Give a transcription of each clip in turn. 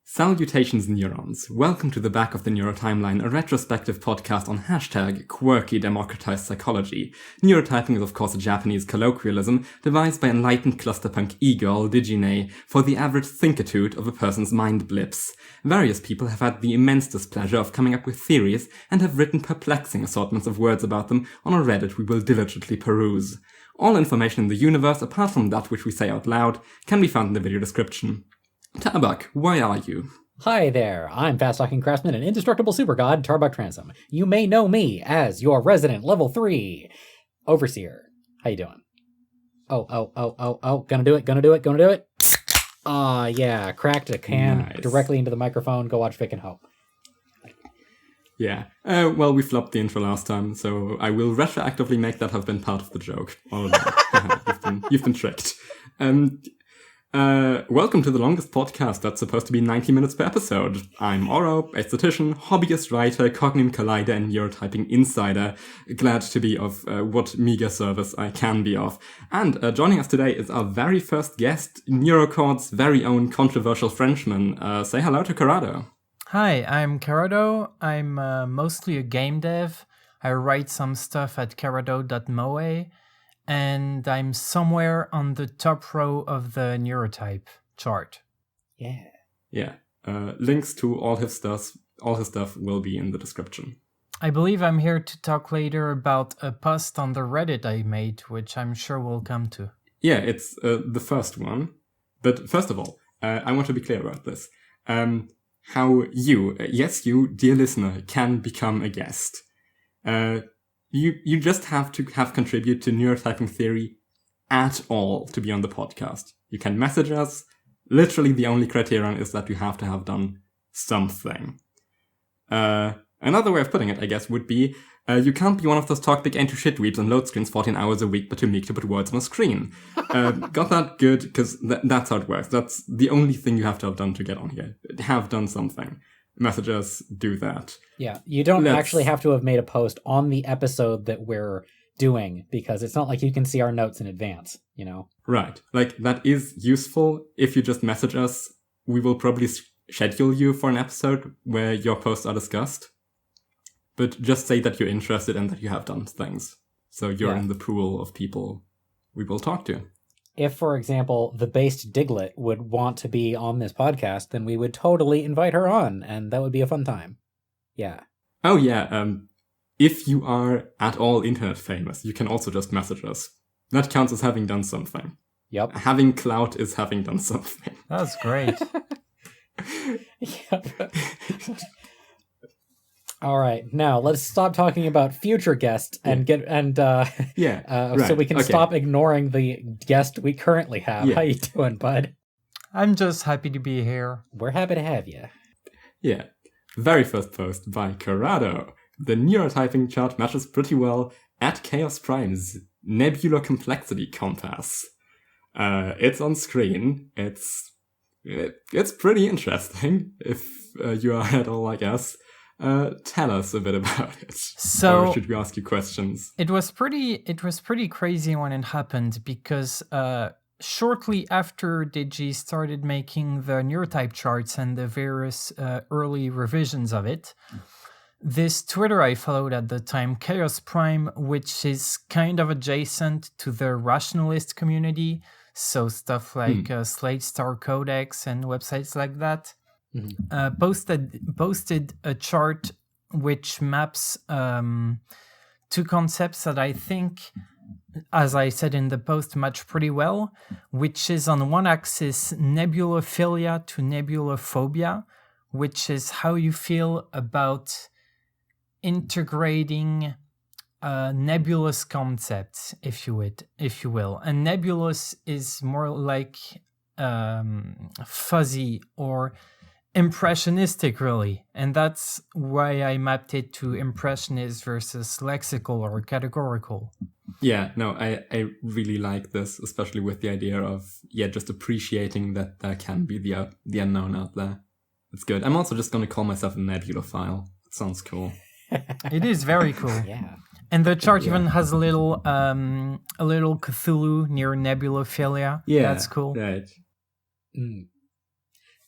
Salutations, neurons. Welcome to the Back of the Neurotimeline, a retrospective podcast on #quirky democratized psychology. Neurotyping is of course a Japanese colloquialism devised by enlightened clusterpunk e-girl Digine for the average thinkitude of a person's mind blips. Various people have had the immense displeasure of coming up with theories and have written perplexing assortments of words about them on a Reddit we will diligently peruse. All information in the universe, apart from that which we say out loud, can be found in the video description. Tarbuk, why are you? Hi there, I'm fast-talking craftsman and indestructible super god Tarbuk Transom. You may know me as your resident level 3 overseer. How you doing? Oh, gonna do it. Yeah, cracked a can directly into the microphone. Go watch Vic and Hope. Yeah, well, we flopped the intro last time, so I will retroactively make that have been part of the joke. Oh no, you've been tricked. Welcome to the longest podcast that's supposed to be 90 minutes per episode. I'm Oro, aesthetician, hobbyist writer, cognitive collider, and neurotyping insider. Glad to be of what meager service I can be of. And joining us today is our very first guest, Neurocord's very own controversial Frenchman. Say hello to Carado. Hi, I'm Carado. I'm mostly a game dev. I write some stuff at carado.moe. And I'm somewhere on the top row of the neurotype chart. Yeah. Links to all his stuff will be in the description. I believe I'm here to talk later about a post on the Reddit I made, which I'm sure we'll come to. Yeah, it's the first one. But first of all, I want to be clear about this. How you, dear listener, can become a guest. You just have to have contributed to neurotyping theory at all to be on the podcast. You can message us. Literally the only criterion is that you have to have done something. Another way of putting it, I guess, would be you can't be one of those talk big into shit weeps and load screens 14 hours a week but too meek to put words on a screen. Got that? Good, because that's how it works. That's the only thing you have to have done to get on here. Have done something. Message us, do that. Yeah, you don't actually have to have made a post on the episode that we're doing, because it's not like you can see our notes in advance, you know? Right. Like, that is useful. If you just message us, we will probably schedule you for an episode where your posts are discussed. But just say that you're interested and that you have done things. So you're in the pool of people we will talk to. If, for example, the based Diglett would want to be on this podcast, then we would totally invite her on, and that would be a fun time. Yeah. Oh, yeah. If you are at all internet famous, you can also just message us. That counts as having done something. Yep. Having clout is having done something. That's great. Yep. All right, now let's stop talking about future guests and so we can stop ignoring the guest we currently have. Yeah. How you doing, bud? I'm just happy to be here. We're happy to have you. Yeah. Very first post by Carado. The neurotyping chart matches pretty well at Chaos Prime's nebulocomplexity compass. It's on screen. It's pretty interesting if you are at all like us. Tell us a bit about it. So, or should we ask you questions? It was pretty crazy when it happened, because shortly after Digi started making the neurotype charts and the various early revisions of it, this Twitter I followed at the time, Chaos Prime, which is kind of adjacent to the rationalist community, so stuff like Slate Star Codex and websites like that, posted a chart which maps two concepts that I think, as I said in the post, match pretty well, which is on one axis nebulophilia to nebulophobia, which is how you feel about integrating nebulous concepts, if you will. And nebulous is more like fuzzy or impressionistic, really, and that's why I mapped it to impressionist versus lexical or categorical. Yeah, no, I really like this, especially with the idea of just appreciating that there can be the unknown out there. It's good. I'm also just going to call myself a nebulophile. It sounds cool. It is very cool. Yeah. And the chart even has a little Cthulhu near nebulophilia. Yeah, that's cool. Right.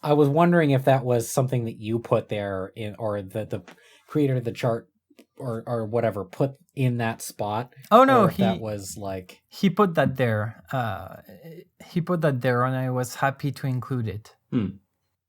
I was wondering if that was something that you put there in, or that the creator of the chart or whatever put in that spot. Oh no, or if that was like he put that there. He put that there, and I was happy to include it.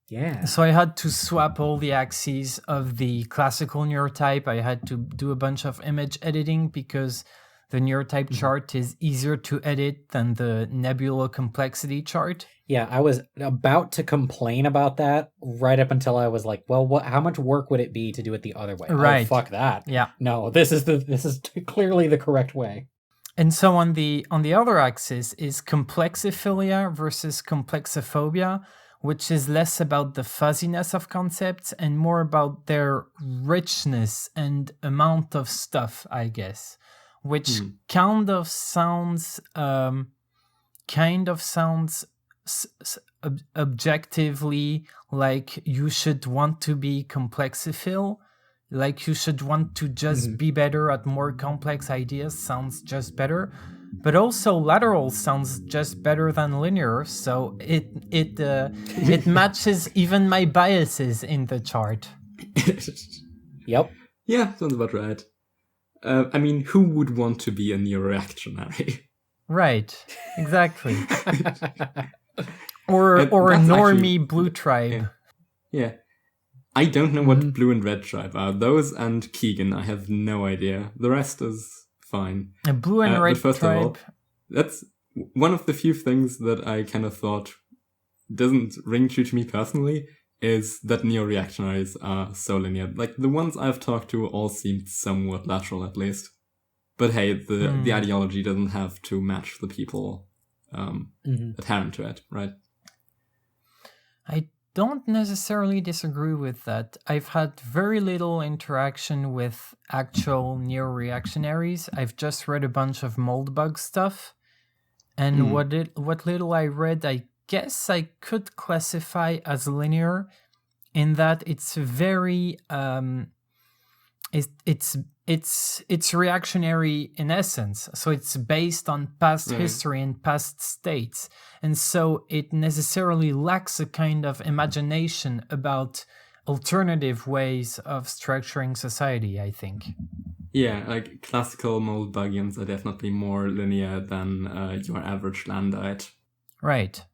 yeah. So I had to swap all the axes of the classical neurotype. I had to do a bunch of image editing because the neurotype chart is easier to edit than the nebulocomplexity chart. Yeah, I was about to complain about that right up until I was like, well, how much work would it be to do it the other way? Right. Oh, fuck that. Yeah. No, this is clearly the correct way. And so on the other axis is complexiphilia versus complexiphobia, which is less about the fuzziness of concepts and more about their richness and amount of stuff, I guess, which kind of sounds objectively like you should want to be complexiphile, like you should want to just be better at more complex ideas, sounds just better. But also lateral sounds just better than linear, so it matches even my biases in the chart. Yep. Yeah, sounds about right. I mean, who would want to be a neuroreactionary? Right, exactly. or a that's normie actually- blue tribe. Yeah. I don't know what blue and red tribe are. Those and Keegan, I have no idea. The rest is fine. A blue and But red first tribe. of all, that's one of the few things that I kind of thought doesn't ring true to me personally, is that neo-reactionaries are so linear. Like, the ones I've talked to all seemed somewhat lateral, at least. But hey, the ideology doesn't have to match the people adherent to it, right? I don't necessarily disagree with that. I've had very little interaction with actual neo-reactionaries. I've just read a bunch of moldbug stuff. And what little I read, I guess I could classify as linear in that it's very it's reactionary in essence. So it's based on past history and past states. And so it necessarily lacks a kind of imagination about alternative ways of structuring society, I think. Yeah, like classical Moldbugians are definitely more linear than your average Landite. Right.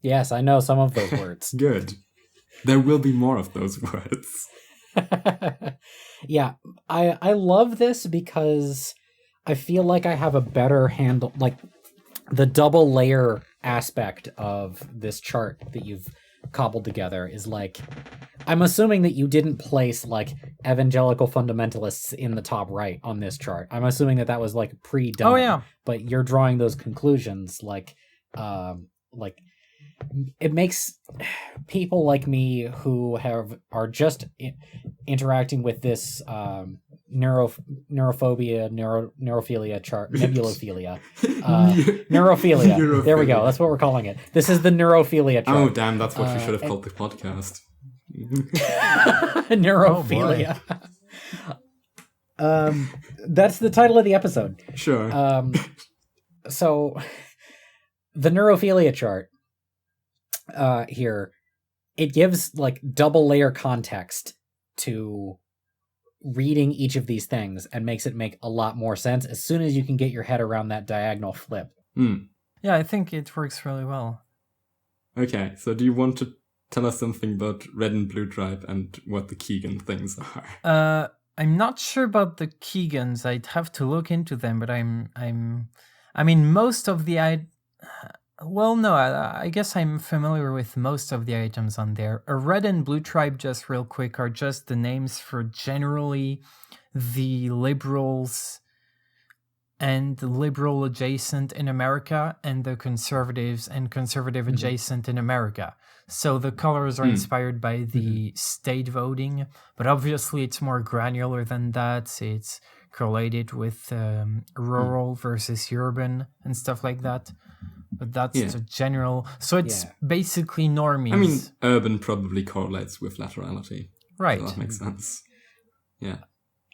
Yes, I know some of those words. Good. There will be more of those words. Yeah, I love this because I feel like I have a better handle, like the double layer aspect of this chart that you've cobbled together is like, I'm assuming that you didn't place like evangelical fundamentalists in the top right on this chart. I'm assuming that was like pre-done. Oh, yeah. But you're drawing those conclusions like it makes people like me who are just interacting with this neurophobia, neurophilia chart, nebulophilia, neurophilia. There we go. That's what we're calling it. This is the neurophilia chart. Oh, damn, that's what we should have called the podcast. Neurophilia. That's the title of the episode. Sure. So the neurophilia chart here, it gives like double layer context to reading each of these things and makes it make a lot more sense as soon as you can get your head around that diagonal flip. Yeah, I think it works really well. Okay, so do you want to tell us something about red and blue tribe and what the Keegan things are? I'm not sure about the Keegans. I'd have to look into them, but I mean, most of the well, no, I guess I'm familiar with most of the items on there. A red and blue tribe, just real quick, are just the names for generally the liberals and the liberal adjacent in America and the conservatives and conservative adjacent in America. So the colors are inspired by the state voting, but obviously it's more granular than that. It's correlated with rural versus urban and stuff like that. But that's the general. So it's basically normies. I mean, urban probably correlates with laterality. Right. So that makes sense. Yeah.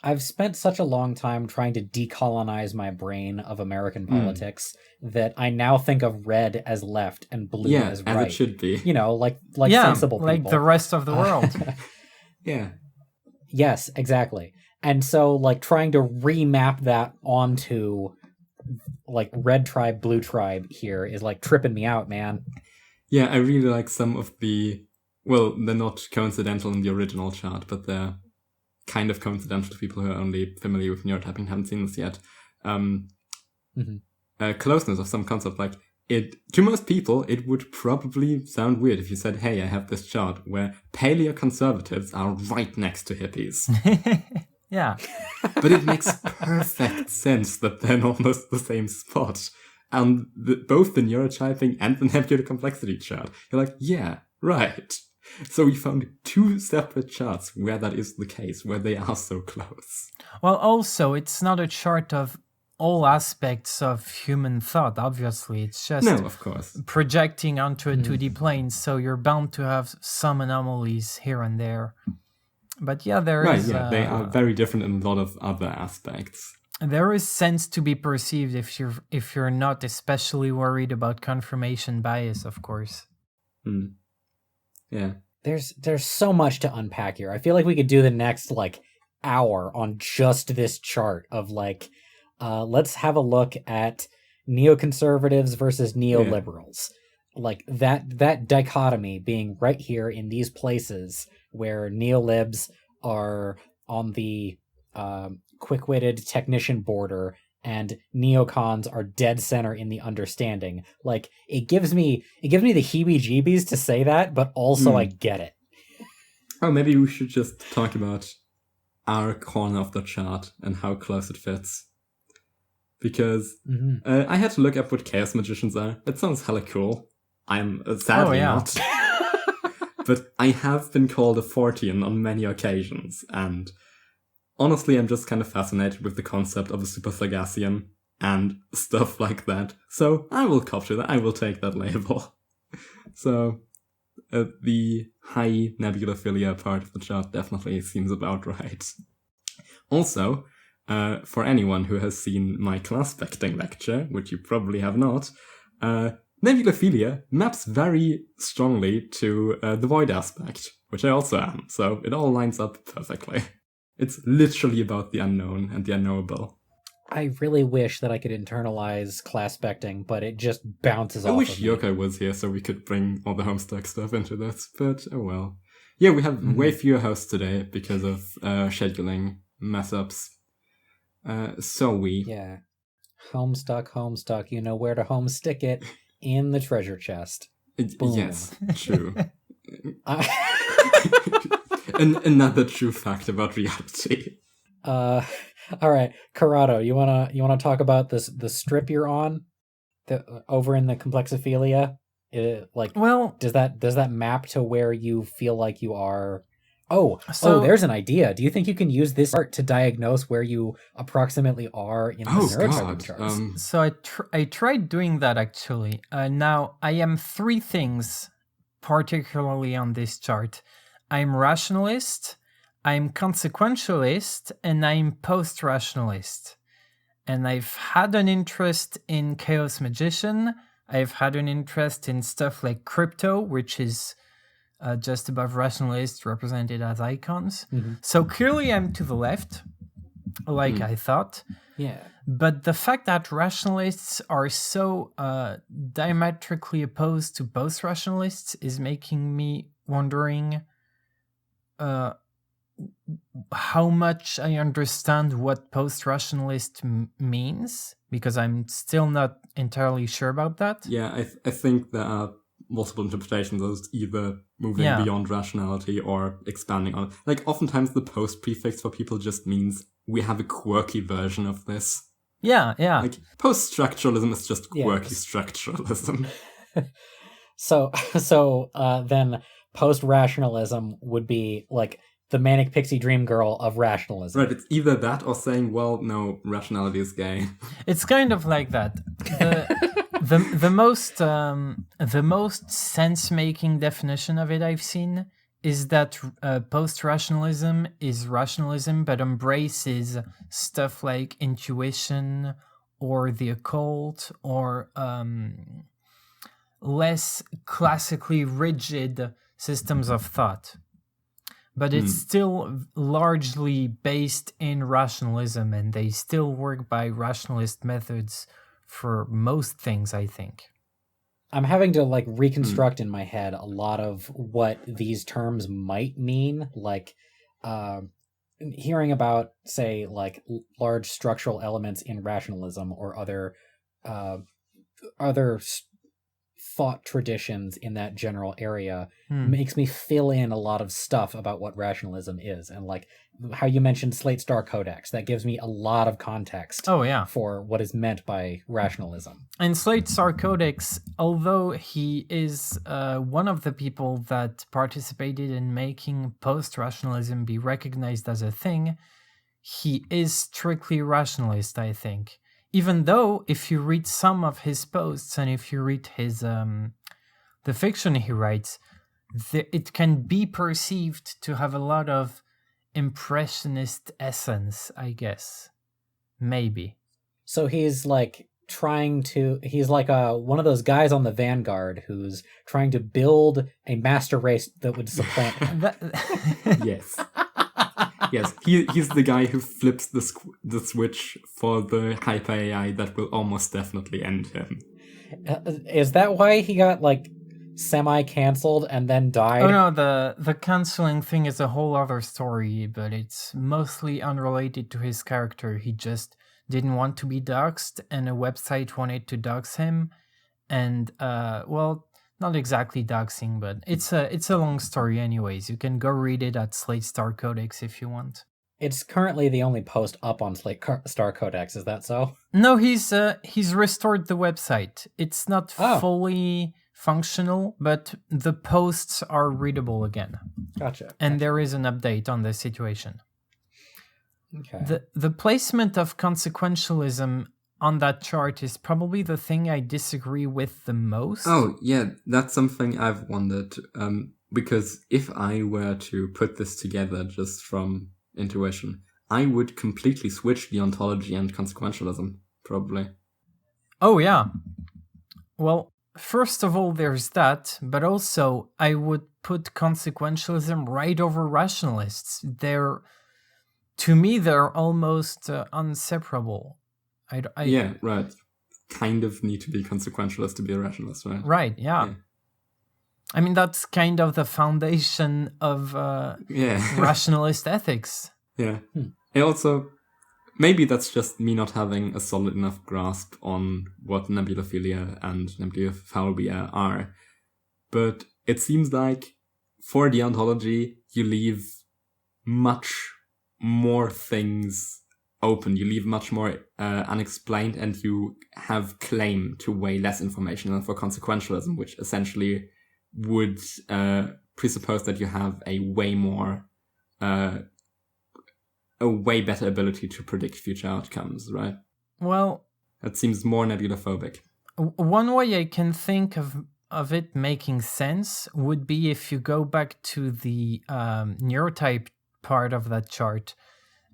I've spent such a long time trying to decolonize my brain of American politics that I now think of red as left and blue as right. As it should be. You know, like sensible people. Like the rest of the world. Yeah. Yes, exactly. And so, like, trying to remap that onto, like, red tribe, blue tribe here is, like, tripping me out, man. Yeah, I really like some of the... Well, they're not coincidental in the original chart, but they're kind of coincidental to people who are only familiar with neurotyping and haven't seen this yet. Closeness of some concept, like, to most people, it would probably sound weird if you said, hey, I have this chart where paleoconservatives are right next to hippies. Yeah. But it makes perfect sense that they're in almost the same spot. And both the neurotyping and the nebulocomplexity chart, you're like, yeah, right. So we found two separate charts where that is the case, where they are so close. Well, also, it's not a chart of all aspects of human thought, obviously. It's just of course. Projecting onto a 2D plane, so you're bound to have some anomalies here and there. But yeah, there is... Right, yeah, they are very different in a lot of other aspects. There is sense to be perceived if you're not especially worried about confirmation bias, of course. Yeah. There's so much to unpack here. I feel like we could do the next, like, hour on just this chart of, like, let's have a look at neoconservatives versus neoliberals. Yeah. Like, that dichotomy being right here in these places where neolibs are on the quick-witted technician border and neocons are dead center in the understanding. Like, it gives me the heebie-jeebies to say that, but also I get it. Oh, maybe we should just talk about our corner of the chart and how close it fits. Because I had to look up what chaos magicians are. It sounds hella cool. I'm sadly not. But I have been called a Fortean on many occasions, and honestly, I'm just kind of fascinated with the concept of a super Sargassian and stuff like that. So I will cop to that. I will take that label. So the high nebulophilia part of the chart definitely seems about right. Also, for anyone who has seen my class vecting lecture, which you probably have not, nebulophilia maps very strongly to the void aspect, which I also am, so it all lines up perfectly. It's literally about the unknown and the unknowable. I really wish that I could internalize class vecting, but it just bounces off of me. I wish Urcoy was here so we could bring all the Homestuck stuff into this, but oh well. Yeah, we have way fewer hosts today because of scheduling mess-ups. Yeah. Homestuck, you know where to homestick it. In the treasure chest. Yes, true. Another true fact about reality. All right, Carado, you wanna talk about the strip you're on, over in the complexophilia? Does that map to where you feel like you are? There's an idea. Do you think you can use this chart to diagnose where you approximately are in the neurotyping charts? So I tried doing that, actually. Now, I am three things, particularly on this chart. I'm rationalist, I'm consequentialist, and I'm post-rationalist. And I've had an interest in Chaos Magician. I've had an interest in stuff like crypto, which is... just above rationalists represented as icons. So clearly I'm to the left, like I thought. Yeah. But the fact that rationalists are so diametrically opposed to post-rationalists is making me wondering how much I understand what post-rationalist means, because I'm still not entirely sure about that. Yeah, I think there are multiple interpretations as either moving beyond rationality or expanding on it. Like, oftentimes the post prefix for people just means we have a quirky version of this. Yeah. Like, post-structuralism is just quirky structuralism. So then post-rationalism would be like the manic pixie dream girl of rationalism. Right, it's either that or saying, well, no, rationality is gay. It's kind of like that. The most sense-making definition of it I've seen is that post-rationalism is rationalism, but embraces stuff like intuition or the occult or less classically rigid systems of thought. But it's still largely based in rationalism, and they still work by rationalist methods for most things, I think. I'm having to like reconstruct in my head a lot of what these terms might mean, like hearing about, say, like large structural elements in rationalism or other thought traditions in that general area makes me fill in a lot of stuff about what rationalism is. And like how you mentioned Slate Star Codex, that gives me a lot of context for what is meant by rationalism. And Slate Star Codex, although he is one of the people that participated in making post-rationalism be recognized as a thing, he is strictly rationalist, I think. Even though, if you read some of his posts and if you read his the fiction he writes, it can be perceived to have a lot of impressionist essence, I guess. Maybe. So he's like he's like one of those guys on the Vanguard who's trying to build a master race that would supplant him. Yes. Yes, he's the guy who flips the switch for the hyper AI that will almost definitely end him. Is that why he got like semi-cancelled and then died? Oh no, the cancelling thing is a whole other story, but it's mostly unrelated to his character. He just didn't want to be doxxed, and a website wanted to dox him, and well, not exactly doxing, but it's a long story anyways. You can go read it at Slate Star Codex if you want. It's currently the only post up on Slate Star Codex, is that so? No, he's restored the website. It's not fully functional, but the posts are readable again. Gotcha. And there is an update on the situation. Okay. The placement of consequentialism on that chart is probably the thing I disagree with the most. Oh, yeah, that's something I've wondered. Because if I were to put this together just from intuition, I would completely switch the ontology and consequentialism, probably. Oh, yeah. Well, first of all, there's that, but also I would put consequentialism right over rationalists. To me, they're almost inseparable. Yeah, right. Kind of need to be consequentialist to be a rationalist, right? Right, yeah. I mean, that's kind of the foundation of rationalist ethics. Yeah. And also, maybe that's just me not having a solid enough grasp on what nebulophilia and nebulophobia are. But it seems like for the ontology, you leave much more things open. You leave much more unexplained, and you have claim to way less information than for consequentialism, which essentially would presuppose that you have a way better ability to predict future outcomes, right? Well, that seems more nebulophobic. One way I can think of it making sense would be if you go back to the neurotype part of that chart,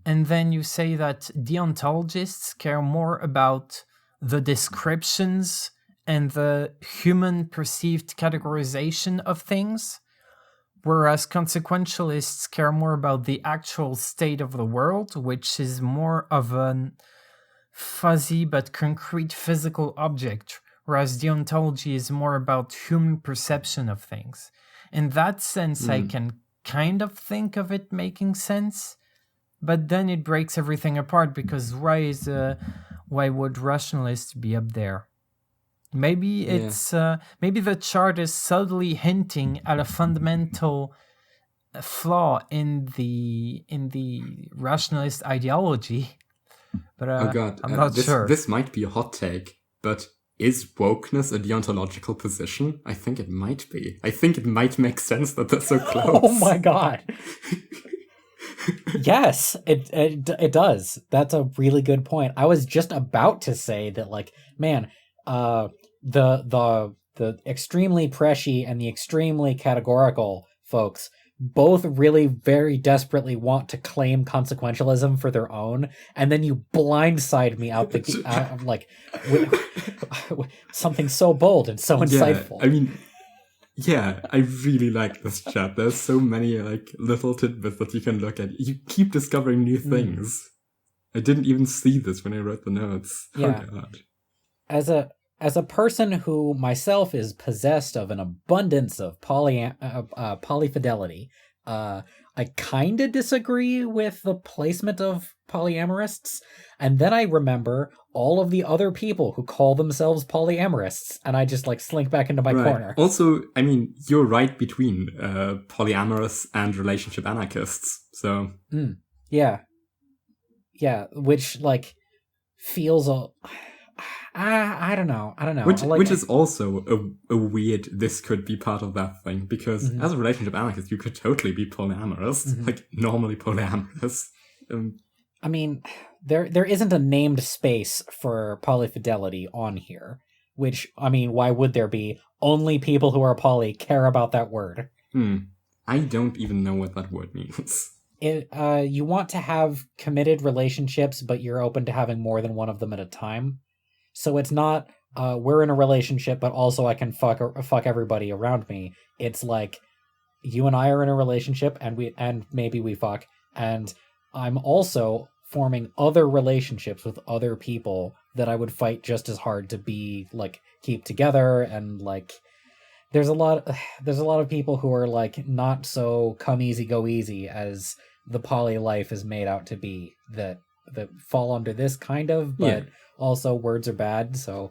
and then you say that deontologists care more about the descriptions and the human perceived categorization of things, whereas consequentialists care more about the actual state of the world, which is more of a fuzzy but concrete physical object, whereas deontology is more about human perception of things. In that sense, I can kind of think of it making sense, but then it breaks everything apart, because why would rationalists be up there? Maybe maybe the chart is subtly hinting at a fundamental flaw in the rationalist ideology, but oh god, I'm not sure. This might be a hot take, but is wokeness a deontological position? I think it might be. I think it might make sense that they're so close. Oh my god. Yes, it does. That's a really good point. I was just about to say that, like, man, the extremely preshy and the extremely categorical folks both really very desperately want to claim consequentialism for their own, and then you blindside me out the like with something so bold and so insightful. I mean, yeah, I really like this chat. There's so many like little tidbits that you can look at. You keep discovering new things. I didn't even see this when I wrote the notes. Yeah. Oh god. As a person who myself is possessed of an abundance of polyfidelity, I kind of disagree with the placement of polyamorists, and then I remember all of the other people who call themselves polyamorists, and I just like slink back into my corner. Also, I mean, you're right between polyamorous and relationship anarchists, so... Yeah, which like feels I don't know. Which is also a weird, this could be part of that thing, because as a relationship anarchist, you could totally be polyamorous, like normally polyamorous. I mean, there isn't a named space for polyfidelity on here, which, I mean, why would there be? Only people who are poly care about that word. I don't even know what that word means. You want to have committed relationships, but you're open to having more than one of them at a time. So it's not, we're in a relationship, but also I can fuck everybody around me. It's like, you and I are in a relationship, and maybe we fuck, and I'm also forming other relationships with other people that I would fight just as hard to be, like, keep together, and, like, there's a lot of people who are, like, not so come easy, go easy as the poly life is made out to be, that fall under this kind of, but... Yeah. Also, words are bad, so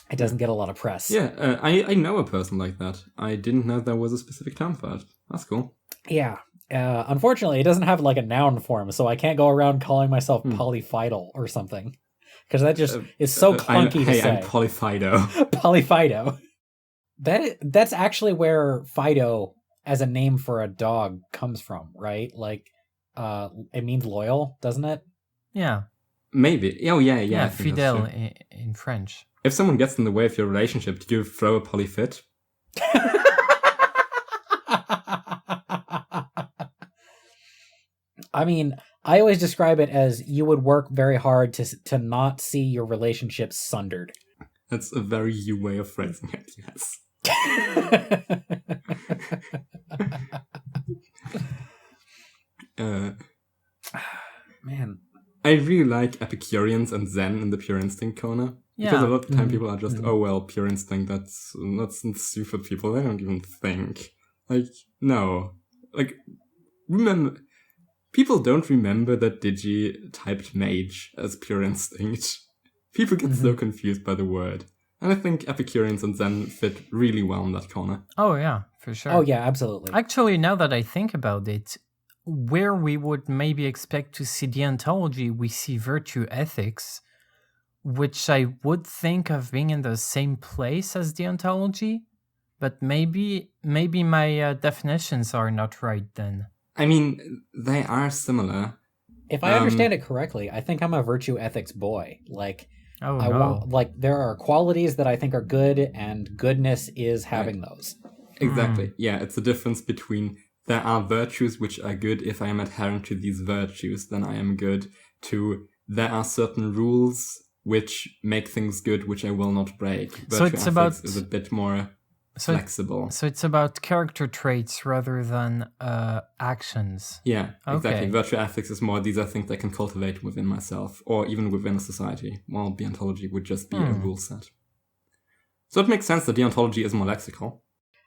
it doesn't get a lot of press. Yeah, I know a person like that. I didn't know there was a specific term for it. That's cool. Yeah. Unfortunately, it doesn't have like a noun form, so I can't go around calling myself polyfidal or something. Because that just is so clunky to say. I'm polyfido. Polyfido. That's actually where Fido, as a name for a dog, comes from, right? Like, it means loyal, doesn't it? Yeah. Maybe. Oh, yeah. Yeah, fidèle in French. If someone gets in the way of your relationship, do you throw a polyfit? I mean, I always describe it as you would work very hard to not see your relationship sundered. That's a very you way of phrasing it, yes. Man. I really like Epicureans and Zen in the pure instinct corner. Yeah. Because a lot of the time people are just, oh well, pure instinct, that's stupid people, they don't even think. Like, no. Like, remember, people don't remember that Digi typed mage as pure instinct. People get so confused by the word. And I think Epicureans and Zen fit really well in that corner. Oh yeah, for sure. Oh yeah, absolutely. Actually, now that I think about it, where we would maybe expect to see deontology, we see virtue ethics, which I would think of being in the same place as deontology, but maybe my definitions are not right then. I mean, they are similar. If I understand it correctly, I think I'm a virtue ethics boy. Like, there are qualities that I think are good, and goodness is having those. Exactly. Yeah, it's the difference between there are virtues which are good if I am adherent to these virtues, then I am good, to there are certain rules which make things good which I will not break. Virtue ethics is a bit more flexible. So it's about character traits rather than actions. Yeah, exactly. Okay. Virtue ethics is more, these are things I can cultivate within myself, or even within a society, while deontology would just be a rule set. So it makes sense that deontology is more lexical.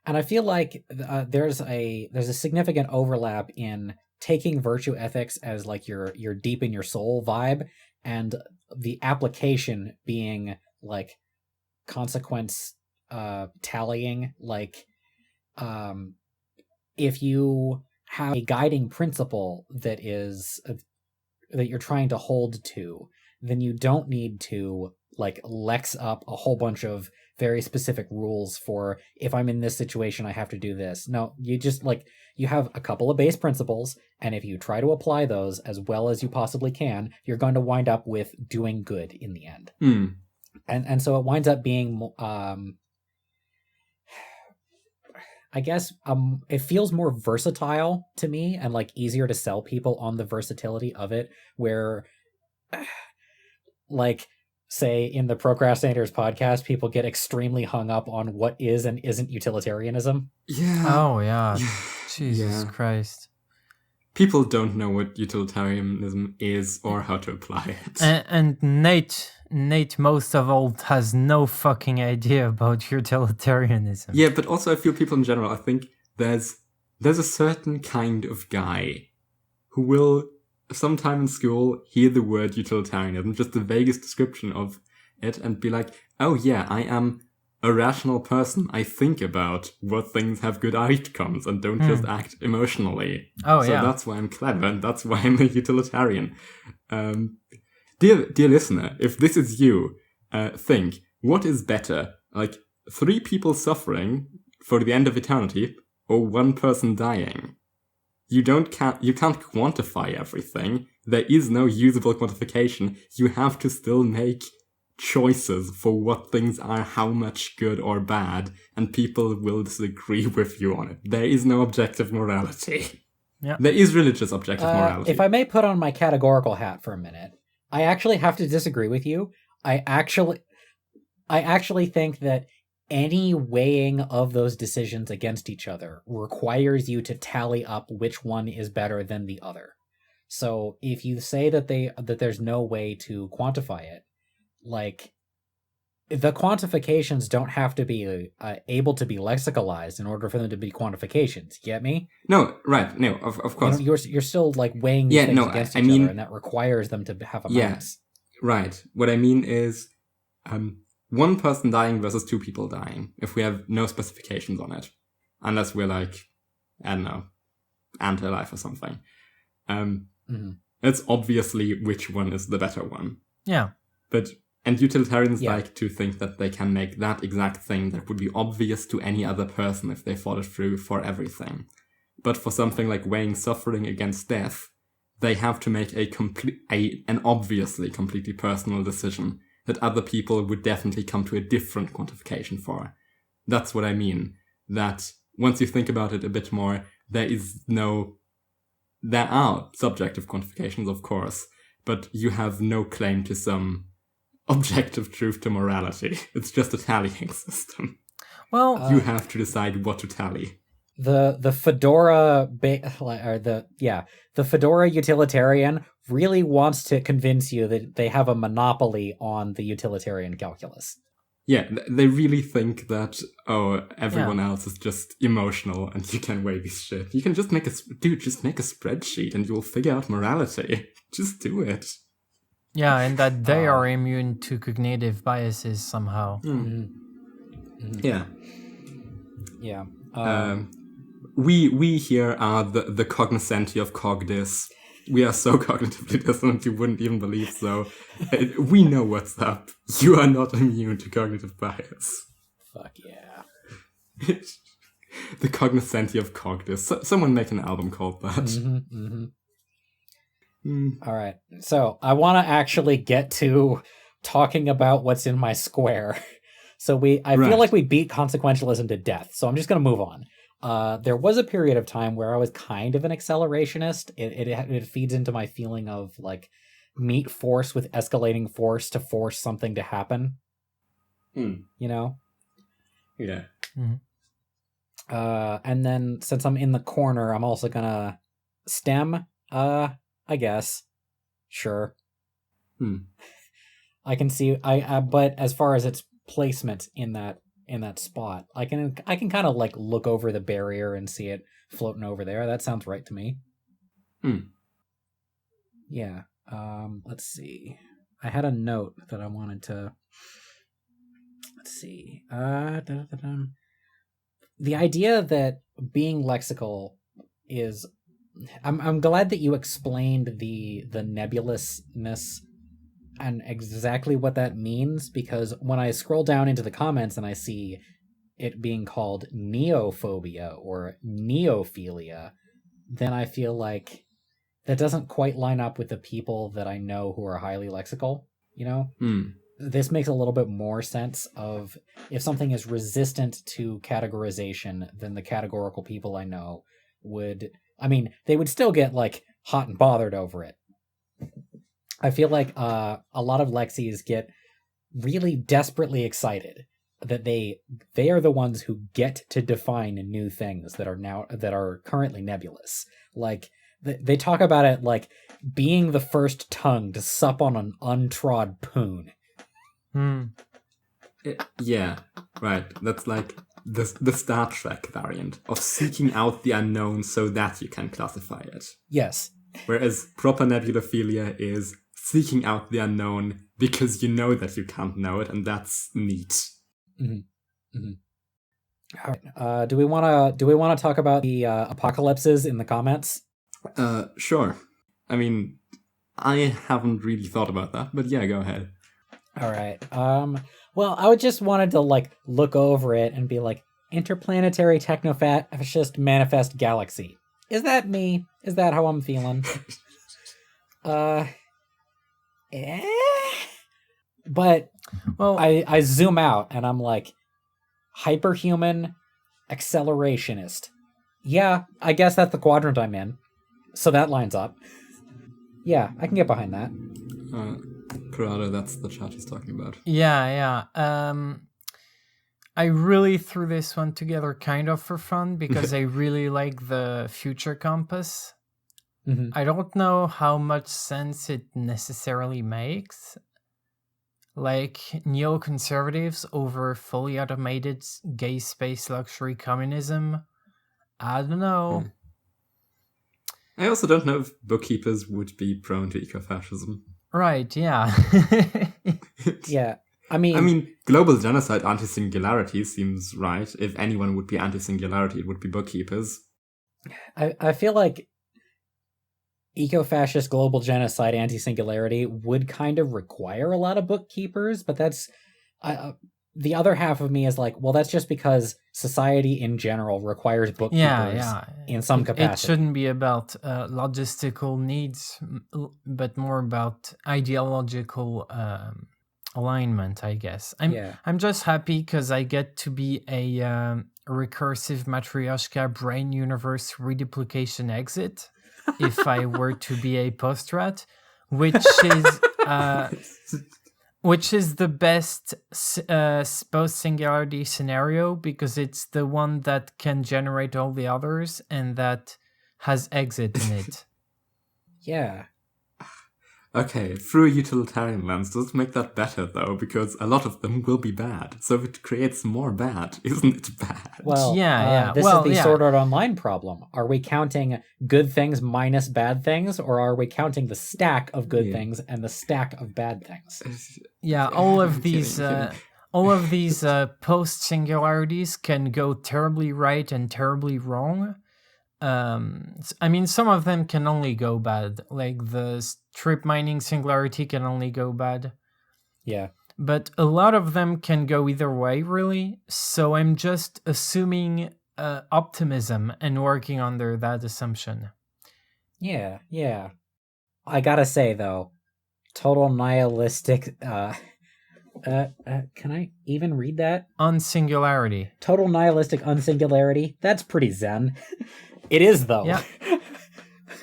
And I feel like there's a significant overlap in taking virtue ethics as like your deep in your soul vibe, and the application being like consequence tallying. Like, if you have a guiding principle that you're trying to hold to, then you don't need to like lex up a whole bunch of very specific rules for, if I'm in this situation, I have to do this. No, you just like, you have a couple of base principles, and if you try to apply those as well as you possibly can, you're going to wind up with doing good in the end. And so it winds up being, I I guess it feels more versatile to me and like easier to sell people on the versatility of it, where like say in the Procrastinators podcast, people get extremely hung up on what is and isn't utilitarianism. Yeah. Oh yeah. Jesus Christ. People don't know what utilitarianism is or how to apply it. And Nate most of all has no fucking idea about utilitarianism. Yeah, but also I feel people in general, I think there's a certain kind of guy who will sometime in school hear the word utilitarianism, just the vaguest description of it, and be like, oh yeah, I am a rational person. I think about what things have good outcomes and don't just act emotionally. Oh, so yeah. that's why I'm clever, and that's why I'm a utilitarian. Dear listener, if this is you, think, what is better? Like, 3 people suffering for the end of eternity, or 1 person dying? You can't quantify everything. There is no usable quantification. You have to still make choices for what things are how much good or bad, and people will disagree with you on it. There is no objective morality. Yeah. There is religious objective morality. If I may put on my categorical hat for a minute, I actually have to disagree with you. I actually think that any weighing of those decisions against each other requires you to tally up which one is better than the other. So if you say that there's no way to quantify it, like, the quantifications don't have to be able to be lexicalized in order for them to be quantifications. You get me? No, right. No, of course. You're still like weighing these things against each other, and that requires them to have amounts. Yeah, right. What I mean is, 1 person dying versus 2 people dying, if we have no specifications on it. Unless we're like, I don't know, anti-life or something. It's obviously which one is the better one. Yeah. And utilitarians like to think that they can make that exact thing that would be obvious to any other person if they thought it through for everything. But for something like weighing suffering against death, they have to make an obviously completely personal decision that other people would definitely come to a different quantification for. That's what I mean. That once you think about it a bit more, there are subjective quantifications, of course, but you have no claim to some objective truth to morality. It's just a tallying system. Well, you have to decide what to tally. The Fedora the Fedora utilitarian really wants to convince you that they have a monopoly on the utilitarian calculus. Yeah, they really think that, everyone else is just emotional and you can weigh this shit. You can just make a spreadsheet and you'll figure out morality. Just do it. Yeah, and that they are immune to cognitive biases somehow. Yeah. Yeah. We here are the cognoscenti of cogdis. We are so cognitively dissonant you wouldn't even believe so. We know what's up. You are not immune to cognitive bias. Fuck yeah. The cognoscenti of cogdis. Someone make an album called that. All right. So I want to actually get to talking about what's in my square. So I feel like we beat consequentialism to death. So I'm just going to move on. There was a period of time where I was kind of an accelerationist. It feeds into my feeling of like meet force with escalating force to force something to happen. You know? Yeah. And then since I'm in the corner, I'm also gonna stem. I guess. Sure. I can see. But as far as its placement in that spot, I can kind of like look over the barrier and see it floating over there. That sounds right to me. Yeah. Let's see. I had a note that I wanted to. Let's see. The idea that being lexical is. I'm glad that you explained the nebulousness and exactly what that means, because when I scroll down into the comments and I see it being called neophobia or neophilia, then I feel like that doesn't quite line up with the people that I know who are highly lexical, you know? this makes a little bit more sense of if something is resistant to categorization, then the categorical people I know would, I mean, they would still get like hot and bothered over it. I feel like a lot of Lexis get really desperately excited that they are the ones who get to define new things that are currently nebulous. Like they talk about it like being the first tongue to sup on an untrod poon. Yeah, right. That's like the Star Trek variant of seeking out the unknown so that you can classify it. Yes. Whereas proper nebulophilia is seeking out the unknown because you know that you can't know it, and that's neat. Mm-hmm. Mm-hmm. All right. Do we want to talk about the apocalypses in the comments? Sure. I mean, I haven't really thought about that, but yeah, go ahead. All right. Well, I would just wanted to like look over it and be like, interplanetary techno-fascist manifest galaxy. Is that me? Is that how I'm feeling? But well, I zoom out and I'm like, hyperhuman accelerationist. Yeah, I guess that's the quadrant I'm in. So that lines up. Yeah, I can get behind that. Carado, that's the chat he's talking about. Yeah. I really threw this one together kind of for fun because I really like the future compass. Mm-hmm. I don't know how much sense it necessarily makes. Like neoconservatives over fully automated gay space luxury communism. I don't know. I also don't know if bookkeepers would be prone to ecofascism. Right, yeah. Yeah. I mean, global genocide anti-singularity seems right. If anyone would be anti-singularity, it would be bookkeepers. I feel like eco-fascist global genocide anti-singularity would kind of require a lot of bookkeepers, but that's the other half of me is like, well, that's just because society in general requires bookkeepers in some capacity. It shouldn't be about logistical needs, but more about ideological alignment, I guess. I'm just happy because I get to be a recursive Matryoshka brain universe reduplication exit if I were to be a post-rat, which is the best post-singularity scenario because it's the one that can generate all the others and that has exit in it. Yeah. Okay, through a utilitarian lens, does it make that better, though? Because a lot of them will be bad. So if it creates more bad, isn't it bad? Well, this is the Sword Art Online problem. Are we counting good things minus bad things, or are we counting the stack of good things and the stack of bad things? Yeah, all of these post-singularities can go terribly right and terribly wrong. I mean, some of them can only go bad, like the strip mining singularity can only go bad. Yeah. But a lot of them can go either way, really. So I'm just assuming optimism and working under that assumption. Yeah. I gotta say, though, total nihilistic... can I even read that? Unsingularity. Total nihilistic unsingularity. That's pretty zen. It is, though. Yeah.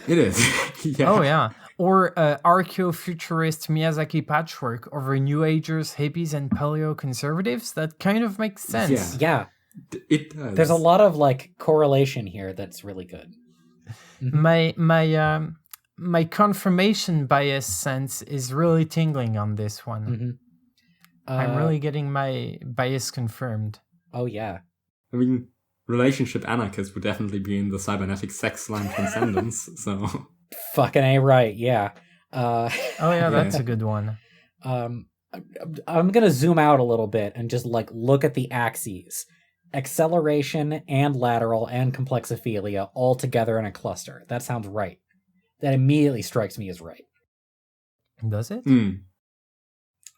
It is. Yeah. Oh, yeah. Or archaeofuturist Miyazaki patchwork over New Agers, hippies, and paleo-conservatives. That kind of makes sense. Yeah. It does. There's a lot of correlation here that's really good. Mm-hmm. My confirmation bias sense is really tingling on this one. Mm-hmm. I'm really getting my bias confirmed. Oh, yeah. I mean, relationship anarchists would definitely be in the cybernetic sex line transcendence, so... Fucking A right, yeah. That's a good one. I'm gonna zoom out a little bit and just look at the axes. Acceleration and lateral and complexophilia all together in a cluster. That sounds right. That immediately strikes me as right. Does it?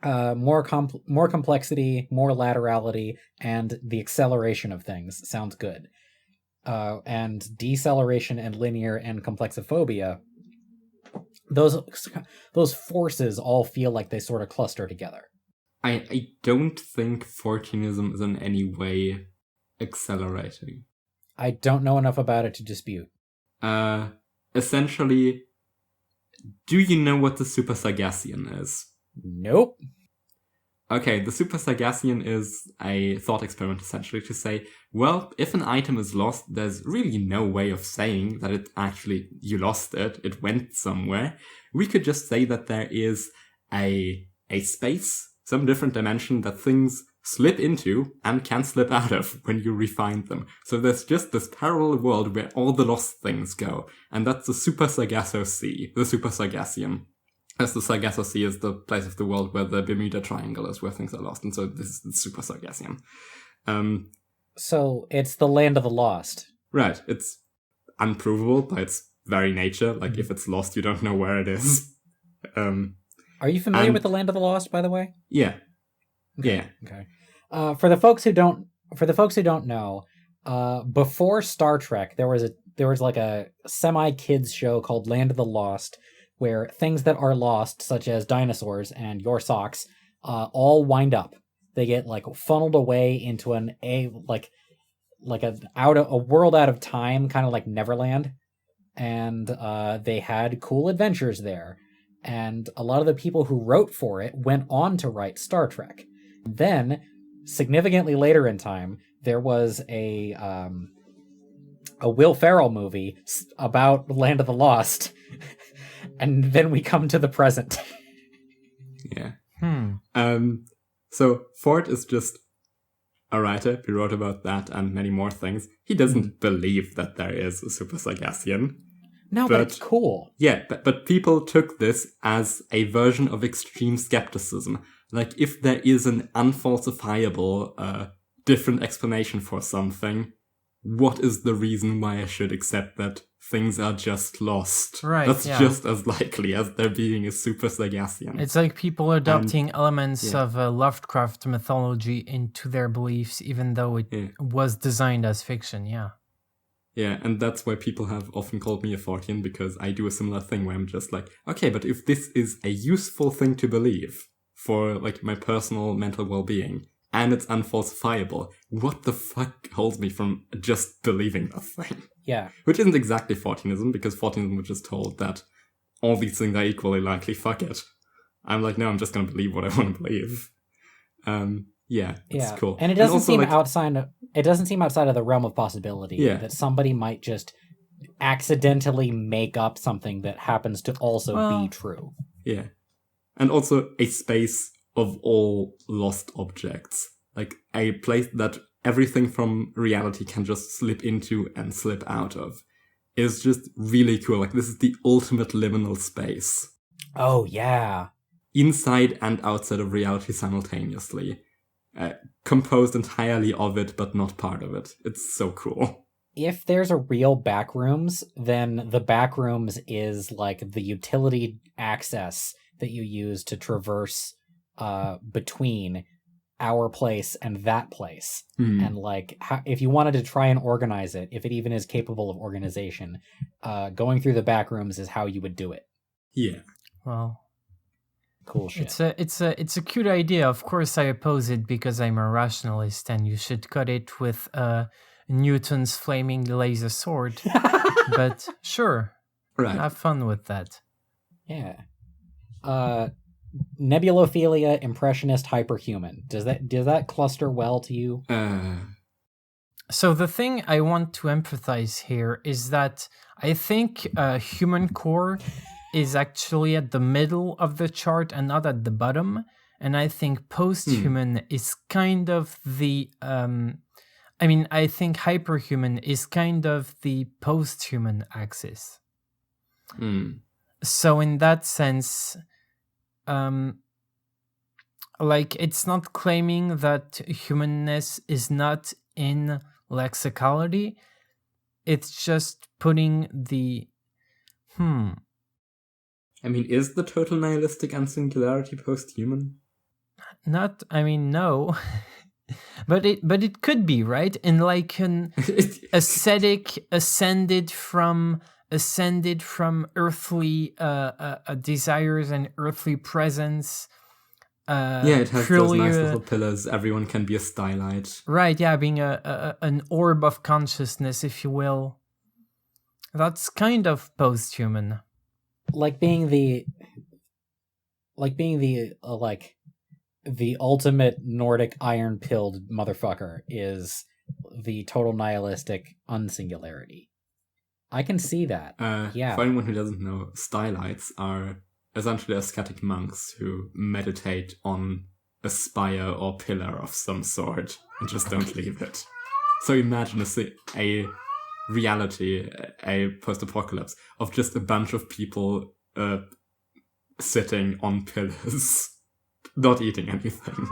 More complexity, more laterality, and the acceleration of things sounds good. And deceleration and linear and complexophobia, those forces all feel like they sort of cluster together. I don't think Fortunism is in any way accelerating. I don't know enough about it to dispute. Essentially, do you know what the Super Sargassian is? Nope. Okay, the Super Sargassian is a thought experiment essentially to say, well, if an item is lost, there's really no way of saying that you lost it, it went somewhere. We could just say that there is a space, some different dimension that things slip into and can slip out of when you refine them. So there's just this parallel world where all the lost things go, and that's the Super Sargasso Sea, the Super Sargassian. As the Sargasso Sea is the place of the world where the Bermuda Triangle is, where things are lost, and so this is the Super Sargassian. So it's the land of the lost. Right, it's unprovable by its very nature. Like, if it's lost, you don't know where it is. Are you familiar with the land of the lost, by the way? Yeah. Okay. Yeah. Okay. For the folks who don't know, before Star Trek, there was like a semi-kids show called Land of the Lost, where things that are lost, such as dinosaurs and your socks, all wind up. They get like funneled away into a world out of time, kind of like Neverland, and they had cool adventures there. And a lot of the people who wrote for it went on to write Star Trek. Then, significantly later in time, there was a Will Ferrell movie about Land of the Lost. And then we come to the present. Yeah. So Ford is just a writer. He wrote about that and many more things. He doesn't believe that there is a Super Sargassian. No, but it's cool. Yeah, but people took this as a version of extreme skepticism. Like, if there is an unfalsifiable, different explanation for something, what is the reason why I should accept that things are just lost? Right, That's yeah. just as likely as there being a Super Sargassian. It's like people adopting elements of Lovecraft mythology into their beliefs, even though it was designed as fiction, yeah. Yeah, and that's why people have often called me a Fortean, because I do a similar thing where I'm just like, okay, but if this is a useful thing to believe for, like, my personal mental well-being, and it's unfalsifiable, what the fuck holds me from just believing that thing? Yeah. Which isn't exactly Forteanism, because Forteanism was just told that all these things are equally likely, fuck it. I'm like, no, I'm just gonna believe what I want to believe. It's cool. And it doesn't seem outside of the realm of possibility that somebody might just accidentally make up something that happens to also be true. Yeah. And also a space of all lost objects. Like a place that everything from reality can just slip into and slip out of is just really cool. Like, this is the ultimate liminal space. Oh, yeah. Inside and outside of reality simultaneously. Composed entirely of it, but not part of it. It's so cool. If there's a real backrooms, then the backrooms is like the utility access that you use to traverse between our place and that place. And like, if you wanted to try and organize it, if it even is capable of organization, going through the backrooms is how you would do it. Yeah. Well, cool shit. It's a cute idea. Of course, I oppose it because I'm a rationalist, and you should cut it with Newton's flaming laser sword. But sure, right. Have fun with that. Yeah. Nebulophilia, impressionist, hyperhuman. Does that cluster well to you? So the thing I want to emphasize here is that I think human core is actually at the middle of the chart and not at the bottom. And I think post-human is kind of the... I think hyperhuman is kind of the post-human axis. So in that sense, it's not claiming that humanness is not in lexicality. It's just putting the... is the total nihilistic and singularity post-human? No. But it could be, right? In like an ascetic ascended from earthly desires and earthly presence, Yeah, it has purely those nice little pillars. Everyone can be a stylite. right, yeah, being an orb of consciousness, if you will. That's kind of post-human. Like being the the ultimate Nordic iron-pilled motherfucker is the total nihilistic unsingularity. I can see that. Yeah. For anyone who doesn't know, stylites are essentially ascetic monks who meditate on a spire or pillar of some sort and just don't leave it. So imagine a reality, a post-apocalypse, of just a bunch of people sitting on pillars, not eating anything.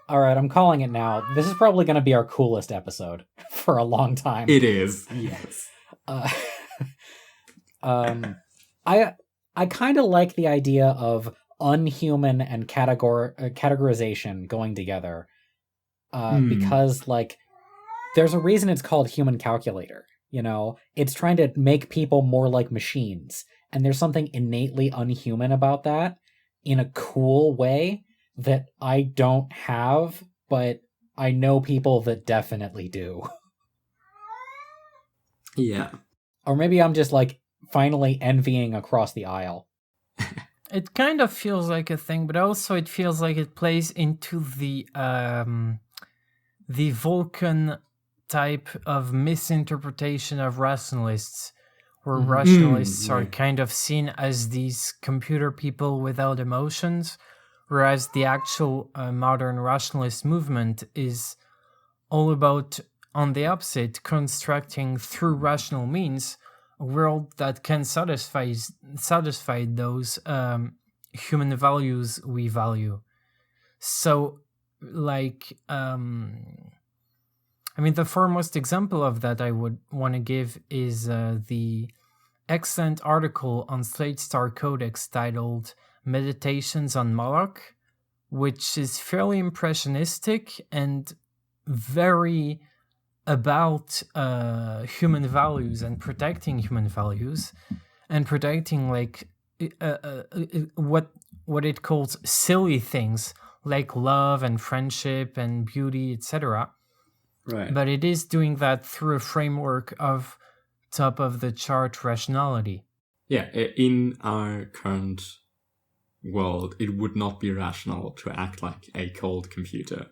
All right, I'm calling it now. This is probably going to be our coolest episode for a long time. It is, yes. I kind of like the idea of unhuman and categorization going together, because like there's a reason it's called human calculator. You know, it's trying to make people more like machines, and there's something innately unhuman about that in a cool way that I don't have, but I know people that definitely do. Yeah. Oh, Or maybe I'm just like finally envying across the aisle. It kind of feels like a thing, but also it feels like it plays into the Vulcan type of misinterpretation of rationalists, where rationalists are kind of seen as these computer people without emotions, whereas the actual modern rationalist movement is all about, on the opposite, constructing through rational means a world that can satisfy those human values we value. So, like, I mean, the foremost example of that I would want to give is the excellent article on Slate Star Codex titled Meditations on Moloch, which is fairly impressionistic and very about human values and protecting human values and protecting like what it calls silly things like love and friendship and beauty, etc. Right. But it is doing that through a framework of top of the chart rationality. Yeah, in our current world, it would not be rational to act like a cold computer.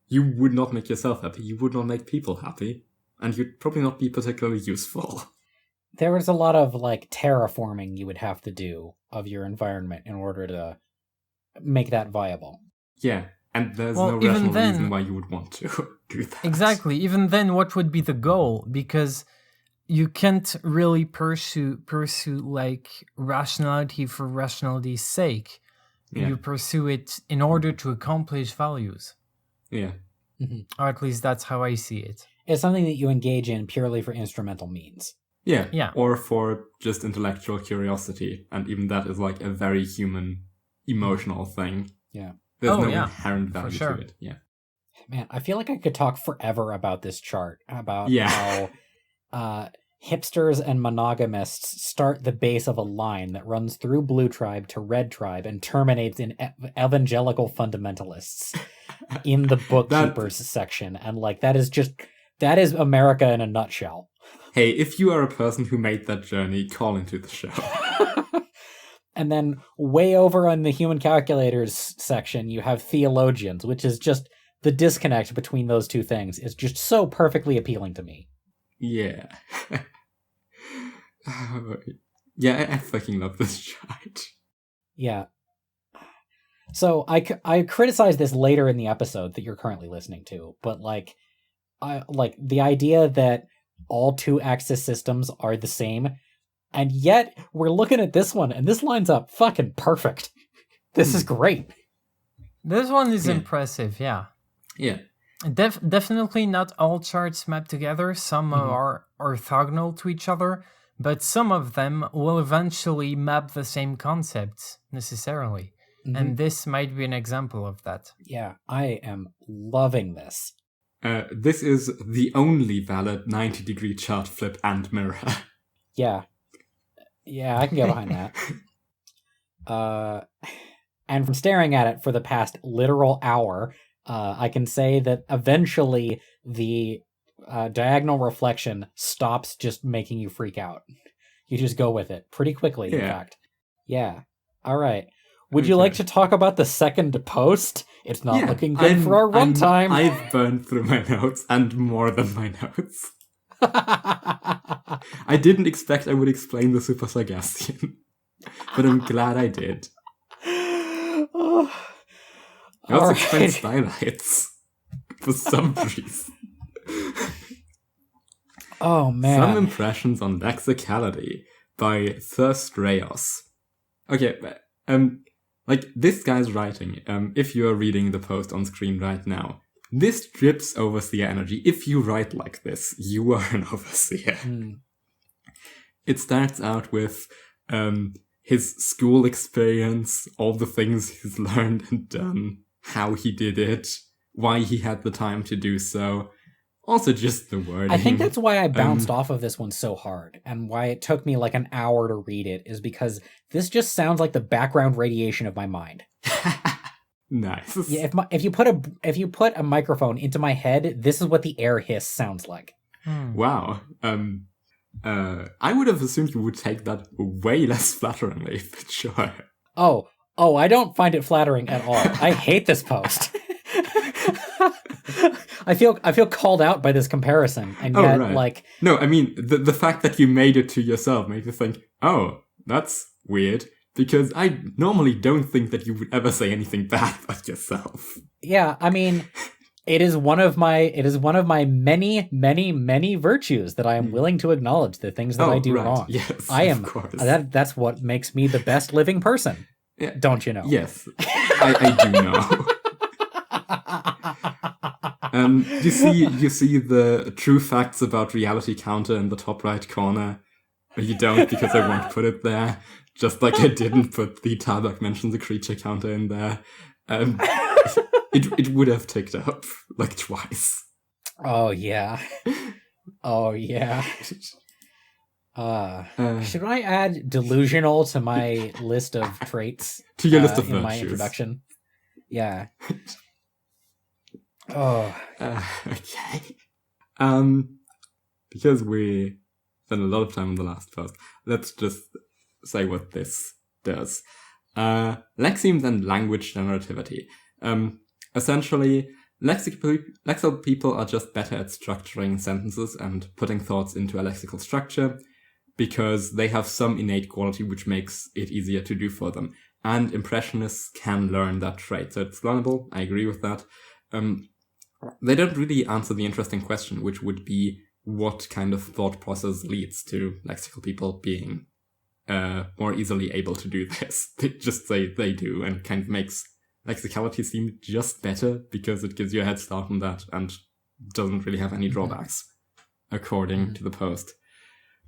You would not make yourself happy, you would not make people happy, and you'd probably not be particularly useful. There was a lot of like terraforming you would have to do of your environment in order to make that viable. Yeah, and there's Well, no even rational then- reason why you would want to do that. Exactly. Even then, what would be the goal? Because you can't really pursue like rationality for rationality's sake. Yeah. You pursue it in order to accomplish values. Yeah. Or at least that's how I see it. It's something that you engage in purely for instrumental means. Yeah. Yeah. Or for just intellectual curiosity, and even that is like a very human, emotional thing. Yeah. There's Oh, no yeah, inherent value sure. to it. Yeah. Man, I feel like I could talk forever about this chart, about Yeah. how hipsters and monogamists start the base of a line that runs through Blue Tribe to Red Tribe and terminates in evangelical fundamentalists in the bookkeepers section. And like, that is America in a nutshell. Hey, if you are a person who made that journey, call into the show. And then way over on the human calculators section, you have theologians, which is just the disconnect between those two things is just so perfectly appealing to me. Yeah. Yeah, I fucking love this chart. Yeah. So I criticize this later in the episode that you're currently listening to, but like the idea that all 2-axis systems are the same, and yet we're looking at this one and this lines up fucking perfect. This is great. This one is Yeah. impressive, yeah. Yeah. Definitely not all charts map together. Some are orthogonal to each other, but some of them will eventually map the same concepts necessarily. And this might be an example of that. Yeah, I am loving this. This is the only valid 90-degree chart flip and mirror. Yeah. Yeah, I can get behind that. And from staring at it for the past literal hour, I can say that eventually the diagonal reflection stops just making you freak out. You just go with it pretty quickly, in fact. Yeah. All right. Would you like to talk about the second post? It's not looking good for our runtime. I've burned through my notes, and more than my notes. I didn't expect I would explain the Super Sargassian, but I'm glad I did. I also explained Stylites for some reason. Oh, man. Some impressions on Lexicality by Thirst Rayos. Okay, like, this guy's writing, if you are reading the post on screen right now, this drips overseer energy. If you write like this, you are an overseer. It starts out with his school experience, all the things he's learned and done, how he did it, why he had the time to do so. Also just the wording. I think that's why I bounced off of this one so hard, and why it took me like an hour to read it, is because this just sounds like the background radiation of my mind. Nice. Yeah, if you put a microphone into my head, this is what the air hiss sounds like. Wow. I would have assumed you would take that way less flatteringly, but sure. Oh, I don't find it flattering at all. I hate this post. I feel called out by this comparison, and yet, like... No, I mean, the fact that you made it to yourself made me think, oh, that's weird, because I normally don't think that you would ever say anything bad about yourself. Yeah, I mean, it is one of my many, many, many virtues that I am willing to acknowledge the things that I do wrong. Yes, of course. That's what makes me the best living person. Yeah. Don't you know? Yes, I do know. You see the true facts about reality counter in the top right corner. You don't, because I won't put it there. Just like I didn't put the Tabak mentions a creature counter in there. It would have ticked up like twice. Oh yeah. Oh yeah. Should I add delusional to my list of traits? To your list of in virtues. My introduction? Yeah. Oh. Okay. Because we spent a lot of time on the last post, let's just say what this does. Lexemes and language generativity. Essentially, lexical people are just better at structuring sentences and putting thoughts into a lexical structure because they have some innate quality which makes it easier to do for them. And impressionists can learn that trait, so it's learnable. I agree with that. They don't really answer the interesting question, which would be what kind of thought process leads to lexical people being more easily able to do this. They just say they do, and kind of makes lexicality seem just better because it gives you a head start on that and doesn't really have any drawbacks, according to the post.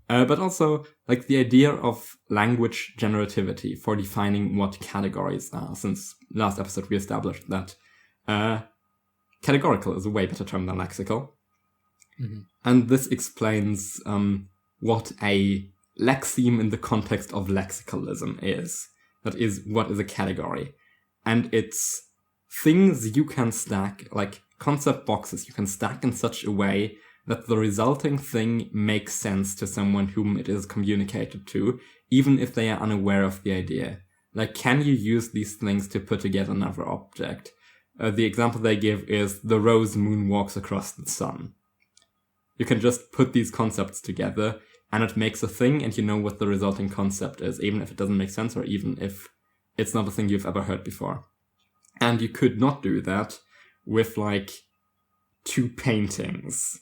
But also, like, the idea of language generativity for defining what categories are, since last episode we established that categorical is a way better term than lexical. And this explains what a lexeme in the context of lexicalism is. That is, what is a category? And it's things you can stack, like concept boxes you can stack in such a way that the resulting thing makes sense to someone whom it is communicated to, even if they are unaware of the idea. Like, can you use these things to put together another object? The example they give is the rose moon walks across the sun. You can just put these concepts together, and it makes a thing, and you know what the resulting concept is, even if it doesn't make sense, or even if it's not a thing you've ever heard before. And you could not do that with, like, two paintings.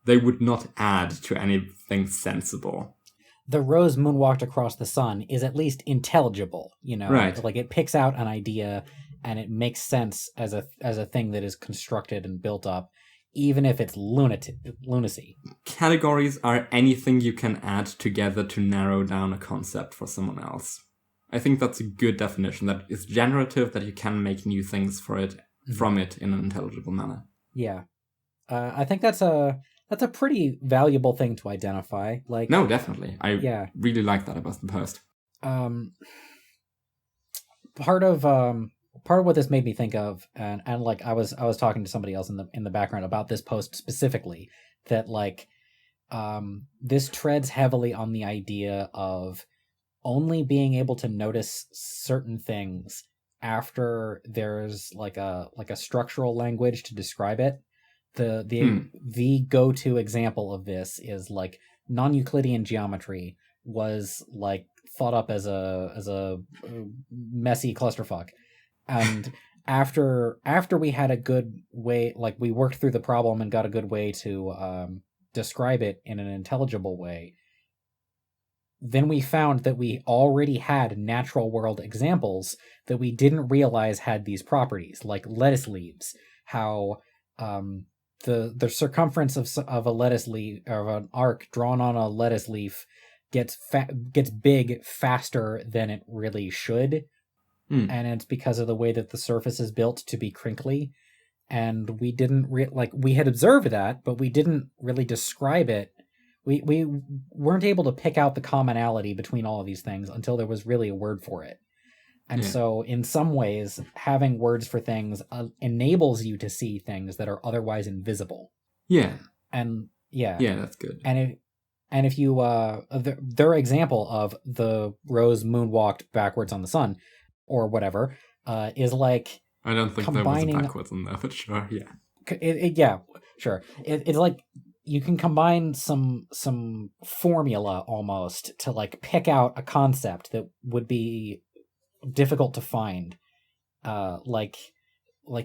They would not add to anything sensible. The rose moonwalked across the sun is at least intelligible, you know? Right. Like, it picks out an idea, and it makes sense as a thing that is constructed and built up, even if it's lunacy. Categories are anything you can add together to narrow down a concept for someone else. I think that's a good definition, that it's generative, that you can make new things from it in an intelligible manner. Yeah. I think that's a pretty valuable thing to identify. Like, no, definitely. I really like that about the post. But part of what this made me think of, and like I was talking to somebody else in the background about this post specifically, that like this treads heavily on the idea of only being able to notice certain things after there's like a structural language to describe it. The go-to example of this is like non-Euclidean geometry was like thought up as a messy clusterfuck, and after we had a good way, like we worked through the problem and got a good way to describe it in an intelligible way, then we found that we already had natural world examples that we didn't realize had these properties, like lettuce leaves. How the circumference of a lettuce leaf, or of an arc drawn on a lettuce leaf, gets big faster than it really should, and it's because of the way that the surface is built to be crinkly. And we didn't we had observed that, but we didn't really describe it. We weren't able to pick out the commonality between all of these things until there was really a word for it. And so in some ways, having words for things enables you to see things that are otherwise invisible. Yeah. And yeah, that's good. And if you their example of the rose moonwalked backwards on the sun, or whatever, is like, I don't think there was a backwards on that, but sure, yeah. Yeah, sure. It's like you can combine some formula almost to like pick out a concept that would be difficult to find, like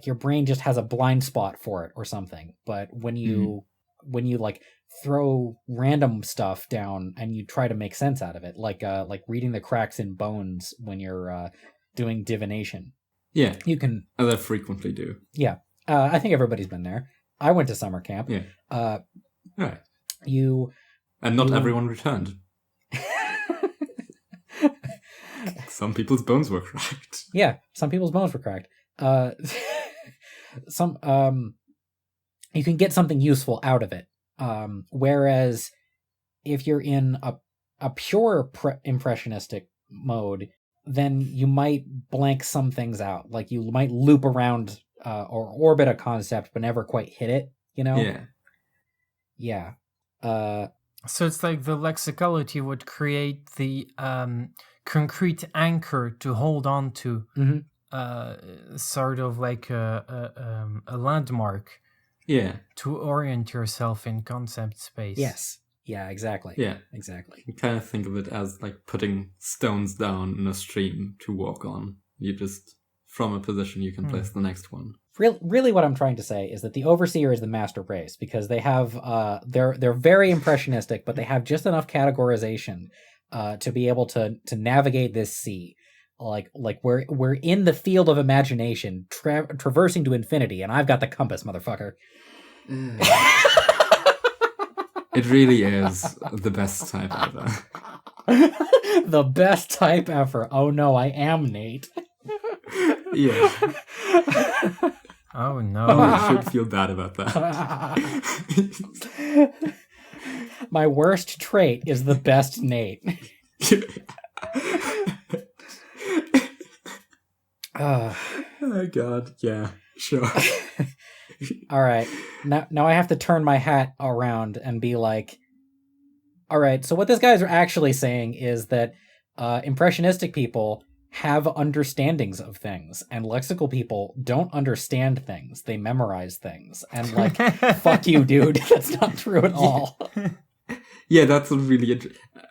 your brain just has a blind spot for it or something. But when you like throw random stuff down and you try to make sense out of it, like reading the cracks in bones when you're doing divination. Yeah, you can. As I frequently do. Yeah, I think everybody's been there. I went to summer camp. Yeah. Right. And not everyone returned. Some people's bones were cracked. Yeah, some people's bones were cracked. You can get something useful out of it. Whereas if you're in a pure impressionistic mode, then you might blank some things out. Like you might loop around or orbit a concept but never quite hit it, you know? Yeah. So it's like the lexicality would create the concrete anchor to hold on to, sort of like a landmark. Yeah. To orient yourself in concept space. Yes. Yeah, exactly. Yeah. Exactly. You kind of think of it as like putting stones down in a stream to walk on. You just, from a position, you can place the next one. Really what I'm trying to say is that the Overseer is the master race, because they have, they're very impressionistic, but they have just enough categorization to be able to navigate this sea. Like we're in the field of imagination, traversing to infinity, and I've got the compass, motherfucker. It really is the best type ever. The best type ever. Oh no, I am Nate. Yeah. Oh no. Oh, I should feel bad about that. My worst trait is the best Nate. Oh god, yeah, sure. All right, now I have to turn my hat around and be like, all right, so what this guy's actually saying is that impressionistic people have understandings of things, and lexical people don't understand things, they memorize things. And like, fuck you, dude, that's not true at all. Yeah, that's a really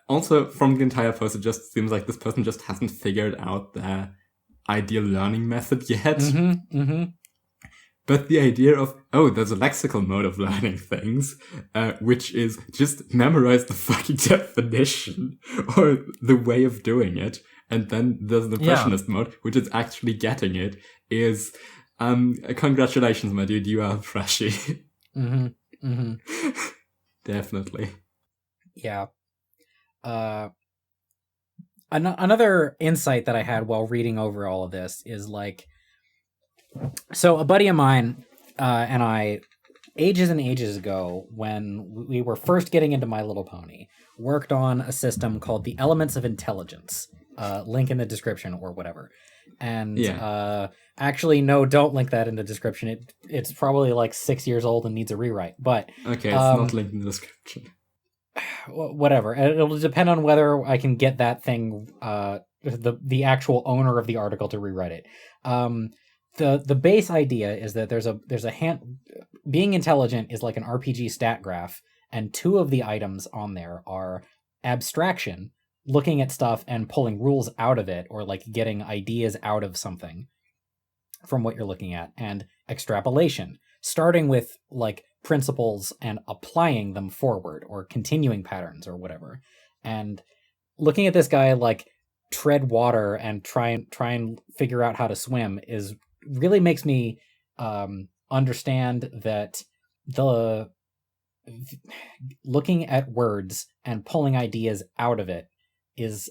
also, from the entire post, it just seems like this person just hasn't figured out their ideal learning method yet. But the idea of, there's a lexical mode of learning things, which is just memorize the fucking definition or the way of doing it. And then there's an impressionist mode, which is actually getting it, is, congratulations, my dude, you are freshy. Definitely. Yeah. Another insight that I had while reading over all of this is like, so a buddy of mine and I, ages and ages ago, when we were first getting into My Little Pony, worked on a system called the Elements of Intelligence. Link in the description or whatever. And Yeah. actually, no, don't link that in the description. It's probably like 6 years old and needs a rewrite. But Okay, it's not linked in the description. whatever. It'll depend on whether I can get that thing, the actual owner of the article to rewrite it. The base idea is that there's a being intelligent is like an RPG stat graph, and two of the items on there are abstraction, looking at stuff and pulling rules out of it, or like getting ideas out of something from what you're looking at, and extrapolation, starting with like principles and applying them forward, or continuing patterns or whatever. And looking at this guy like tread water and try and figure out how to swim is really makes me understand that the looking at words and pulling ideas out of it is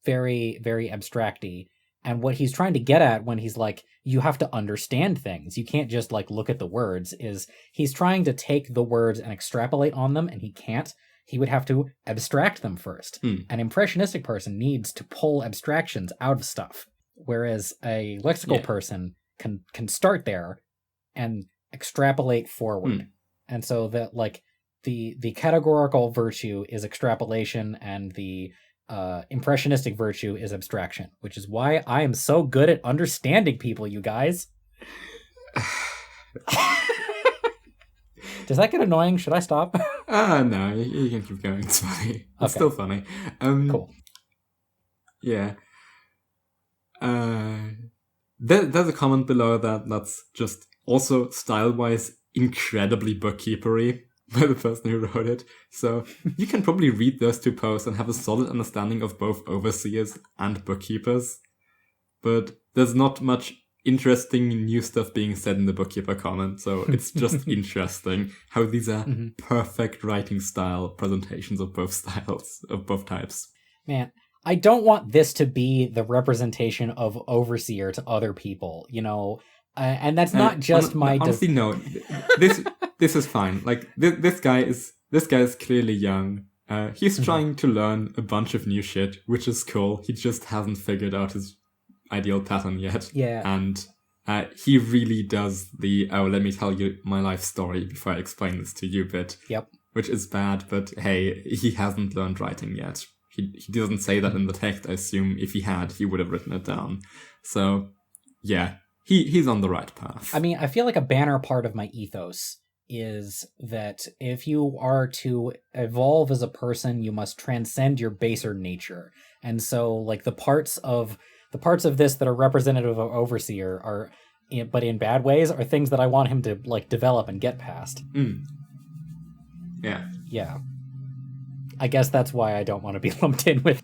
very, very abstracty. And what he's trying to get at when he's like, you have to understand things, you can't just like look at the words, is he's trying to take the words and extrapolate on them, and he can't. He would have to abstract them first. An impressionistic person needs to pull abstractions out of stuff, whereas a lexical person can start there and extrapolate forward. And so that like the categorical virtue is extrapolation, and the impressionistic virtue is abstraction, which is why I am so good at understanding people, you guys. Does that get annoying? Should I stop? No, you can keep going. It's funny. It's still funny. Cool. Yeah. There's a comment below that's just also style-wise incredibly bookkeepery by the person who wrote it. So you can probably read those two posts and have a solid understanding of both overseers and bookkeepers. But there's not much interesting new stuff being said in the bookkeeper comment, so it's just interesting how these are perfect writing style presentations of both styles, of both types. Man, I don't want this to be the representation of overseer to other people, you know, and that's not just my... Honestly, no. This is fine. Like, this guy is clearly young. He's trying to learn a bunch of new shit, which is cool. He just hasn't figured out his ideal pattern yet. Yeah. And he really does the, let me tell you my life story before I explain this to you bit. Yep. Which is bad, but hey, he hasn't learned writing yet. He doesn't say that in the text. I assume if he had, he would have written it down. So, yeah, he's on the right path. I mean, I feel like a banner part of my ethos is that if you are to evolve as a person, you must transcend your baser nature. And so, like, the parts of this that are representative of overseer are, but in bad ways, are things that I want him to like develop and get past. Yeah. I guess that's why I don't want to be lumped in with.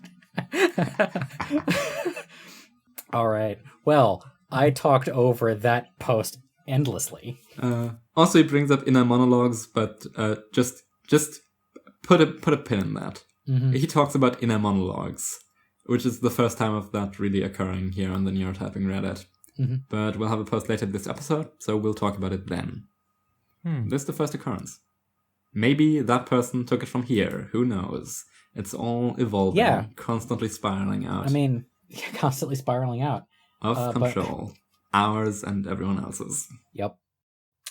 All right. Well, I talked over that post endlessly. Also, he brings up inner monologues, but just put a pin in that. He talks about inner monologues, which is the first time of that really occurring here on the Neurotyping Reddit. But we'll have a post later this episode, so we'll talk about it then. This is the first occurrence. Maybe that person took it from here. Who knows? It's all evolving, constantly spiraling out. I mean, constantly spiraling out. Of control. Ours and everyone else's. Yep.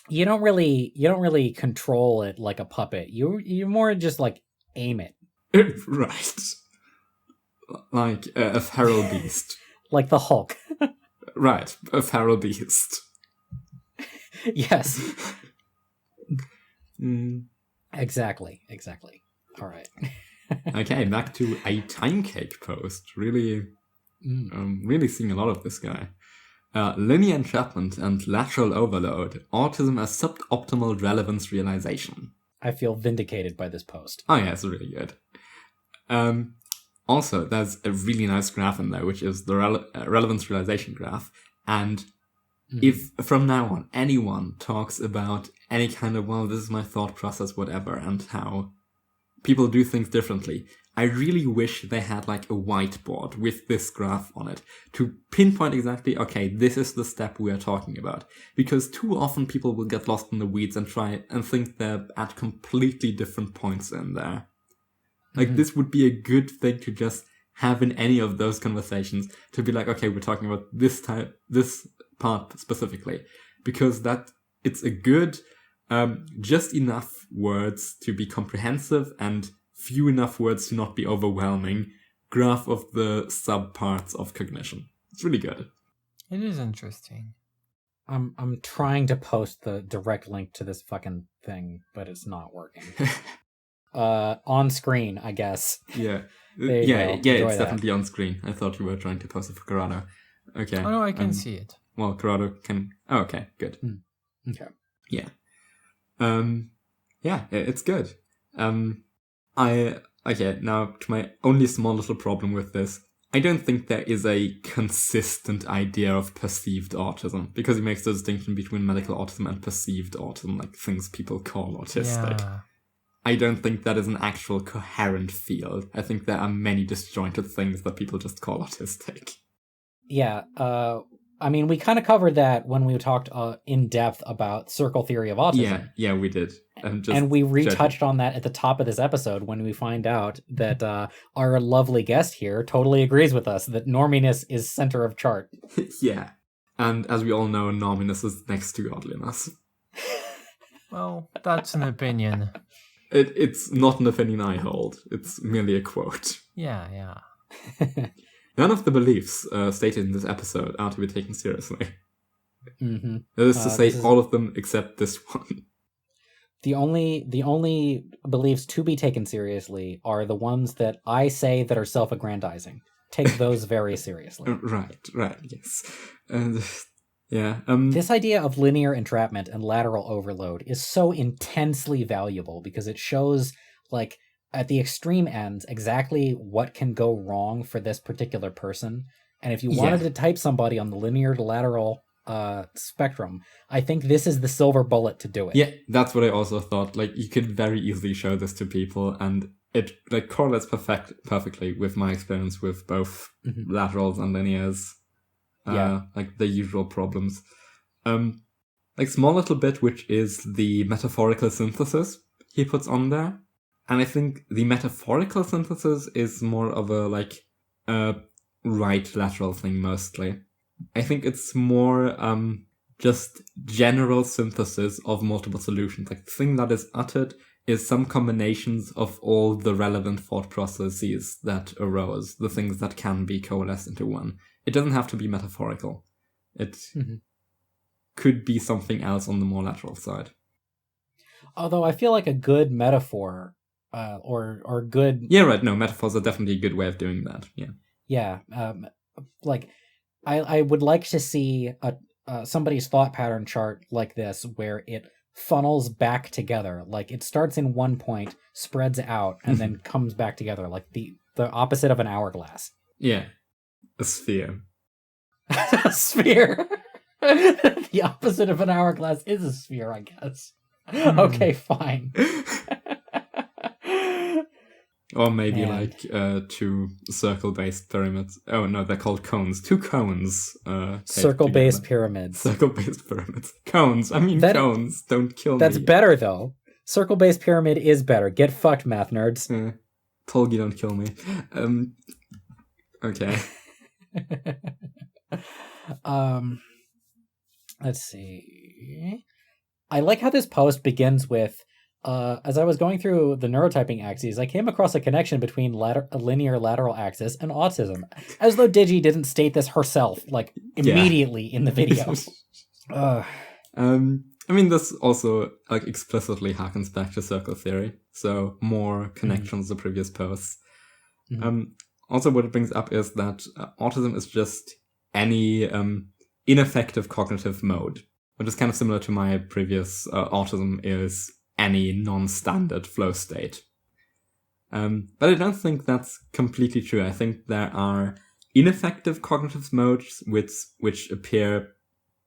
You don't really control it like a puppet. You more just like aim it. Right. Like a feral beast. Like the Hulk. Right, a feral beast. Yes. Exactly. All right. Okay, back to a time cake post. Really seeing a lot of this guy. Linear entrapment and lateral overload. Autism as suboptimal relevance realization. I feel vindicated by this post. Oh yeah, it's really good. Also, there's a really nice graph in there, which is the relevance realization graph. And if from now on anyone talks about any kind of, well, this is my thought process, whatever, and how people do things differently, I really wish they had like a whiteboard with this graph on it to pinpoint exactly, okay, this is the step we are talking about. Because too often people will get lost in the weeds and try and think they're at completely different points in there. Like, this would be a good thing to just have in any of those conversations to be like, okay, we're talking about this part specifically, because it's a good, just enough words to be comprehensive and few enough words to not be overwhelming graph of the subparts of cognition. It's really good. It is interesting. I'm trying to post the direct link to this fucking thing, but it's not working. On screen, I guess. Yeah. Yeah, it's definitely on screen. I thought you were trying to post it for Carado. Okay. Oh no, I can see it. Well, Carado can... Oh, okay, good. Okay. Yeah. Yeah, it's good. Okay, now to my only small little problem with this. I don't think there is a consistent idea of perceived autism, because he makes the distinction between medical autism and perceived autism, like things people call autistic. Yeah. I don't think that is an actual coherent field. I think there are many disjointed things that people just call autistic. Yeah, I mean, we kind of covered that when we talked in depth about circle theory of autism. Yeah, we did. And we retouched on that at the top of this episode when we find out that our lovely guest here totally agrees with us that norminess is center of chart. Yeah. And as we all know, norminess is next to godliness. Well, that's an opinion. It's not an opinion I hold. It's merely a quote. Yeah. None of the beliefs stated in this episode are to be taken seriously. Mm-hmm. That is to say, all of them except this one. The only beliefs to be taken seriously are the ones that I say that are self-aggrandizing. Take those very seriously. Right, yes. Yeah. This idea of linear entrapment and lateral overload is so intensely valuable because it shows, like, at the extreme ends, exactly what can go wrong for this particular person. And if you wanted to type somebody on the linear to lateral spectrum, I think this is the silver bullet to do it. Yeah, that's what I also thought. Like, you could very easily show this to people, and it like correlates perfectly with my experience with both laterals and linears. Like the usual problems. Like small little bit, which is the metaphorical synthesis he puts on there. And I think the metaphorical synthesis is more of a right lateral thing mostly. I think it's more just general synthesis of multiple solutions. Like the thing that is uttered is some combinations of all the relevant thought processes that arose, the things that can be coalesced into one. It doesn't have to be metaphorical. It could be something else on the more lateral side. Although I feel like a good metaphor or good... Yeah, right. No, metaphors are definitely a good way of doing that. Yeah. Yeah. Like, I would like to see somebody's thought pattern chart like this, where it funnels back together. Like, it starts in one point, spreads out, and then comes back together, like the opposite of an hourglass. Yeah. A sphere. A sphere. The opposite of an hourglass is a sphere, I guess. Okay, fine. Or maybe two circle-based pyramids. Oh no, they're called cones. Two cones. Circle-based pyramids. Circle-based pyramids. Cones. I mean cones. Don't kill me. That's better though. Circle-based pyramid is better. Get fucked, math nerds. Tolgi, don't kill me. Okay. Let's see. I like how this post begins with, as I was going through the neurotyping axes, I came across a connection between a linear lateral axis and autism, as though Digi didn't state this herself, like, immediately in the video. I mean, this also, like, explicitly harkens back to circle theory, so more connections to previous posts. Also, what it brings up is that autism is just any ineffective cognitive mode, which is kind of similar to my previous autism is any non-standard flow state. But I don't think that's completely true. I think there are ineffective cognitive modes which appear...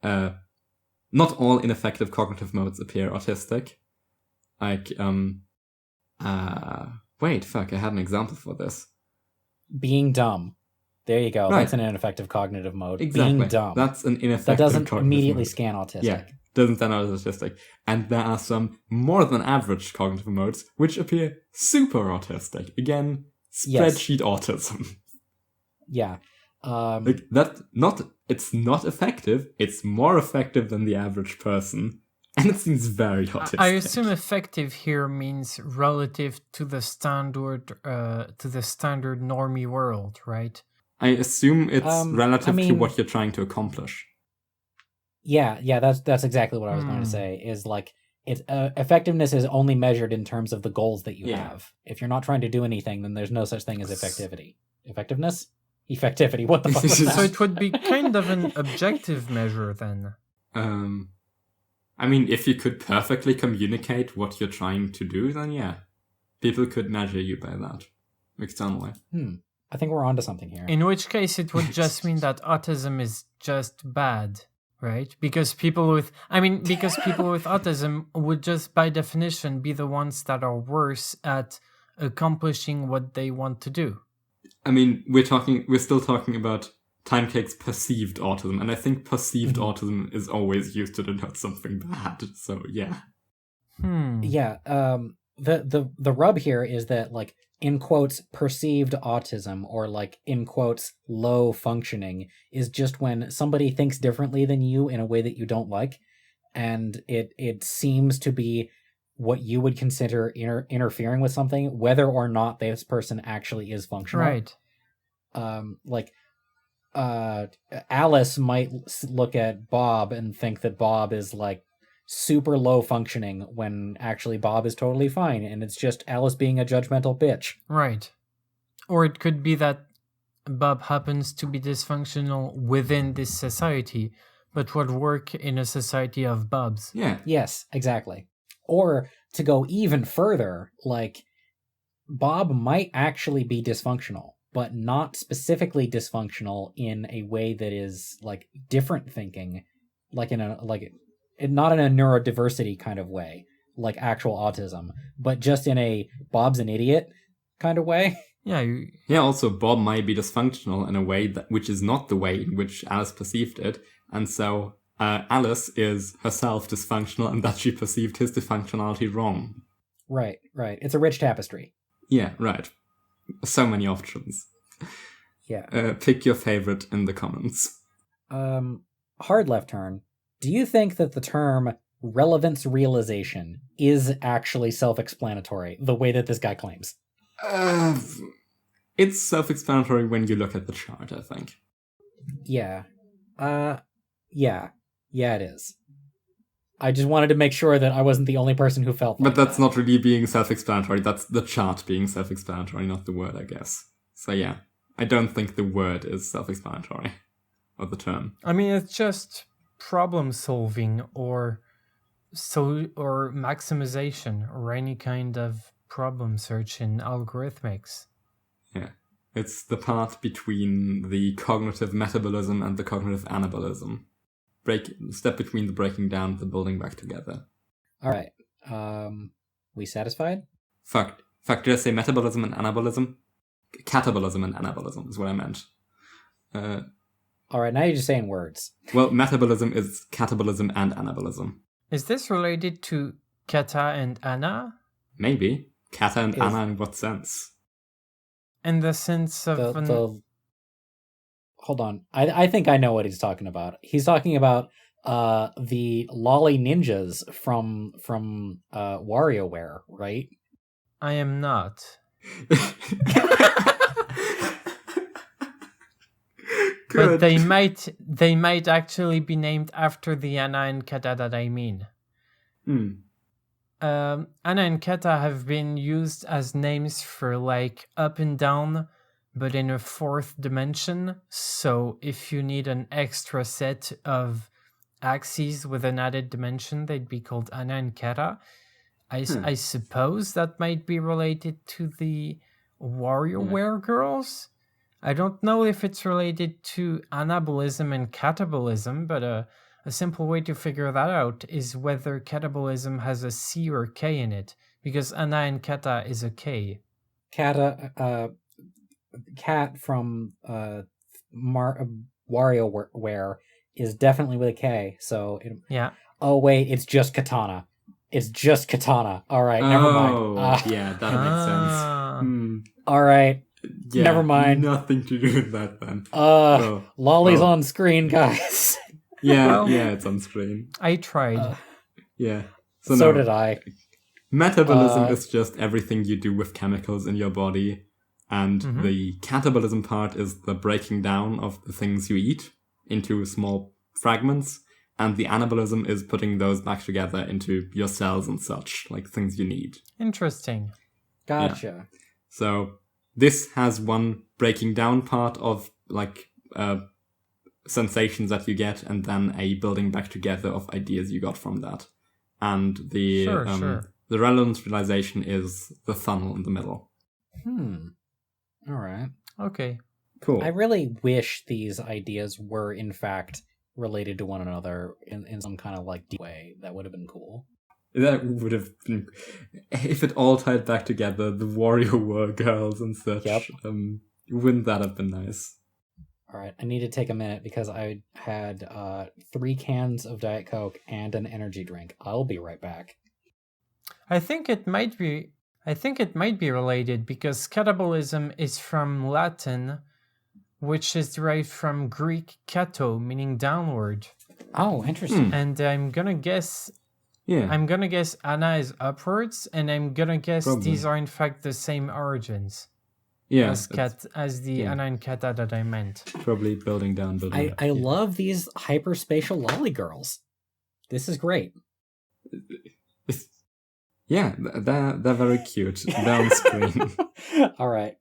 not all ineffective cognitive modes appear autistic. Like, wait, fuck, I had an example for this. Being dumb. There you go. Right. That's an ineffective cognitive mode. Exactly. Being dumb. That's an ineffective that doesn't cognitive immediately mode. scan autistic. Yeah, doesn't stand out as autistic. And there are some more than average cognitive modes which appear super autistic. Again, spreadsheet autism. Yeah. It's not effective. It's more effective than the average person. And it seems very autistic. I assume effective here means relative to the standard normie world, right? I assume it's relative to mean- what you're trying to accomplish. Yeah, that's exactly what I was going to say, is like, effectiveness is only measured in terms of the goals that you have. If you're not trying to do anything, then there's no such thing as effectivity. Effectiveness? Effectivity, what the fuck was that? So it would be kind of an objective measure then. I mean, if you could perfectly communicate what you're trying to do, then yeah. People could measure you by that externally. I think we're onto something here. In which case it would just mean that autism is just bad, right? Because people with autism would just by definition be the ones that are worse at accomplishing what they want to do. I mean, we're still talking about Timecake's perceived autism, and I think perceived autism is always used to denote something bad. So yeah. Yeah. The rub here is that, like, in quotes, perceived autism, or like in quotes, low functioning, is just when somebody thinks differently than you in a way that you don't like, and it seems to be what you would consider interfering with something, whether or not this person actually is functional. Right. Alice might look at Bob and think that Bob is like super low functioning when actually Bob is totally fine, and it's just Alice being a judgmental bitch. Right. Or it could be that Bob happens to be dysfunctional within this society, but would work in a society of Bobs. Yeah. Yes, exactly. Or to go even further, like, Bob might actually be dysfunctional, but not specifically dysfunctional in a way that is like different thinking, not in a neurodiversity kind of way, like actual autism, but just in a Bob's an idiot kind of way. Yeah. Also, Bob might be dysfunctional in a way which is not the way in which Alice perceived it, and so Alice is herself dysfunctional, and that she perceived his dysfunctionality wrong. Right. It's a rich tapestry. Yeah, right. So many options. Yeah. Pick your favorite in the comments. Hard left turn. Do you think that the term relevance realization is actually self-explanatory, the way that this guy claims? It's self-explanatory when you look at the chart, I think. Yeah. Yeah, it is. I just wanted to make sure that I wasn't the only person who felt But that's not really being self-explanatory. That's the chart being self-explanatory, not the word, I guess. So yeah, I don't think the word is self-explanatory, or the term. I mean, it's just problem solving or maximization or any kind of problem search in algorithmics. Yeah. It's the part between the cognitive metabolism and the cognitive anabolism. Step between the breaking down and the building back together. All right. We satisfied? Fuck, did I say metabolism and anabolism? Catabolism and anabolism is what I meant. All right, now you're just saying words. Well, metabolism is catabolism and anabolism. Is this related to Kata and Anna? Maybe. Kata and Anna in what sense? In the sense of... Hold on. I think I know what he's talking about. He's talking about the lolly ninjas from WarioWare, right? I am not. But they might actually be named after the Anna and Kata that I mean. Anna and Kata have been used as names for like up and down, but in a fourth dimension. So if you need an extra set of axes with an added dimension, they'd be called Anna and Kata. I suppose that might be related to the WarioWare girls. I don't know if it's related to anabolism and catabolism, but a simple way to figure that out is whether catabolism has a C or K in it, because Anna and Kata is a K. Cat from WarioWare is definitely with a K, so... Yeah. Oh, wait, it's just Katana. It's just Katana. All right, never mind. Yeah, that makes sense. All right. Yeah, Never mind. Nothing to do with that then. Lolly's on screen, guys. Yeah, it's on screen. I tried. Yeah. So did I. Metabolism is just everything you do with chemicals in your body. And the catabolism part is the breaking down of the things you eat into small fragments. And the anabolism is putting those back together into your cells and such, like things you need. Interesting. Gotcha. Yeah. So this has one breaking down part of like sensations that you get, and then a building back together of ideas you got from that. And the the relevance realization is the funnel in the middle. All right. Okay. Cool. I really wish these ideas were, in fact, related to one another in some kind of like deep way. That would have been cool. That would have been, if it all tied back together, the warrior war girls and such. Yep. Wouldn't that have been nice? All right, I need to take a minute because I had 3 cans of Diet Coke and an energy drink. I'll be right back. I think it might be related because catabolism is from Latin, which is derived from Greek kato, meaning downward. Oh, interesting. And I'm gonna guess ana is upwards, and I'm gonna guess these are in fact the same origins. Yeah, as the ana and kata that I meant. Probably building down. I love these hyperspatial lolly girls. This is great. Yeah, they're very cute. They're on screen. All right,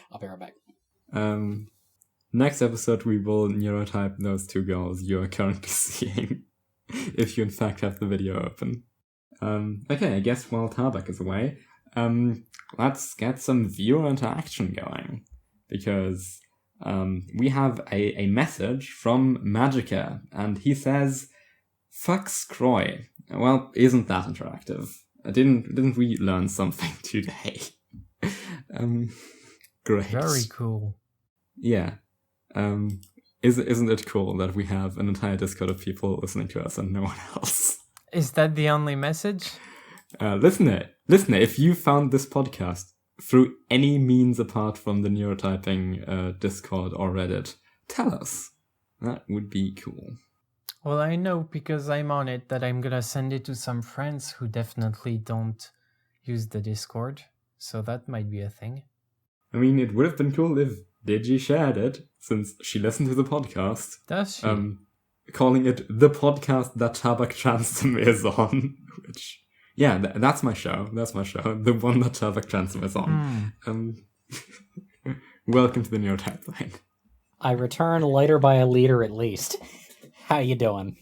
I'll be right back. Next episode, we will neurotype those 2 girls you are currently seeing, if you in fact have the video open. Okay, I guess while Tarbak is away, let's get some viewer interaction going, because we have a message from Magica, and he says, "Fuck Scroy." Well, isn't that interactive? Didn't we learn something today? Great. Very cool. Yeah. Isn't it cool that we have an entire Discord of people listening to us and no one else? Is that the only message? Listener, if you found this podcast through any means apart from the Neurotyping Discord or Reddit, tell us. That would be cool. Well, I know because I'm on it that I'm gonna send it to some friends who definitely don't use the Discord, so that might be a thing. I mean, it would have been cool if Digi shared it, since she listened to the podcast. Does she? Calling it the podcast that Tabak Transom is on, which, yeah, that's my show. That's my show. The one that Tabak Transom is on. Welcome to the Neurotypeline. I return lighter by a liter at least. How you doing?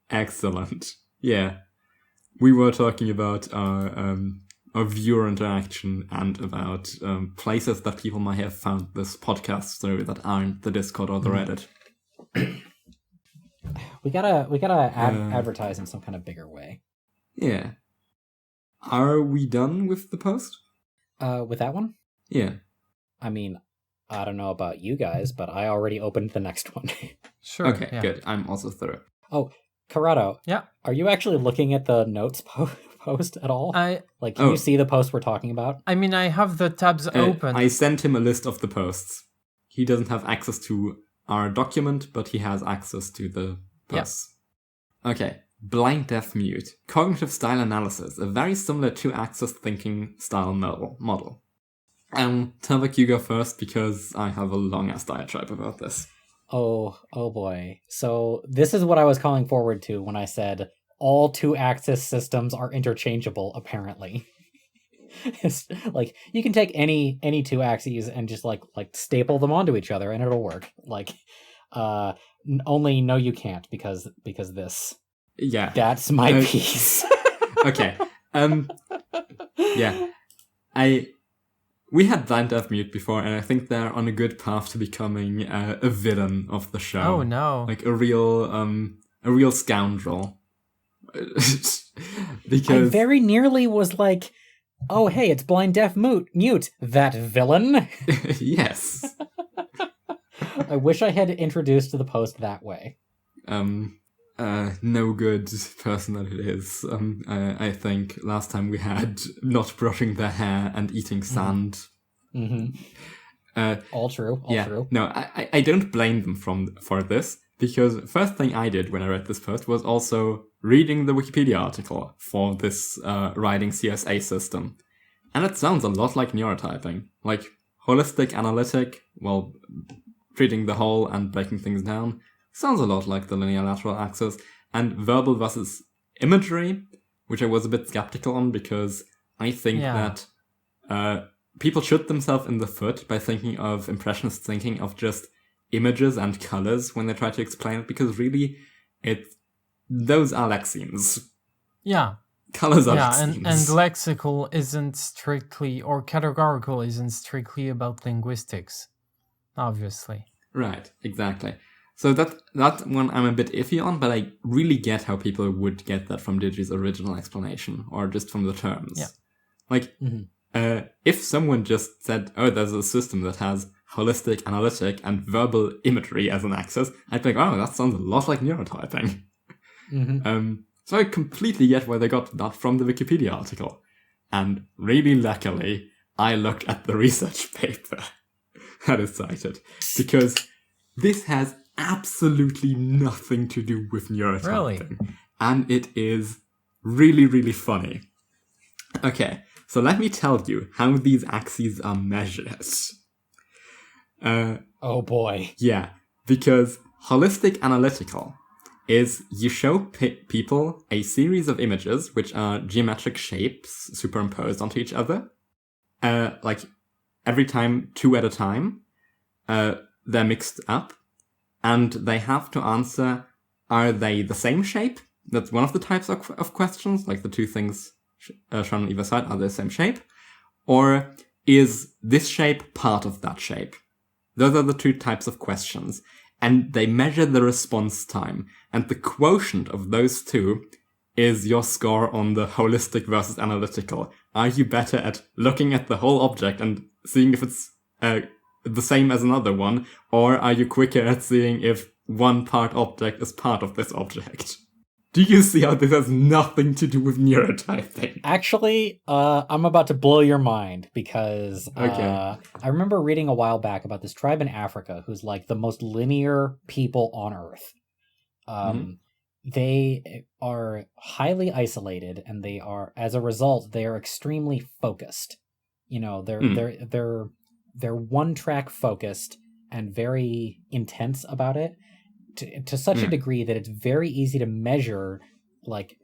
Excellent. Yeah. We were talking about our viewer interaction and about places that people might have found this podcast through that aren't the Discord or the Reddit. We gotta advertise in some kind of bigger way. Yeah. Are we done with the post? With that one? Yeah. I mean, I don't know about you guys, but I already opened the next one. Sure. Okay, yeah. good. I'm also thorough. Oh, Carado. Yeah. Are you actually looking at the notes post at all? Can you see the post we're talking about? I mean, I have the tabs open. I sent him a list of the posts. He doesn't have access to our document, but he has access to the posts. Yeah. Okay. Blind deaf mute. Cognitive style analysis. A very similar two-axis thinking style model. Tarbak, you go first because I have a long-ass diatribe about this. Oh boy. So this is what I was calling forward to when I said all two-axis systems are interchangeable, apparently. It's like, you can take any two axes and just like staple them onto each other and it'll work. Only no you can't because this. Yeah. That's my piece. Okay. Yeah. We had Blind Deaf Mute before, and I think they're on a good path to becoming a villain of the show. Oh no! Like a real scoundrel. Because I very nearly was like, "Oh hey, it's Blind Deaf Mute, that villain." Yes. I wish I had introduced the post that way. No good person that it is. I think last time we had not brushing their hair and eating sand. Mm-hmm. All true. All true. No, I don't blame them for this, because first thing I did when I read this post was also reading the Wikipedia article for this writing CSA system. And it sounds a lot like neurotyping. Like, holistic analytic, well, treating the whole and breaking things down, sounds a lot like the linear lateral axis. And verbal versus imagery, which I was a bit skeptical on, because I think that people shoot themselves in the foot by thinking of impressionist thinking of just images and colors when they try to explain it, because really, those are lexemes. Yeah. Colors are lexemes. And lexical isn't strictly, or categorical isn't strictly about linguistics, obviously. Right, exactly. So that one I'm a bit iffy on, but I really get how people would get that from Digi's original explanation, or just from the terms. Yeah. Like, if someone just said, oh, there's a system that has holistic, analytic, and verbal imagery as an axis, I'd be like, oh, that sounds a lot like neurotyping. So I completely get where they got that from the Wikipedia article. And really luckily, I looked at the research paper that is cited, because this has absolutely nothing to do with neurotyping. Really? And it is really, really funny. Okay, so let me tell you how these axes are measured. Oh boy. Yeah, because holistic analytical is you show people a series of images which are geometric shapes superimposed onto each other. Like every time, 2 at a time. They're mixed up. And they have to answer, are they the same shape? That's one of the types of questions, like the two things shown on either side, are they the same shape? Or is this shape part of that shape? Those are the two types of questions. And they measure the response time. And the quotient of those two is your score on the holistic versus analytical. Are you better at looking at the whole object and seeing if it's the same as another one, or are you quicker at seeing if one part object is part of this object? Do you see how this has nothing to do with neurotyping? Actually, I'm about to blow your mind, because Okay. I remember reading a while back about this tribe in Africa who's like the most linear people on Earth. They are highly isolated, and they are, as a result, they are extremely focused. You know, they're one-track focused and very intense about it, to such a degree that it's very easy to measure, like,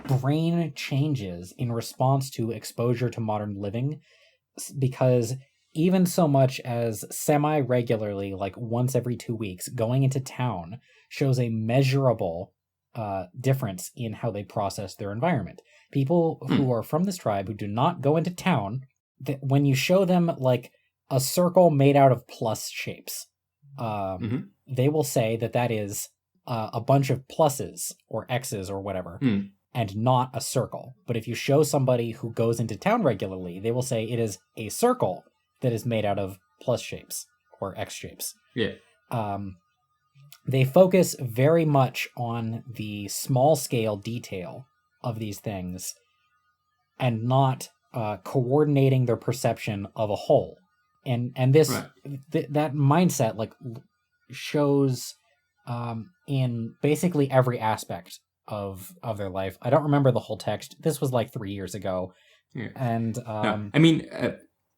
brain changes in response to exposure to modern living, because even so much as semi-regularly, like once every 2 weeks, going into town shows a measurable difference in how they process their environment. People who are from this tribe who do not go into town, when you show them, like, a circle made out of plus shapes, they will say that is a bunch of pluses or X's or whatever, and not a circle. But if you show somebody who goes into town regularly, they will say it is a circle that is made out of plus shapes or X shapes. Yeah. They focus very much on the small scale detail of these things, and not coordinating their perception of a whole. And this that mindset, like, shows in basically every aspect of their life. I don't remember the whole text. This was like 3 years ago. Yeah. And No, I mean,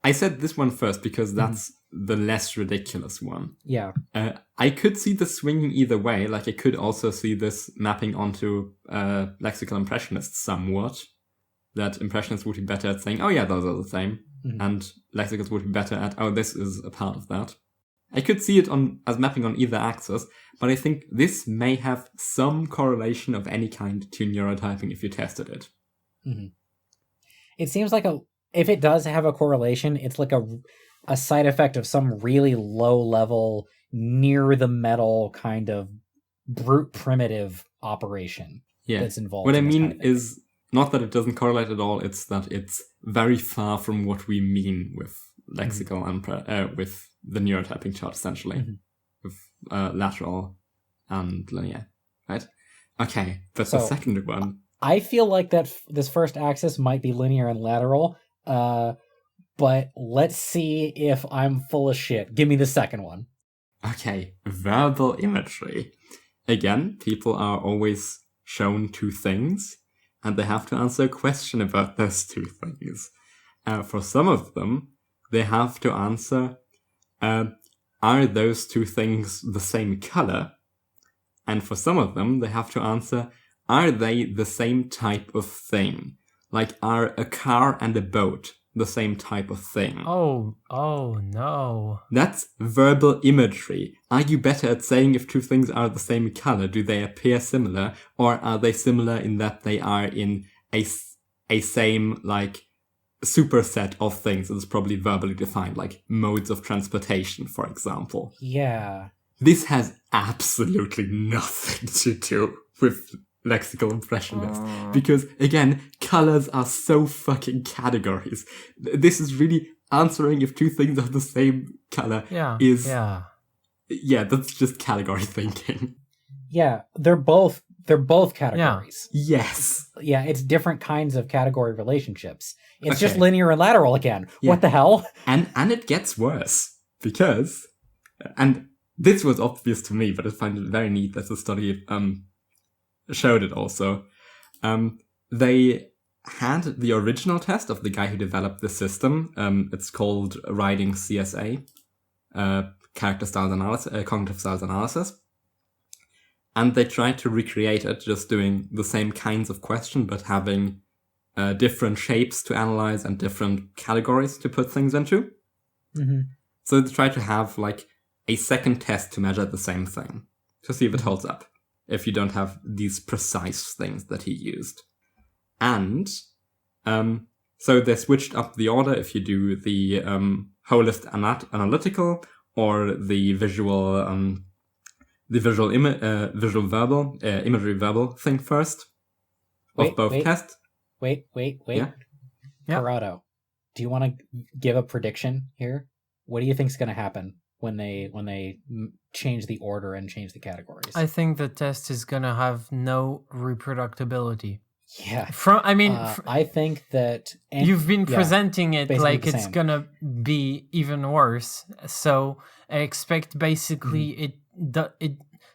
I said this one first because that's the less ridiculous one. Yeah. I could see this swinging either way. Like, I could also see this mapping onto lexical impressionists somewhat. That impressionists would be better at saying, oh yeah, those are the same. And lexicals would be better at, oh, this is a part of that. I could see it as mapping on either axis, but I think this may have some correlation of any kind to neurotyping if you tested it. It seems like if it does have a correlation, it's like a side effect of some really low level, near the metal kind of brute primitive operation that's involved. What I in this mean kind of thing. is not that it doesn't correlate at all, it's that it's very far from what we mean with lexical and with the neurotyping chart, essentially. With lateral and linear, right? Okay, but the second one... I feel like that this first axis might be linear and lateral, but let's see if I'm full of shit. Give me the second one. Okay, verbal imagery. Again, people are always shown two things, and they have to answer a question about those two things. For some of them, they have to answer, are those two things the same color? And for some of them, they have to answer, are they the same type of thing? Like, are a car and a boat the same type of thing? Oh no. That's verbal imagery. Are you better at saying if two things are the same color? Do they appear similar? Or are they similar in that they are in a same, like, superset of things that is probably verbally defined, like modes of transportation, for example? Yeah. This has absolutely nothing to do with lexical impressionist. Because, again, colors are so fucking categories. This is really answering if two things are the same color Yeah, that's just category thinking. Yeah, they're both categories. Yes. Yeah, it's different kinds of category relationships. It's just Okay. linear and lateral again. Yeah. What the hell? And it gets worse. Because, and this was obvious to me, but I find it very neat that the study showed it also. They had the original test of the guy who developed the system. It's called writing CSA, character styles analysis, cognitive styles analysis. And they tried to recreate it, just doing the same kinds of question, but having different shapes to analyze and different categories to put things into. Mm-hmm. So they tried to have like a second test to measure the same thing, to see if it holds up, if you don't have these precise things that he used. And so they switched up the order if you do the holist analytical or the visual imagery verbal thing first of both tests. Wait. Yeah. Carado, do you want to give a prediction here? What do you think's going to happen when they change the order and change the categories? I think the test is gonna have no reproducibility. Yeah. I think that you've been presenting it like it's same. gonna be even worse. So I expect basically it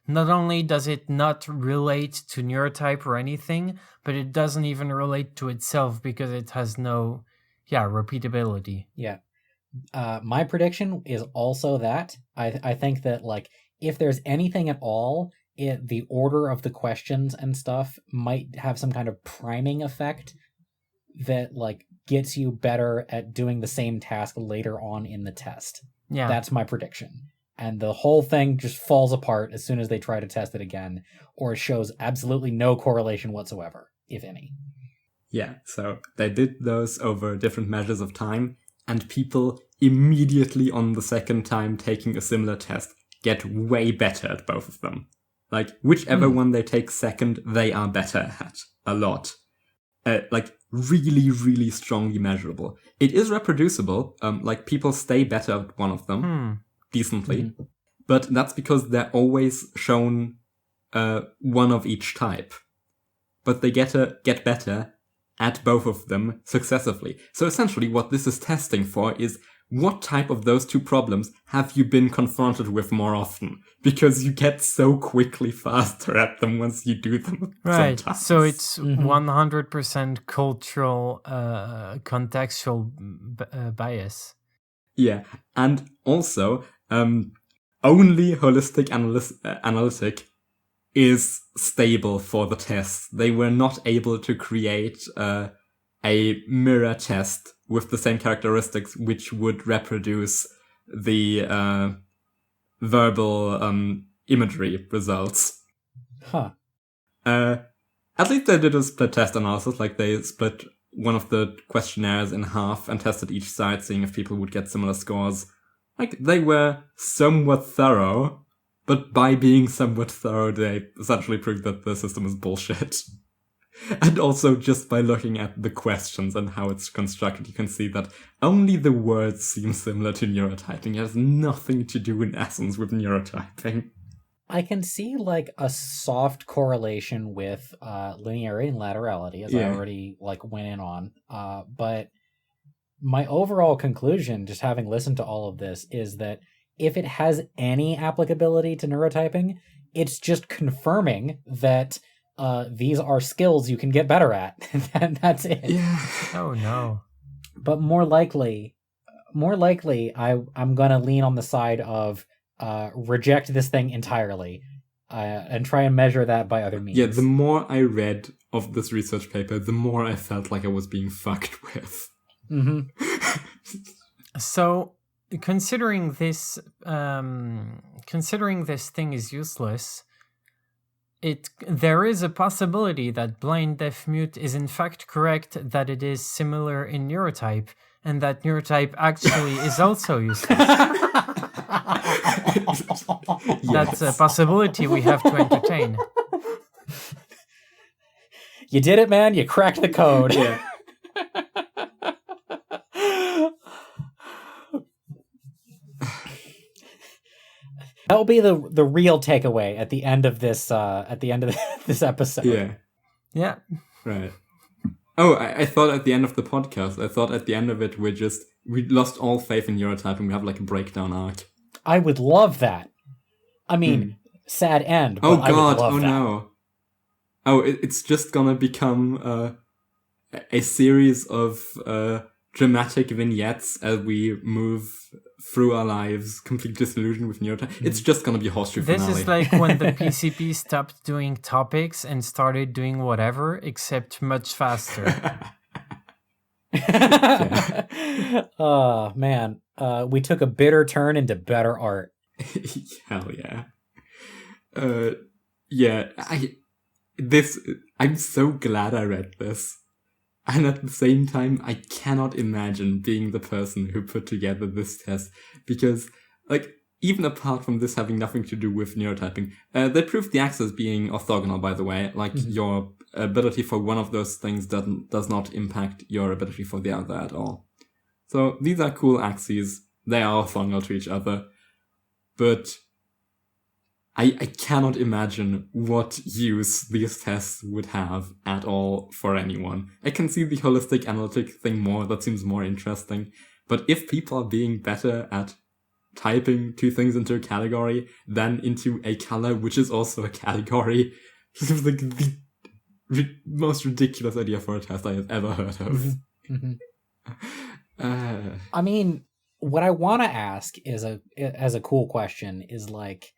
not only does it not relate to neurotype or anything, but it doesn't even relate to itself because it has no repeatability. Yeah. My prediction is also that I think that, like, if there's anything at all, the order of the questions and stuff might have some kind of priming effect that, like, gets you better at doing the same task later on in the test. Yeah. That's my prediction. And the whole thing just falls apart as soon as they try to test it again, or it shows absolutely no correlation whatsoever, if any. Yeah, so they did those over different measures of time, and people immediately on the second time taking a similar test get way better at both of them. Like, whichever one they take second, they are better at. A lot. Like, really, really strongly measurable. It is reproducible. Like, people stay better at one of them, decently. But that's because they're always shown one of each type. But they get better at both of them successively. So essentially what this is testing for is what type of those two problems have you been confronted with more often? Because you get so quickly faster at them once you do them. Right. Sometimes. So it's 100% cultural, contextual bias. Yeah. And also, only holistic analytic is stable for the test. They were not able to create a mirror test with the same characteristics which would reproduce the verbal imagery results. Huh. At least they did a split test analysis, like they split one of the questionnaires in half and tested each side, seeing if people would get similar scores. Like, they were somewhat thorough, but by being somewhat thorough, they essentially proved that the system is bullshit. And also, just by looking at the questions and how it's constructed, you can see that only the words seem similar to neurotyping. It has nothing to do, in essence, with neurotyping. I can see, like, a soft correlation with linearity and laterality, as I already, like, went in on. But My overall conclusion, just having listened to all of this, is that if it has any applicability to neurotyping, it's just confirming that these are skills you can get better at. And that's it. Yeah. Oh no. But more likely, I'm gonna lean on the side of reject this thing entirely, and try and measure that by other means. Yeah, the more I read of this research paper, the more I felt like I was being fucked with. Mm-hmm. So, considering this thing is useless, there is a possibility that blind deaf mute is in fact correct, that it is similar in neurotype, and that neurotype actually is also useless. That's a possibility we have to entertain. You did it, man. You cracked the code. Yeah. That'll be the real takeaway at the end of this this episode. Yeah. Yeah. Right. Oh, I thought at the end of the podcast, I thought at the end of it, we lost all faith in neurotyping. We have like a breakdown arc. I would love that. I mean, sad end. But Oh I would God! love Oh that. no! Oh, it's just gonna become a series of dramatic vignettes as we move through our lives, complete disillusioned with neurotyping. It's just gonna be a horseshoe This finale. is like when the PCP stopped doing topics and started doing whatever, except much faster. Oh man, we took a bitter turn into better art. Hell yeah. Yeah, I'm so glad I read this. And at the same time, I cannot imagine being the person who put together this test, because, like, even apart from this having nothing to do with neurotyping, they proved the axes being orthogonal, by the way. Like, your ability for one of those things does not impact your ability for the other at all. So these are cool axes. They are orthogonal to each other. But I cannot imagine what use these tests would have at all for anyone. I can see the holistic analytic thing more. That seems more interesting. But if people are being better at typing two things into a category than into a color, which is also a category, this is like the most ridiculous idea for a test I have ever heard of. I mean, what I want to ask is as a cool question is like,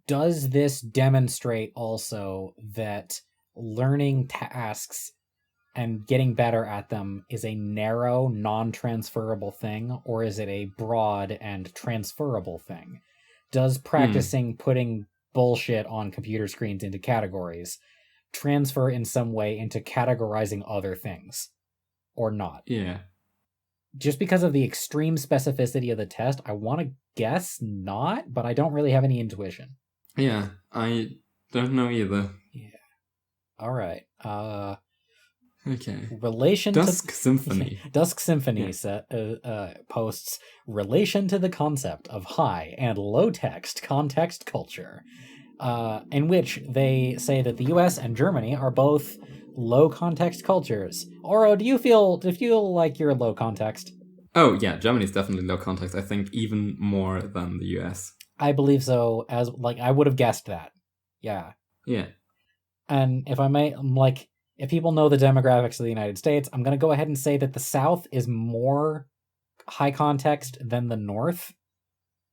does this demonstrate also that learning tasks and getting better at them is a narrow, non-transferable thing, or is it a broad and transferable thing? Does practicing putting bullshit on computer screens into categories transfer in some way into categorizing other things, or not? Yeah. Just because of the extreme specificity of the test, I want to guess not, but I don't really have any intuition. Yeah, I don't know either. Yeah. All right. Okay. Relation Dusk Symphony. Dusk Symphony posts relation to the concept of high and low text context culture, in which they say that the U.S. and Germany are both low context cultures. Oro, do you feel like you're low context? Oh yeah, Germany's definitely low context. I think even more than the US. I believe so. As like I would have guessed that. Yeah. Yeah. And if I may, like, if people know the demographics of the United States, I'm going to go ahead and say that the South is more high context than the North,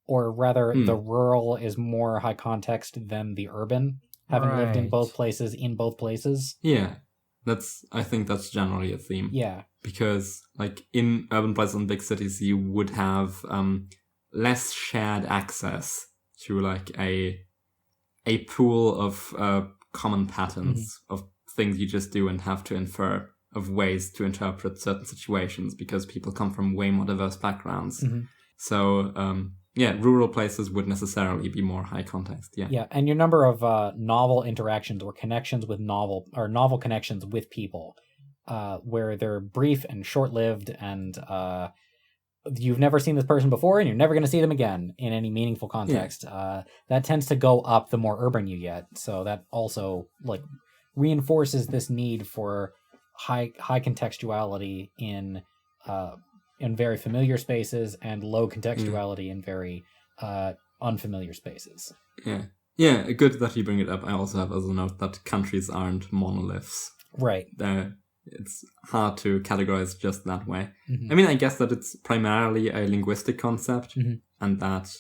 or rather, the rural is more high context than the urban, having lived in both places. Yeah. I think that's generally a theme. Yeah. Because, like, in urban places and big cities, you would have less shared access to, like, a pool of common patterns of things you just do and have to infer, of ways to interpret certain situations, because people come from way more diverse backgrounds. So, rural places would necessarily be more high context. Yeah. Yeah, and your number of novel interactions or connections with novel connections with people, where they're brief and short-lived, and you've never seen this person before, and you're never going to see them again in any meaningful context. Yeah. That tends to go up the more urban you get. So that also like reinforces this need for high contextuality in in very familiar spaces and low contextuality in very unfamiliar spaces. Yeah, good that you bring it up. I also have as a note that countries aren't monoliths. Right. It's hard to categorize just that way. Mm-hmm. I mean, I guess that it's primarily a linguistic concept, and that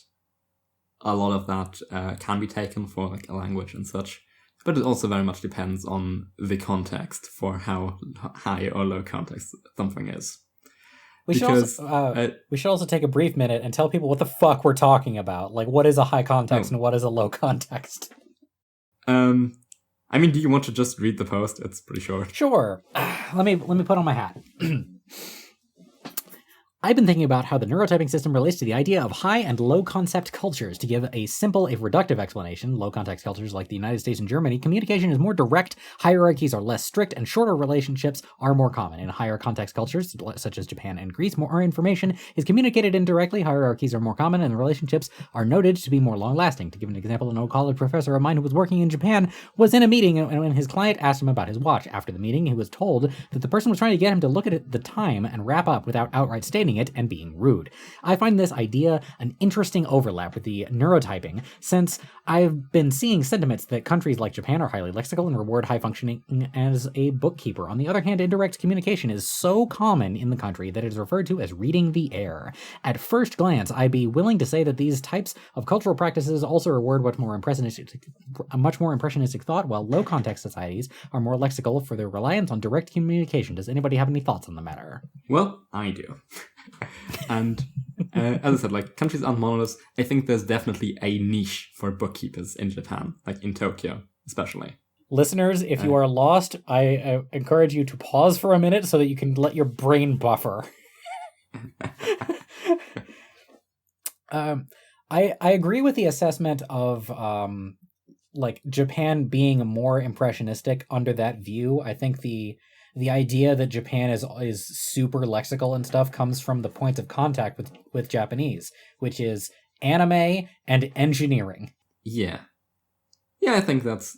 a lot of that can be taken for like a language and such. But it also very much depends on the context for how high or low context something is. We should also take a brief minute and tell people what the fuck we're talking about. Like, what is a high context and what is a low context? I mean, do you want to just read the post? It's pretty short. Sure. Let me put on my hat. I've been thinking about how the neurotyping system relates to the idea of high and low concept cultures. To give a simple, if reductive explanation, low context cultures like the United States and Germany, communication is more direct, hierarchies are less strict, and shorter relationships are more common. In higher context cultures, such as Japan and Greece, more information is communicated indirectly, hierarchies are more common, and the relationships are noted to be more long-lasting. To give an example, an old college professor of mine who was working in Japan was in a meeting, and when his client asked him about his watch, after the meeting, he was told that the person was trying to get him to look at the time and wrap up without outright stating it and being rude. I find this idea an interesting overlap with the neurotyping, since I've been seeing sentiments that countries like Japan are highly lexical and reward high functioning as a bookkeeper. On the other hand, indirect communication is so common in the country that it is referred to as reading the air. At first glance, I'd be willing to say that these types of cultural practices also reward much more impressionistic thought, while low context societies are more lexical for their reliance on direct communication. Does anybody have any thoughts on the matter? Well, I do. And as I said, like, countries aren't monoliths. I think there's definitely a niche for bookkeepers in Japan, like in Tokyo, especially. Listeners, if you are lost, I encourage you to pause for a minute so that you can let your brain buffer. I agree with the assessment of like Japan being more impressionistic under that view. I think the idea that Japan is super lexical and stuff comes from the point of contact with Japanese, which is anime and engineering. Yeah, I think that's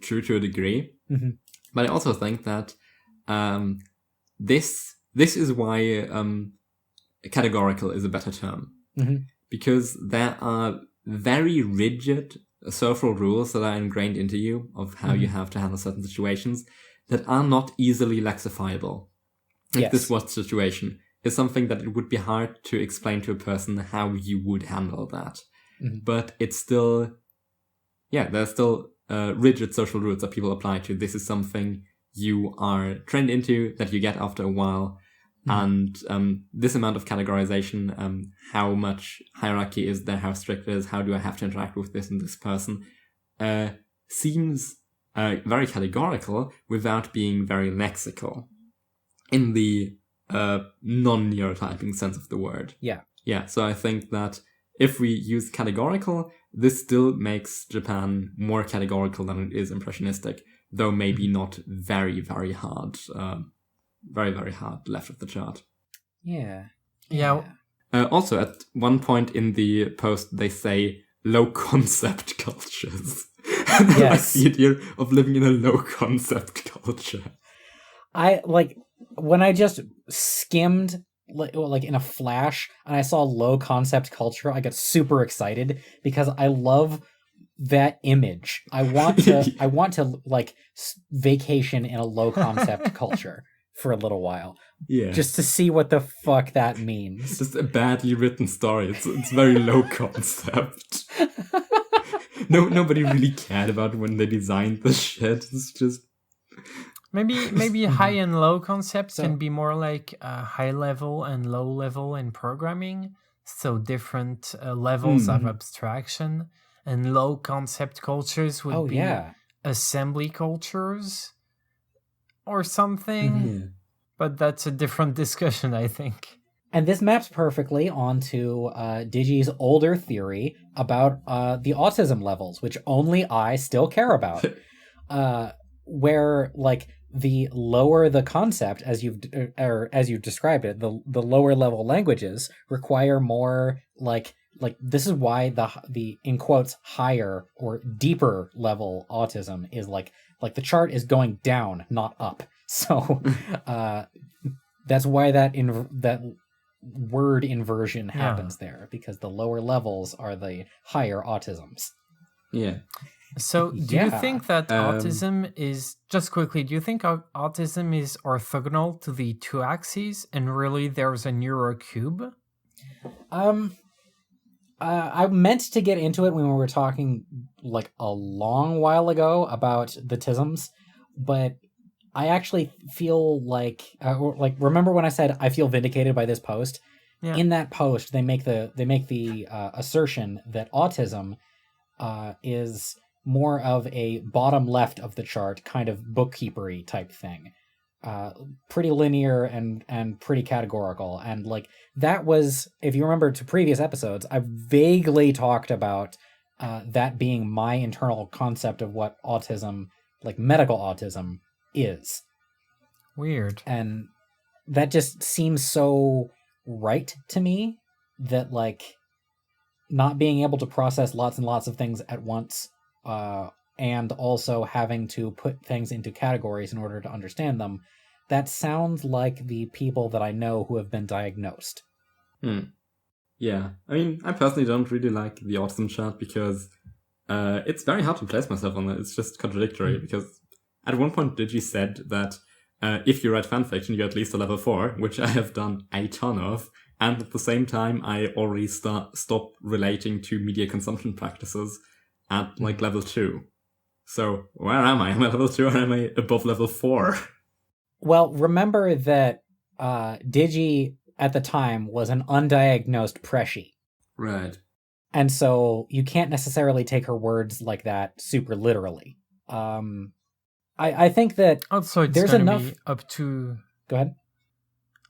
true to a degree. Mm-hmm. But I also think that this is why categorical is a better term. Mm-hmm. Because there are very rigid social rules that are ingrained into you of how you have to handle certain situations that are not easily lexifiable. Like this what situation is something that it would be hard to explain to a person how you would handle that. Mm-hmm. But it's still, there's still rigid social rules that people apply to. This is something you are trained into, that you get after a while. Mm-hmm. And this amount of categorization, how much hierarchy is there, how strict it is, how do I have to interact with this and this person, seems very categorical without being very lexical in the non-neurotyping sense of the word. Yeah, so I think that if we use categorical, this still makes Japan more categorical than it is impressionistic, though maybe not very, very hard. Very, very hard left of the chart. Yeah. Also, at one point in the post, they say low concept cultures. Yes. Like the idea of living in a low concept culture. When I just skimmed like in a flash and I saw low concept culture, I got super excited because I love that image. I want to like vacation in a low concept culture for a little while. Yeah. Just to see what the fuck that means. It's just a badly written story. It's very low concept. Nobody really cared about when they designed the shit. It's just maybe high and low concepts can be more like high level and low level in programming. So different levels of abstraction, and low concept cultures would be assembly cultures or something. Mm-hmm. But that's a different discussion, I think. And this maps perfectly onto Digi's older theory about the autism levels, which only I still care about. Where, like, the lower the concept, as you've described it, the lower level languages require more, like this is why the in quotes higher or deeper level autism is like the chart is going down, not up. So That's why that word inversion happens there, because the lower levels are the higher autisms. Yeah. So, do you think that autism is, just quickly, do you think autism is orthogonal to the two axes and really there's a neurocube? I meant to get into it when we were talking like a long while ago about the tisms, but I actually feel like remember when I said I feel vindicated by this post? Yeah. In that post, they make the assertion that autism is more of a bottom left of the chart kind of bookkeepery type thing. Pretty linear and pretty categorical. And like that was, if you remember to previous episodes, I vaguely talked about that being my internal concept of what autism, like medical autism, is. Weird. And that just seems so right to me, that like not being able to process lots and lots of things at once, and also having to put things into categories in order to understand them, that sounds like the people that I know who have been diagnosed. Yeah, I mean, I personally don't really like the autism chart because it's very hard to place myself on it. It's just contradictory because at one point Digi said that if you write fanfiction, you're at least a level 4, which I have done a ton of. And at the same time, I already stop relating to media consumption practices at like level 2. So where am I? Am I level 2 or am I above level 4? Well, remember that Digi at the time was an undiagnosed Preshie. Right. And so you can't necessarily take her words like that super literally. I think that also it's there's going enough... to be up to... Go ahead.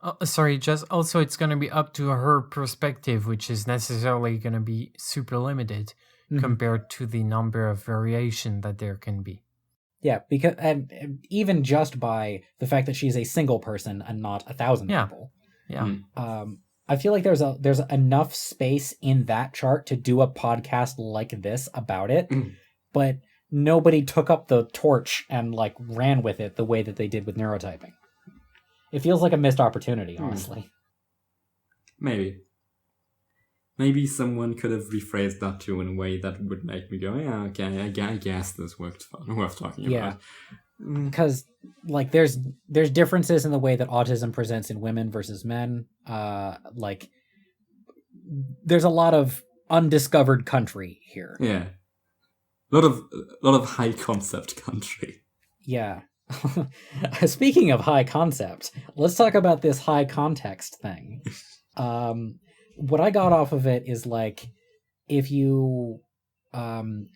Also it's going to be up to her perspective, which is necessarily going to be super limited compared to the number of variation that there can be. Yeah, because and even just by the fact that she's a single person and not 1,000 people. Yeah. I feel like there's enough space in that chart to do a podcast like this about it, but nobody took up the torch and like ran with it the way that they did with neurotyping. It feels like a missed opportunity, honestly. Maybe someone could have rephrased that too in a way that would make me go, yeah, okay, I guess this worth talking about. Yeah, because like there's differences in the way that autism presents in women versus men. Like there's a lot of undiscovered country here. Yeah, a lot of high concept country. Yeah. Speaking of high concept, let's talk about this high context thing. What I got off of it is like, if you come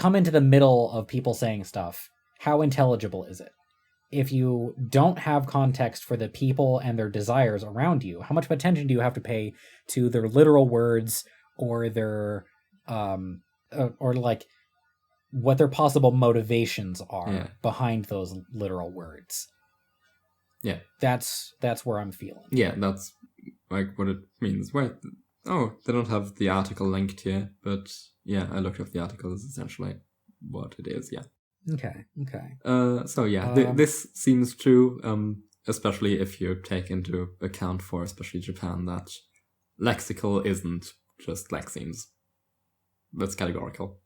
into the middle of people saying stuff, how intelligible is it? If you don't have context for the people and their desires around you, how much attention do you have to pay to their literal words or their or like what their possible motivations are behind those literal words? Yeah, that's where I'm feeling. Yeah, that's like what it means. Wait, they don't have the article linked here, but yeah, I looked up the article. Is essentially what it is. Yeah. Okay. So yeah, this seems true, especially if you take into account for especially Japan that lexical isn't just lexemes. That's categorical.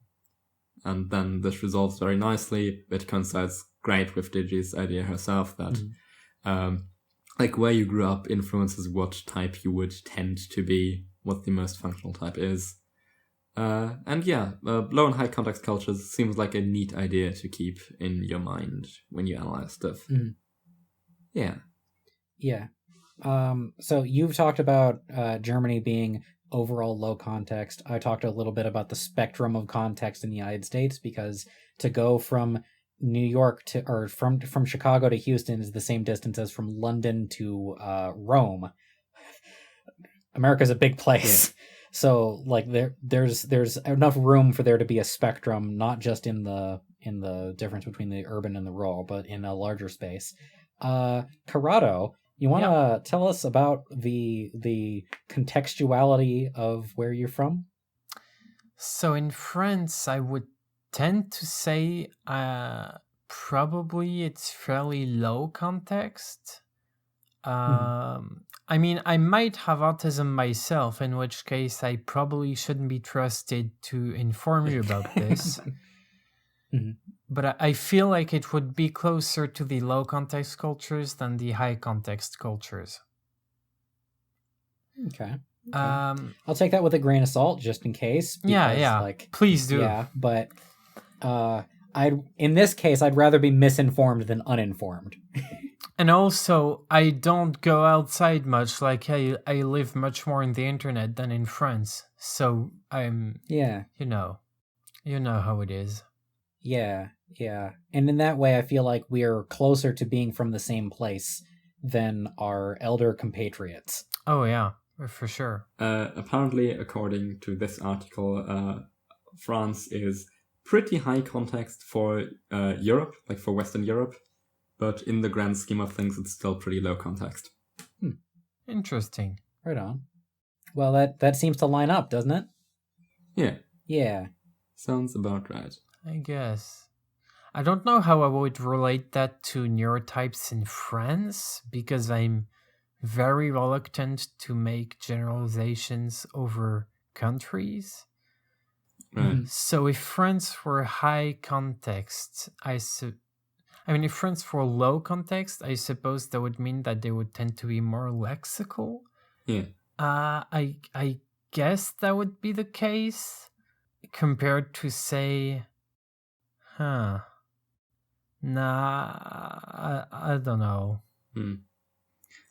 And then this resolves very nicely. It coincides great with Digi's idea herself that like where you grew up influences what type you would tend to be, what the most functional type is. And yeah, low and high context cultures seems like a neat idea to keep in your mind when you analyze stuff. Yeah. So you've talked about Germany being overall low context. I talked a little bit about the spectrum of context in the United States, because to go from New York to, or from Chicago to Houston is the same distance as from London to Rome. America's a big place. Yeah. So like there's enough room for there to be a spectrum, not just in the difference between the urban and the rural, but in a larger space. Carado, you want to tell us about the contextuality of where you're from? So in France, I would tend to say probably it's fairly low context. I mean, I might have autism myself, in which case I probably shouldn't be trusted to inform you about this. But I feel like it would be closer to the low context cultures than the high context cultures. Okay. I'll take that with a grain of salt, just in case. Because, like, please do. Yeah, but in this case, I'd rather be misinformed than uninformed. And also, I don't go outside much. Like, I live much more in the internet than in France. So I'm, you know how it is. Yeah. And in that way, I feel like we're closer to being from the same place than our elder compatriots. Oh, yeah, for sure. Apparently, according to this article, France is pretty high context for Europe, like for Western Europe. But in the grand scheme of things, it's still pretty low context. Interesting. Right on. Well, that seems to line up, doesn't it? Yeah. Yeah. Sounds about right. I guess. I don't know how I would relate that to neurotypes in France, because I'm very reluctant to make generalizations over countries. Right. So if France were high context, if France were low context, I suppose that would mean that they would tend to be more lexical. Yeah. I guess that would be the case compared to, say, I don't know.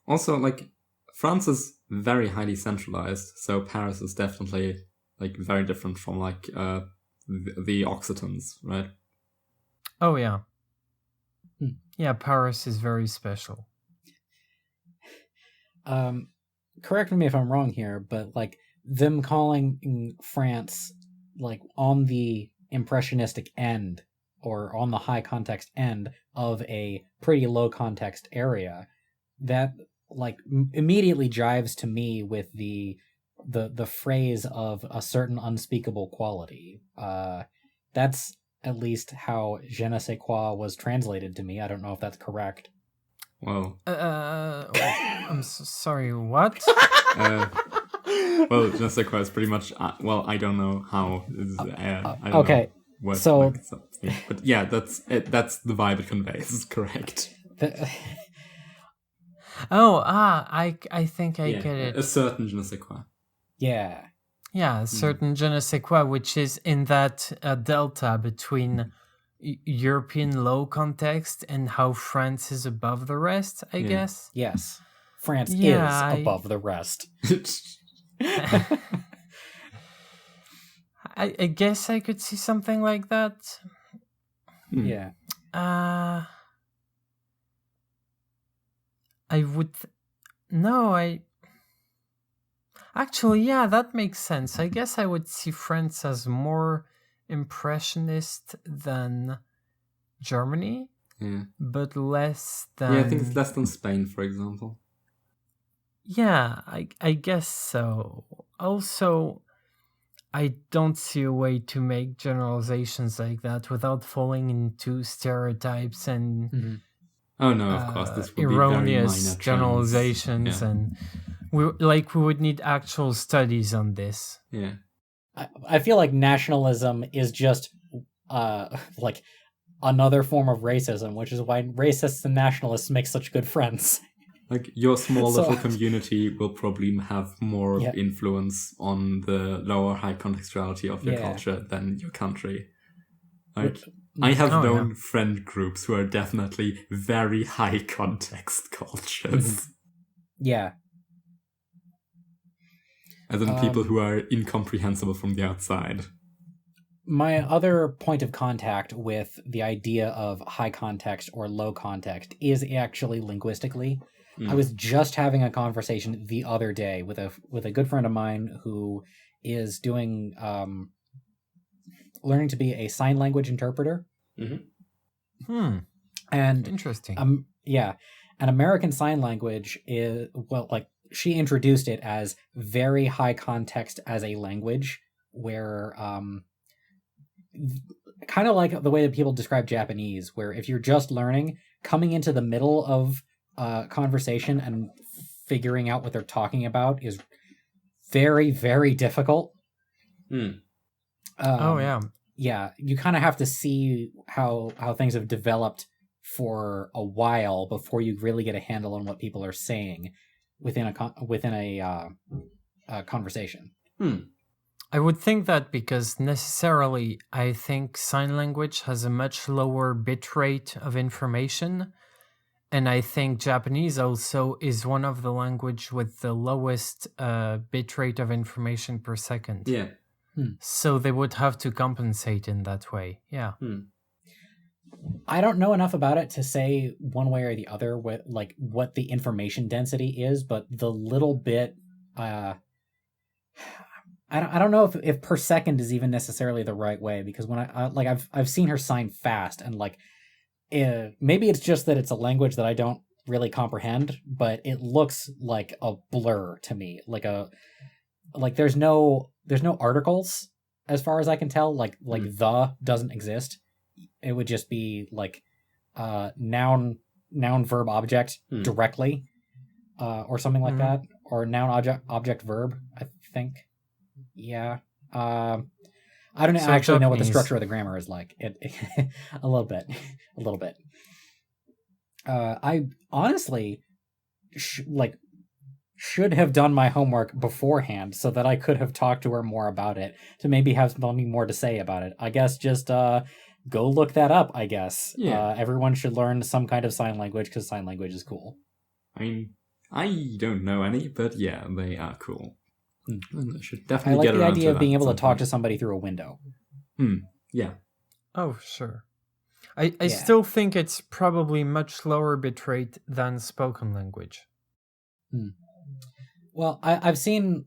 Also, like, France is very highly centralized, so Paris is definitely, like, very different from, like, the Occitans, right? Oh, yeah. Yeah, Paris is very special. Correct me if I'm wrong here, but, like, them calling France, like, on the impressionistic end, or on the high context end of a pretty low context area, that, like, immediately jives to me with the phrase of a certain unspeakable quality. That's at least how je ne sais quoi was translated to me. I don't know if that's correct. Well. I'm sorry, what? Well, je ne sais quoi is pretty much, I don't know how. I don't okay, know so... Like, but yeah, that's it. That's the vibe it conveys, correct. I think I get it. A certain je ne sais quoi. Yeah. Yeah, a certain je ne sais quoi, which is in that delta between European low context and how France is above the rest, I guess. Yes. France is above the rest. I guess I could see something like that. Yeah. I would... Actually, yeah, that makes sense. I guess I would see France as more impressionist than Germany, but less than... Yeah, I think it's less than Spain, for example. Yeah, I guess so. Also, I don't see a way to make generalizations like that without falling into stereotypes and oh no, of course, this would erroneous be very minor generalizations, and we would need actual studies on this. Yeah, I feel like nationalism is just like another form of racism, which is why racists and nationalists make such good friends. Like, your small little community will probably have more influence on the lower high contextuality of your culture than your country. Like, I have known friend groups who are definitely very high context cultures. Yeah. As in people who are incomprehensible from the outside. My other point of contact with the idea of high context or low context is actually linguistically. I was just having a conversation the other day with a good friend of mine who is doing learning to be a sign language interpreter. And interesting. An American Sign Language is, well, like, she introduced it as very high context as a language, where kind of like the way that people describe Japanese, where if you're just learning, coming into the middle of conversation and figuring out what they're talking about is very, very difficult. Oh yeah. Yeah, you kind of have to see how things have developed for a while before you really get a handle on what people are saying within a conversation. I would think that because necessarily I think sign language has a much lower bit rate of information, and I think Japanese also is one of the language with the lowest bit rate of information per second. Yeah. So they would have to compensate in that way. Yeah. I don't know enough about it to say one way or the other what the information density is, but the little bit I don't know if per second is even necessarily the right way, because when I've seen her sign fast, and maybe it's just that it's a language that I don't really comprehend, but it looks like a blur to me, there's no articles as far as I can tell, the doesn't exist. It would just be noun verb object directly, or something like that, or noun object verb, I think. Yeah. I don't So actually know what the Japanese. structure of the grammar is like. A little bit. I honestly should have done my homework beforehand so that I could have talked to her more about it, to maybe have something more to say about it. I guess just go look that up, I guess. Yeah. Everyone should learn some kind of sign language, because sign language is cool. I mean, I don't know any, but yeah, they are cool. And I should I definitely like get the around idea to of being that able to at some talk point. to somebody through a window. Yeah. Oh, sure. I still think it's probably much lower bit rate than spoken language. Well, I've seen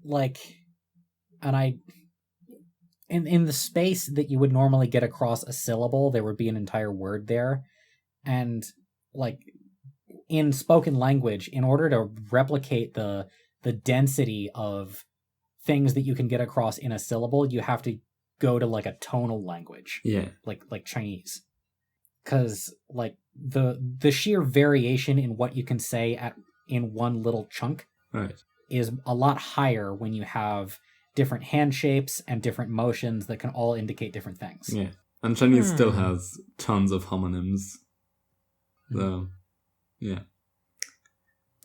in the space that you would normally get across a syllable, there would be an entire word there, and in spoken language, in order to replicate the density of things that you can get across in a syllable, you have to go to a tonal language, Yeah. like Chinese, because the sheer variation in what you can say in one little chunk Right. is a lot higher when you have different hand shapes and different motions that can all indicate different things. Yeah. And Chinese still has tons of homonyms. So, yeah.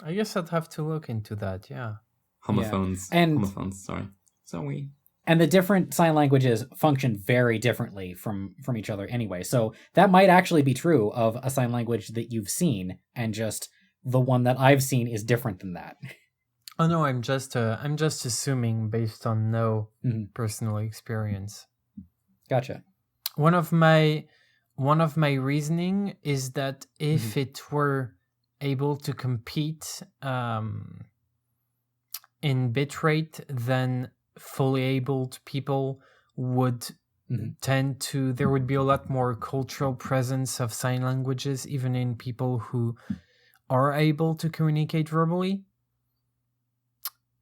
I guess I'd have to look into that, yeah. Homophones. And- Homophones, sorry. Sorry. And the different sign languages function very differently from each other anyway. So that might actually be true of a sign language that you've seen, and just the one that I've seen is different than that. Oh no, I'm just assuming based on no personal experience. Gotcha. One of my reasoning is that if it were able to compete in bitrate, then fully abled people would tend to, there would be a lot more cultural presence of sign languages, even in people who are able to communicate verbally.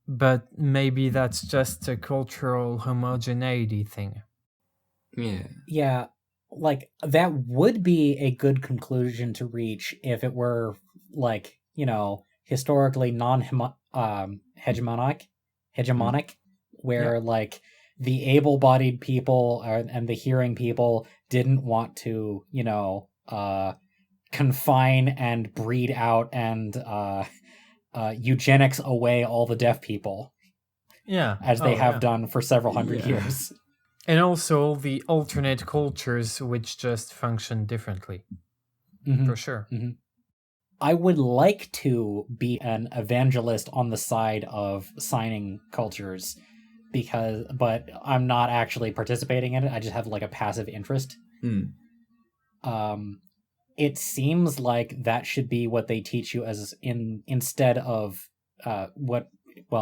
But maybe that's just a cultural homogeneity thing. Yeah. Yeah, that would be a good conclusion to reach if it were historically hegemonic, where the able-bodied people and the hearing people didn't want to confine and breed out and eugenics away all the deaf people, as they have done for several hundred years. And also the alternate cultures which just function differently. For sure. I would like to be an evangelist on the side of signing cultures, but I'm not actually participating in it. I just have a passive interest. It seems like that should be what they teach you instead of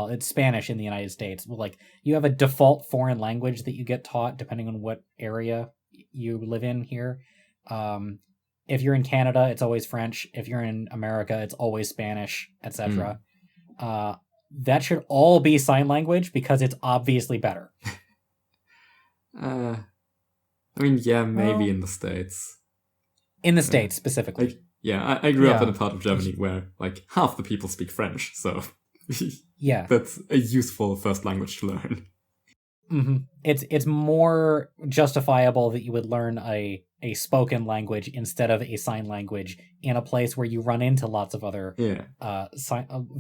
it's Spanish in the United States. You have a default foreign language that you get taught depending on what area you live in here. If you're in Canada, it's always French. If you're in America, it's always Spanish, etc. That should all be sign language because it's obviously better. I mean, yeah, maybe in the States. In the States, specifically. Yeah, I grew up in Yeah. a part of Germany where, like, half the people speak French, so Yeah. that's a useful first language to learn. Mm-hmm. It's more justifiable that you would learn a spoken language instead of a sign language in a place where you run into lots of other Yeah.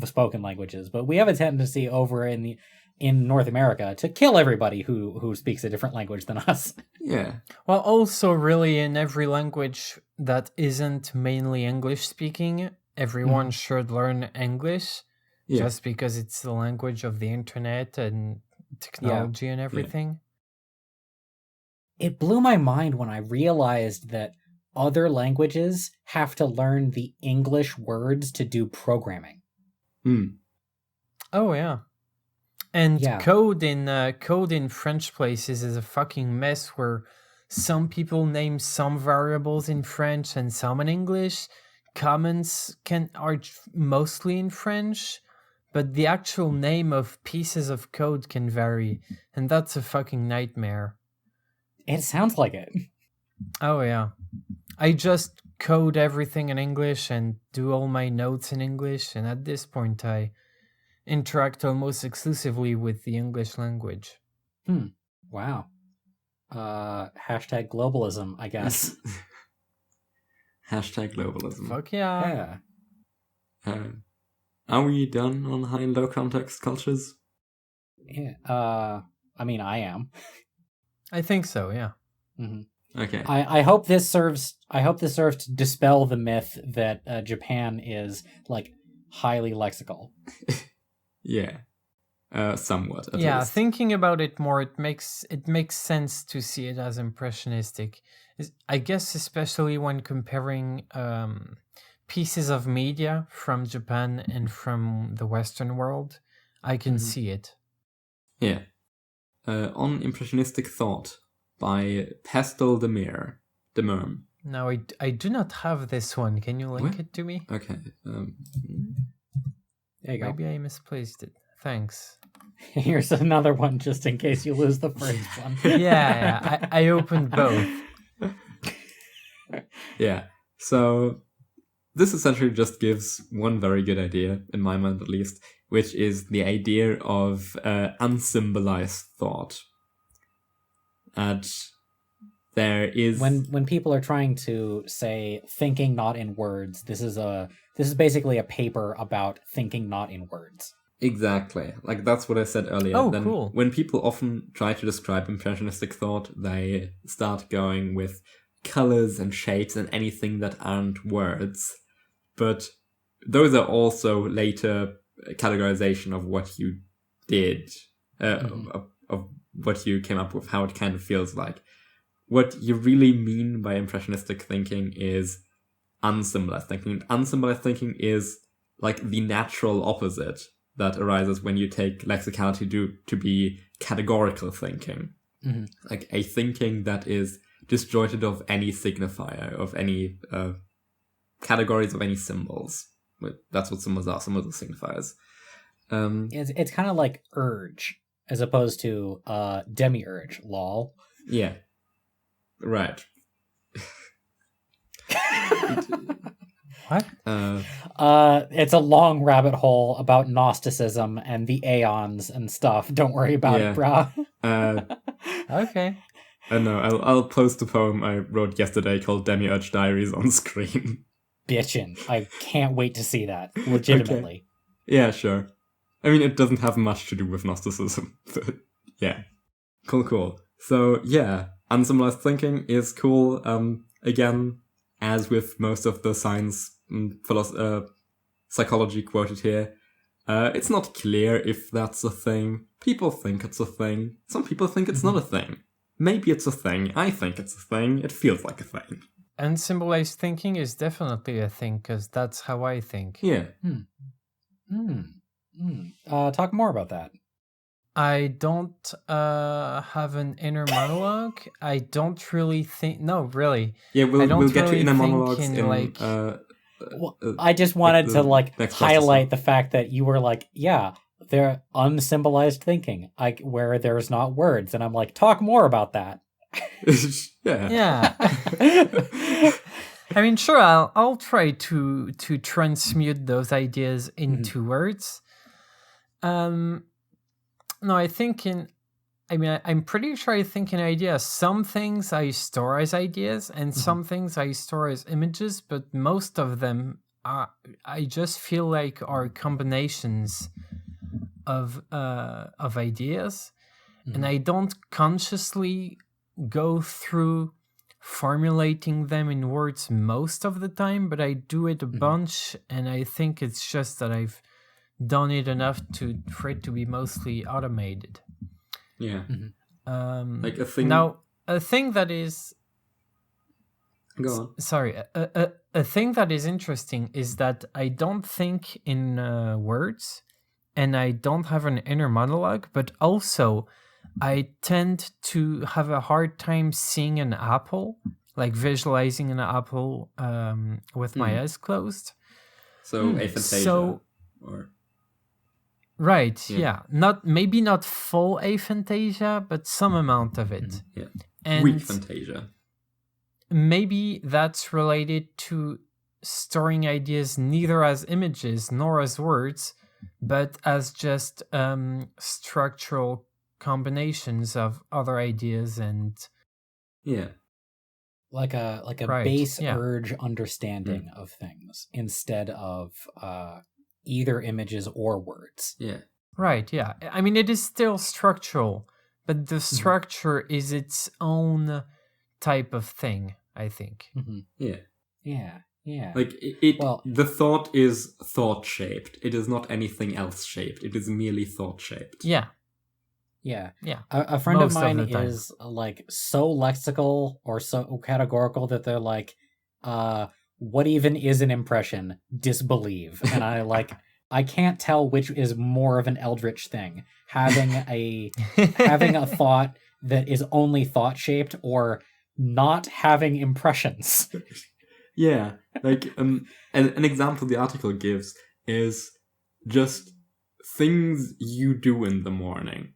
spoken languages. But we have a tendency over in North America to kill everybody who speaks a different language than us. Yeah. Well, also, really, in every language that isn't mainly English speaking, everyone should learn English Yeah. just because it's the language of the internet and technology and everything. It blew my mind when I realized that other languages have to learn the English words to do programming. Oh, yeah. And Yeah. code in French places is a fucking mess where some people name some variables in French and some in English. Comments are mostly in French, but the actual name of pieces of code can vary, and that's a fucking nightmare. It sounds like it. Oh yeah. I just code everything in English and do all my notes in English, and at this point I interact almost exclusively with the English language. Wow. Hashtag globalism, I guess. Hashtag globalism. Fuck yeah. Yeah. Are we done on high and low context cultures? Yeah. I mean, I am. I think so, yeah. Mm-hmm. Okay. I hope this serves to dispel the myth that Japan is like highly lexical. Yeah. Somewhat. At Yeah, least. thinking about it more, it makes sense to see it as impressionistic. I guess especially when comparing pieces of media from Japan and from the Western world, I can see it. Yeah. On Impressionistic Thought by Pestel de Merm. Now, I do not have this one. Can you link it to me? Okay. There you go. Maybe I misplaced it. Thanks. Here's another one just in case you lose the first one. Yeah, I opened both. Yeah. So this essentially just gives one very good idea, in my mind at least, which is the idea of unsymbolized thought. And there is when people are trying to say thinking not in words, this is basically a paper about thinking not in words. Exactly. Like, that's what I said earlier. Oh, then cool. When people often try to describe impressionistic thought, they start going with colors and shapes and anything that aren't words. But those are also later categorization of what you did, of what you came up with, how it kind of feels like. What you really mean by impressionistic thinking is unsymbolized thinking. Unsymbolized thinking is like the natural opposite that arises when you take lexicality to be categorical thinking. Mm-hmm. Like a thinking that is disjointed of any signifier, of any categories, of any symbols. That's what symbols are. Symbols are signifiers. It's kind of like urge as opposed to demiurge, lol. Yeah. Right. What? It's a long rabbit hole about Gnosticism and the aeons and stuff. Don't worry about it, brah. Okay. I know. I'll post a poem I wrote yesterday called Demiurge Diaries on screen. Bitchin'. I can't wait to see that. Legitimately. Okay. Yeah, sure. I mean, it doesn't have much to do with Gnosticism, but yeah. Cool. So, yeah, unsymbolized thinking is cool. Again, as with most of the science and psychology quoted here, it's not clear if that's a thing. People think it's a thing. Some people think it's not a thing. Maybe it's a thing. I think it's a thing. It feels like a thing. Unsymbolized thinking is definitely a thing, because that's how I think. Yeah. Talk more about that. I don't have an inner monologue. I don't really think... No, really. Yeah, we'll get really to inner think monologues in like... I just wanted to next highlight the fact that you were like, yeah, they're unsymbolized thinking, where there's not words, and I'm like, talk more about that. Yeah. Yeah. I mean, sure, I'll try to transmute those ideas into words. No, I think I'm pretty sure I think in ideas. Some things I store as ideas, and some things I store as images, but most of them I just feel like are combinations of ideas, and I don't consciously go through formulating them in words most of the time, but I do it a bunch, and I think it's just that I've done it enough for it to be mostly automated. Yeah. Like a thing. Now, a thing that is. Go on. Sorry, a thing that is interesting is that I don't think in words, and I don't have an inner monologue, but also I tend to have a hard time seeing an apple, like visualizing an apple with my eyes closed. So aphantasia. Or... Right, yeah. Maybe not full aphantasia, but some amount of it. Yeah. And weak phantasia. Maybe that's related to storing ideas neither as images nor as words, but as just structural combinations of other ideas and like a base urge understanding of things instead of either images or words. Right, yeah. I mean, it is still structural, but the structure is its own type of thing, I think. Yeah. Like the thought is thought shaped. It is not anything else shaped. It is merely thought shaped. Yeah. A friend of mine is like so lexical or so categorical that they're like, what even is an impression? Disbelieve. And I can't tell which is more of an eldritch thing. Having a thought that is only thought shaped or not having impressions. Yeah, like an example the article gives is just things you do in the morning.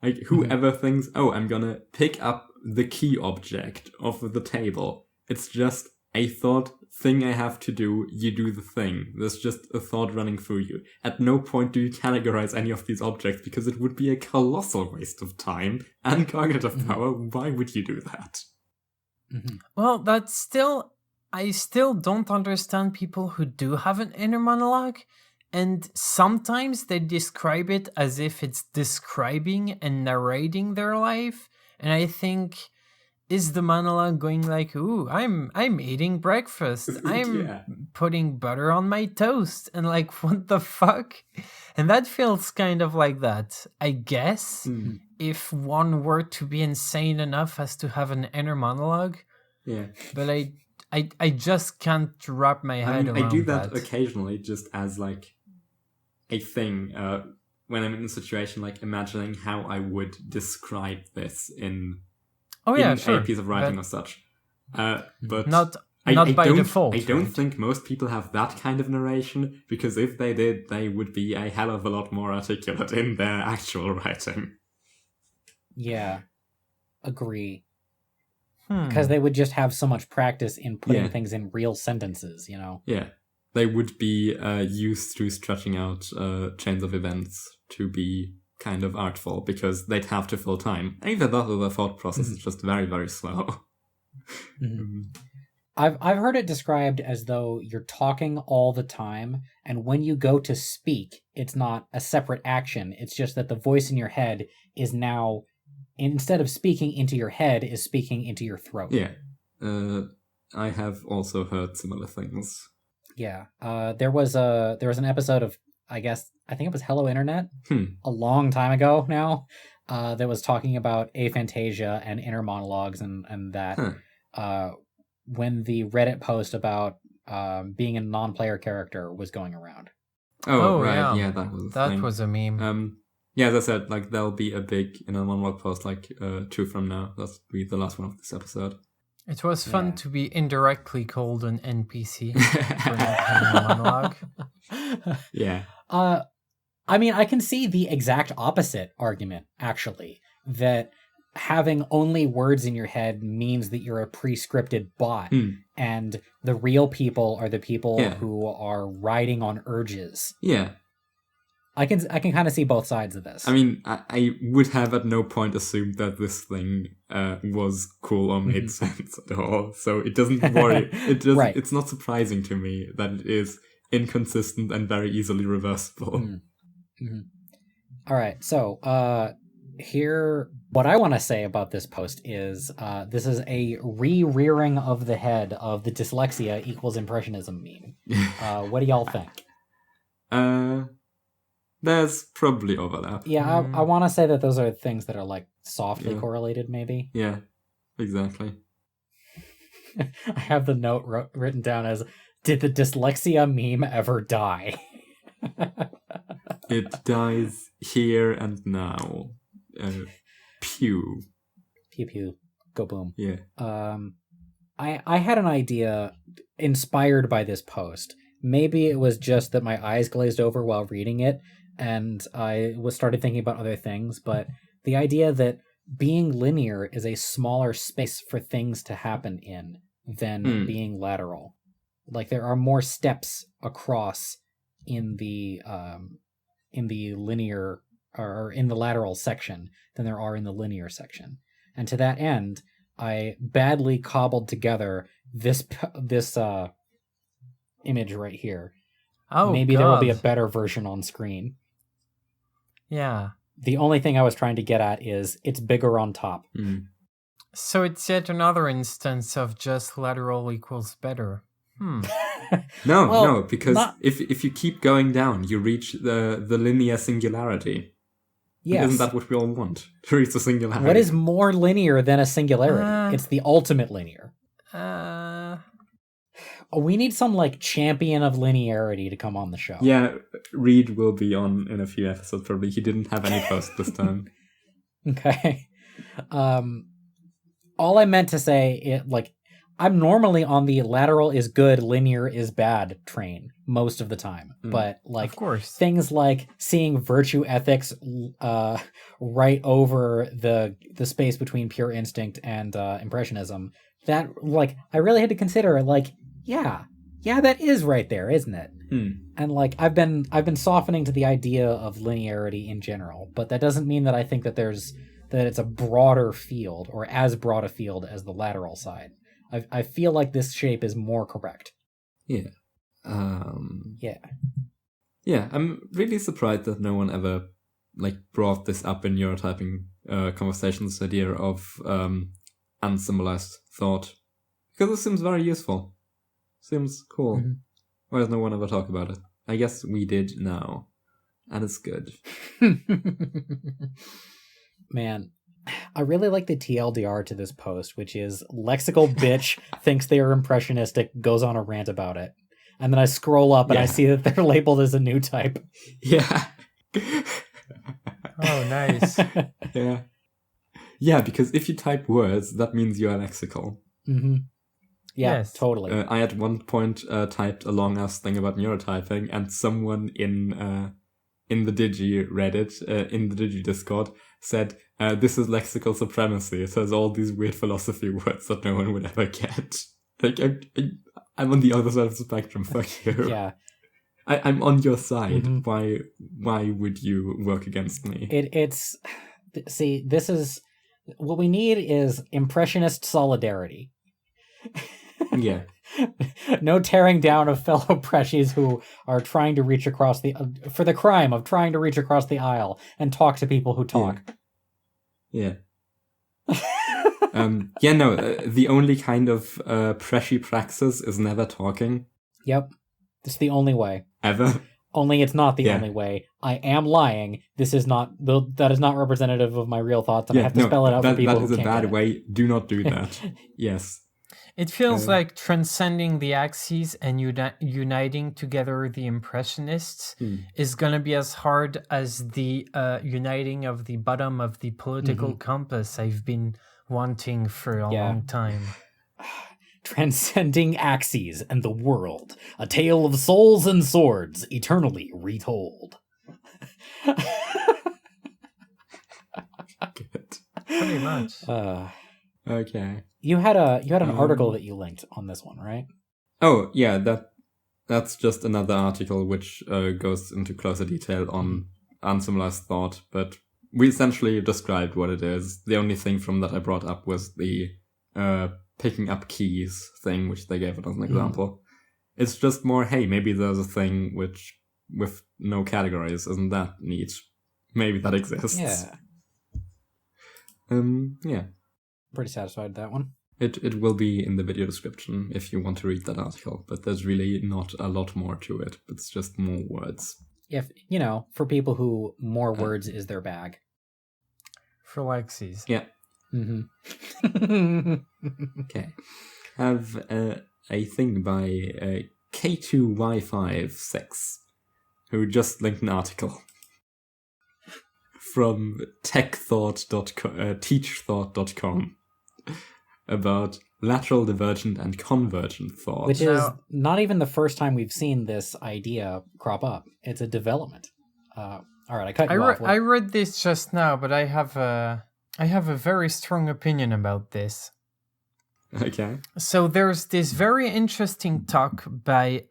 Like whoever thinks, oh, I'm gonna pick up the key object off of the table. It's just a thought thing I have to do. You do the thing. There's just a thought running through you. At no point do you categorize any of these objects because it would be a colossal waste of time and cognitive power. Why would you do that? Well, I still don't understand people who do have an inner monologue, and sometimes they describe it as if it's describing and narrating their life, and I think, is the monologue going like, ooh, I'm eating breakfast, I'm putting butter on my toast, and like, what the fuck? And that feels kind of like that, I guess, if one were to be insane enough as to have an inner monologue. Yeah. But I just can't wrap my head around that. I do that occasionally, just as like a thing, when I'm in a situation like imagining how I would describe this in a piece of writing or such. But not by default. I don't think most people have that kind of narration, because if they did, they would be a hell of a lot more articulate in their actual writing. Yeah, agree. Because they would just have so much practice in putting things in real sentences, you know? Yeah. They would be used to stretching out chains of events to be kind of artful, because they'd have to fill time. Either that or the thought process is just very, very slow. I've heard it described as though you're talking all the time, and when you go to speak, it's not a separate action. It's just that the voice in your head is now, instead of speaking into your head, is speaking into your throat. Yeah. I have also heard similar things. Yeah. There was an episode of, I think it was Hello Internet, a long time ago now, that was talking about aphantasia and inner monologues and that, when the Reddit post about being a non-player character was going around. Oh right. Yeah, that was a meme. Yeah, as I said, like there'll be a big inner monologue post like 2 from now. That'll be the last one of this episode. It was fun to be indirectly called an NPC for not having a monologue. Yeah. I mean, I can see the exact opposite argument, actually, that having only words in your head means that you're a pre-scripted bot, and the real people are the people who are riding on urges. Yeah. I can kind of see both sides of this. I mean, I would have at no point assumed that this thing was cool or made sense at all. So it doesn't worry. It doesn't. Right. It's not surprising to me that it is inconsistent and very easily reversible. All right. So here, what I want to say about this post is this is a re-rearing of the head of the dyslexia equals impressionism meme. What do y'all think? There's probably overlap. Yeah, I want to say that those are things that are like softly correlated, maybe. Yeah, exactly. I have the note written down as, did the dyslexia meme ever die? It dies here and now. Pew. Pew pew. Go boom. Yeah. I had an idea inspired by this post. Maybe it was just that my eyes glazed over while reading it, and I started thinking about other things, but the idea that being linear is a smaller space for things to happen in than being lateral. Like, there are more steps across in the linear or in the lateral section than there are in the linear section. And to that end, I badly cobbled together this image right here. Oh, maybe there will be a better version on screen. Yeah. The only thing I was trying to get at is it's bigger on top. So it's yet another instance of just lateral equals better. No, because if you keep going down, you reach the linear singularity. Yes. Isn't that what we all want? To reach the singularity. What is more linear than a singularity? It's the ultimate linear. We need some like champion of linearity to come on the show. Yeah, Reed will be on in a few episodes probably. He didn't have any post this time. Okay. All I meant to say, I'm normally on the lateral is good, linear is bad train most of the time. But of course, things like seeing virtue ethics right over the space between pure instinct and impressionism, that I really had to consider yeah, that is right there, isn't it? And I've been softening to the idea of linearity in general, but that doesn't mean that I think that it's a broader field or as broad a field as the lateral side. I feel like this shape is more correct. Yeah. Yeah, I'm really surprised that no one ever brought this up in neurotyping conversations, the idea of unsymbolized thought. Because it seems very useful. Seems cool. Why does no one ever talk about it? I guess we did now. And it's good. Man, I really like the TLDR to this post, which is lexical bitch thinks they are impressionistic, goes on a rant about it. And then I scroll up and I see that they're labeled as a new type. Yeah. Oh, nice. Yeah. Yeah, because if you type words, that means you are lexical. Yeah, yes. Totally. I at one point typed a long-ass thing about neurotyping, and someone in the Digi Reddit, in the Digi Discord, said, this is lexical supremacy. It has all these weird philosophy words that no one would ever get. I'm on the other side of the spectrum. Fuck you. Yeah. I'm on your side. Why would you work against me? See, this is... What we need is impressionist solidarity. Yeah. No tearing down of fellow Preshies who are trying to reach across for the crime of trying to reach across the aisle and talk to people who talk. Yeah. The only kind of Preshi praxis is never talking. Yep. It's the only way. Ever. Only it's not the only way. I am lying. That is not representative of my real thoughts, and I have to spell it out for people who can't get it. That is a bad way. Do not do that. Yes. It feels like transcending the axes and uniting together the impressionists is going to be as hard as the uniting of the bottom of the political compass I've been wanting for a long time. Transcending axes and the world, a tale of souls and swords, eternally retold. Good. pretty much. Okay. You had an article that you linked on this one, right? Oh, yeah, that's just another article which goes into closer detail on unsymbolized thought, but we essentially described what it is. The only thing from that I brought up was the picking up keys thing, which they gave it as an example. It's just more, hey, maybe there's a thing which with no categories, isn't that neat? Maybe that exists. Yeah. Yeah. Pretty satisfied with that one. It will be in the video description if you want to read that article, but there's really not a lot more to it. It's just more words. If, for people who more words is their bag. For Lexis. Yeah. Mm-hmm. Okay. Have a thing by K2Y56, who just linked an article from teachthought.com about lateral, divergent, and convergent thought. Which is not even the first time we've seen this idea crop up. It's a development. All right, I cut you off. I read this just now, but I have a very strong opinion about this. Okay. So there's this very interesting talk by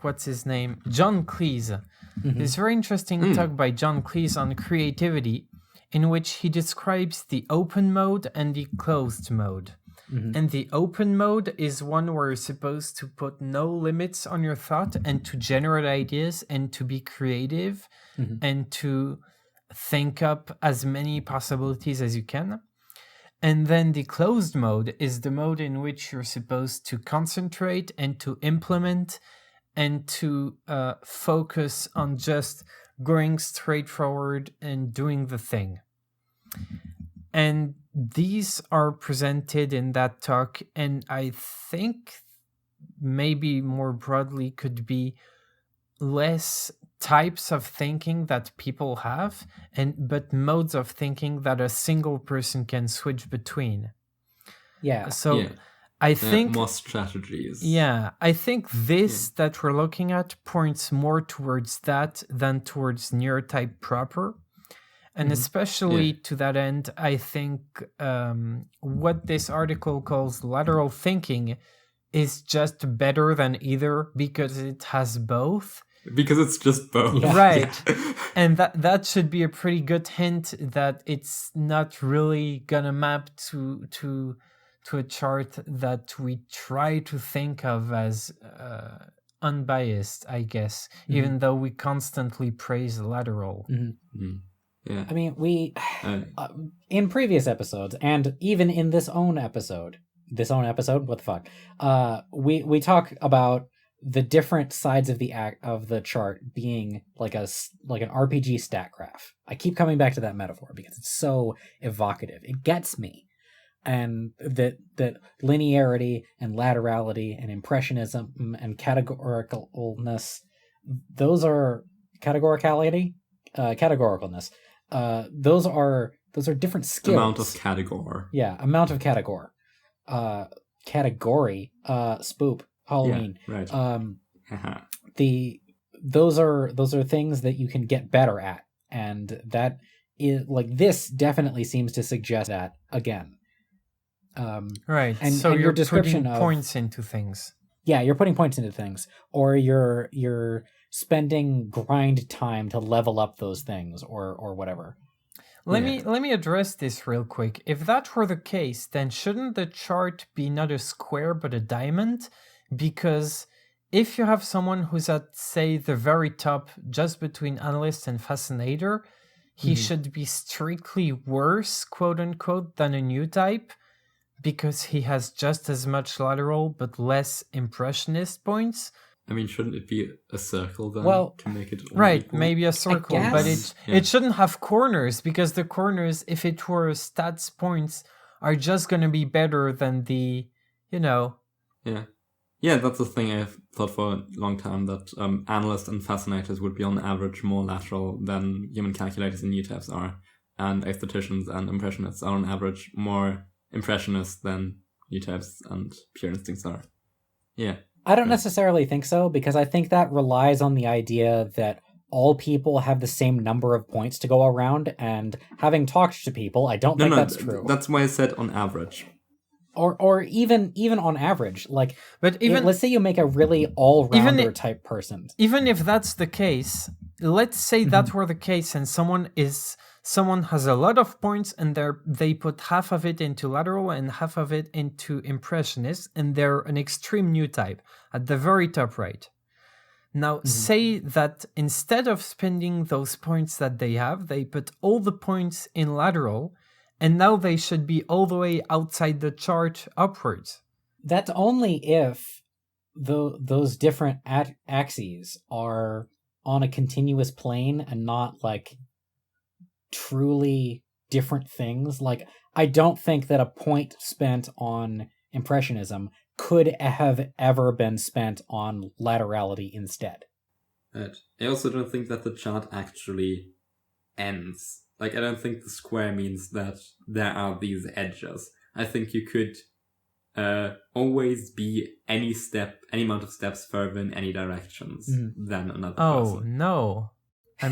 what's his name? John Cleese. This very interesting talk by John Cleese on creativity, in which he describes the open mode and the closed mode. And the open mode is one where you're supposed to put no limits on your thought and to generate ideas and to be creative and to think up as many possibilities as you can. And then the closed mode is the mode in which you're supposed to concentrate and to implement and to focus on just going straight forward and doing the thing. And these are presented in that talk, and I think maybe more broadly could be less types of thinking that people have, but modes of thinking that a single person can switch between. Yeah. So I think more strategies. Yeah, I think this that we're looking at points more towards that than towards neurotype proper. And especially to that end, I think what this article calls lateral thinking is just better than either because it has both. Because it's just both. Yeah. Right. And that should be a pretty good hint that it's not really gonna map to a chart that we try to think of as unbiased, I guess, even though we constantly praise lateral. Yeah. I mean, we in previous episodes, and even in this own episode, what the fuck? We talk about the different sides of the chart being like an RPG stat graph. I keep coming back to that metaphor because it's so evocative. It gets me, and that linearity and laterality and impressionism and categoricalness, those are categoricality, categoricalness. Those are different skills. Amount of category. Yeah, amount of category. Category. Spoop. Halloween. Yeah, right. Those are things that you can get better at, and that is like this definitely seems to suggest that again. Right. And so and you're your description putting of points into things. Yeah, you're putting points into things, or you're spending grind time to level up those things, or whatever. Let me address this real quick. If that were the case, then shouldn't the chart be not a square but a diamond? Because if you have someone who's at, say, the very top, just between analyst and fascinator, he should be strictly worse, quote unquote, than a new type, because he has just as much lateral but less impressionist points. I mean, shouldn't it be a circle then to make it all right, equal? maybe a circle, but it shouldn't have corners, because the corners, if it were stats points, are just going to be better than the, Yeah, that's the thing I've thought for a long time, that analysts and fascinators would be on average more lateral than human calculators and new types are, and aestheticians and impressionists are on average more impressionists than new types and pure instincts are. Yeah. I don't necessarily think so, because I think that relies on the idea that all people have the same number of points to go around, and having talked to people, I don't think that's true. That's why I said on average. Or even on average, like, But even let's say you make a really all-rounder type person. even if that's the case, let's say that were the case, and someone has a lot of points, and they put half of it into lateral and half of it into impressionist, and they're an extreme new type at the very top right. Now, say that instead of spending those points that they have, they put all the points in lateral, and now they should be all the way outside the chart upwards. That's only if those different axes are on a continuous plane and not, like, truly different things. Like, I don't think that a point spent on impressionism could have ever been spent on laterality instead. Right. I also don't think that the chart actually ends. Like, I don't think the square means that there are these edges. I think you could always be any amount of steps further in any directions than another person. Oh, no. I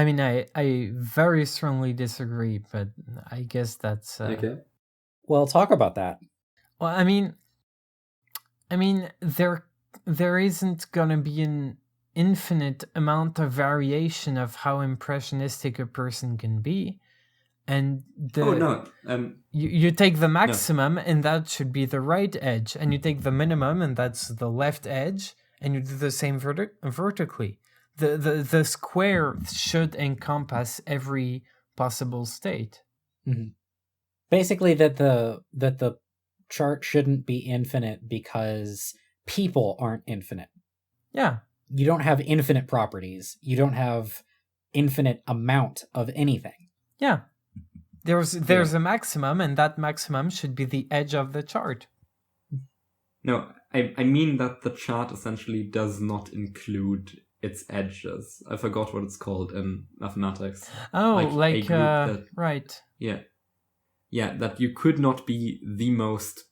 mean, I very strongly disagree, but I guess that's... Okay. Well, talk about that. Well, I mean, there isn't gonna be an infinite amount of variation of how impressionistic a person can be, and you take the maximum, and that should be the right edge, and you take the minimum, and that's the left edge, and you do the same vertically. The square should encompass every possible state. Mm-hmm. Basically, that the chart shouldn't be infinite because people aren't infinite. Yeah. You don't have infinite properties. You don't have infinite amount of anything. Yeah. There's a maximum, and that maximum should be the edge of the chart. No, I mean that the chart essentially does not include its edges. I forgot what it's called in mathematics. Oh, right. Yeah. Yeah, that you could not be the most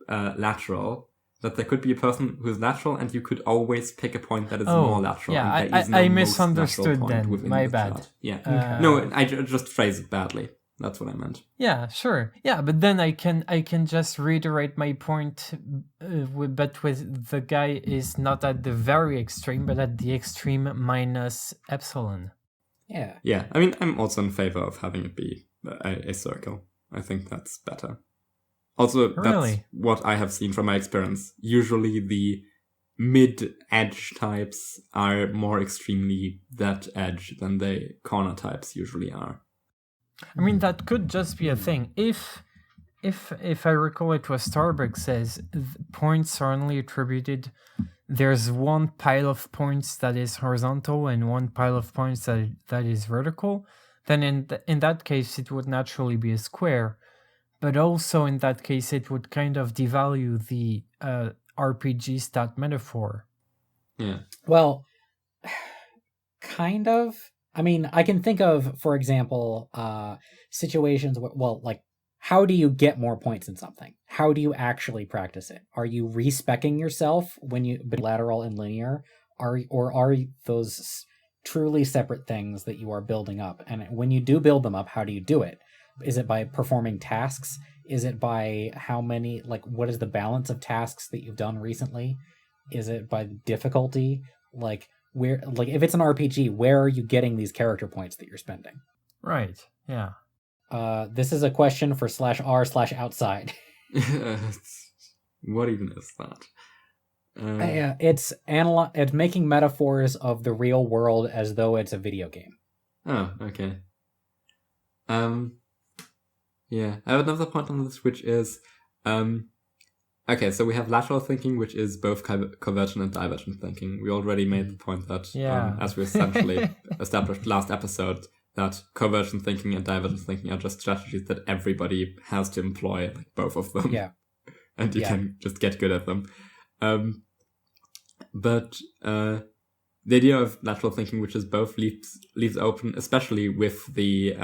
lateral. That there could be a person who's lateral, and you could always pick a point that is more lateral. Yeah, and there is no I most misunderstood lateral point then. within My the bad. chart. Yeah. Okay. No, I just phrased it badly. That's what I meant. Yeah, sure. Yeah, but then I can just reiterate my point, but with the guy is not at the very extreme, but at the extreme minus epsilon. Yeah. Yeah, I mean, I'm also in favor of having it be a circle. I think that's better. Also, Really? That's what I have seen from my experience. Usually the mid-edge types are more extremely that edge than the corner types usually are. I mean, that could just be a thing. If I recall it was Starbucks says points are only attributed, there's one pile of points that is horizontal and one pile of points that is vertical, then in that case it would naturally be a square. But also in that case it would kind of devalue the RPG stat metaphor. Yeah. Well, kind of. I mean, I can think of, for example, situations where, well, like, how do you get more points in something? How do you actually practice it? Are you respecing yourself when you lateral and linear? Or are those truly separate things that you are building up? And when you do build them up, how do you do it? Is it by performing tasks? Is it by how many, like, what is the balance of tasks that you've done recently? Is it by difficulty? Like, where, like, if it's an RPG, where are you getting these character points that you're spending? Right. Yeah. This is a question for /r/outside. What even is that? It's making metaphors of the real world as though it's a video game. Oh, okay. Yeah, I have another point on this, which is, okay, so we have lateral thinking, which is both convergent and divergent thinking. We already made the point that, as we essentially established last episode, that convergent thinking and divergent thinking are just strategies that everybody has to employ, like both of them. Yeah. And you can just get good at them. But the idea of lateral thinking, which is both leaves open, especially with the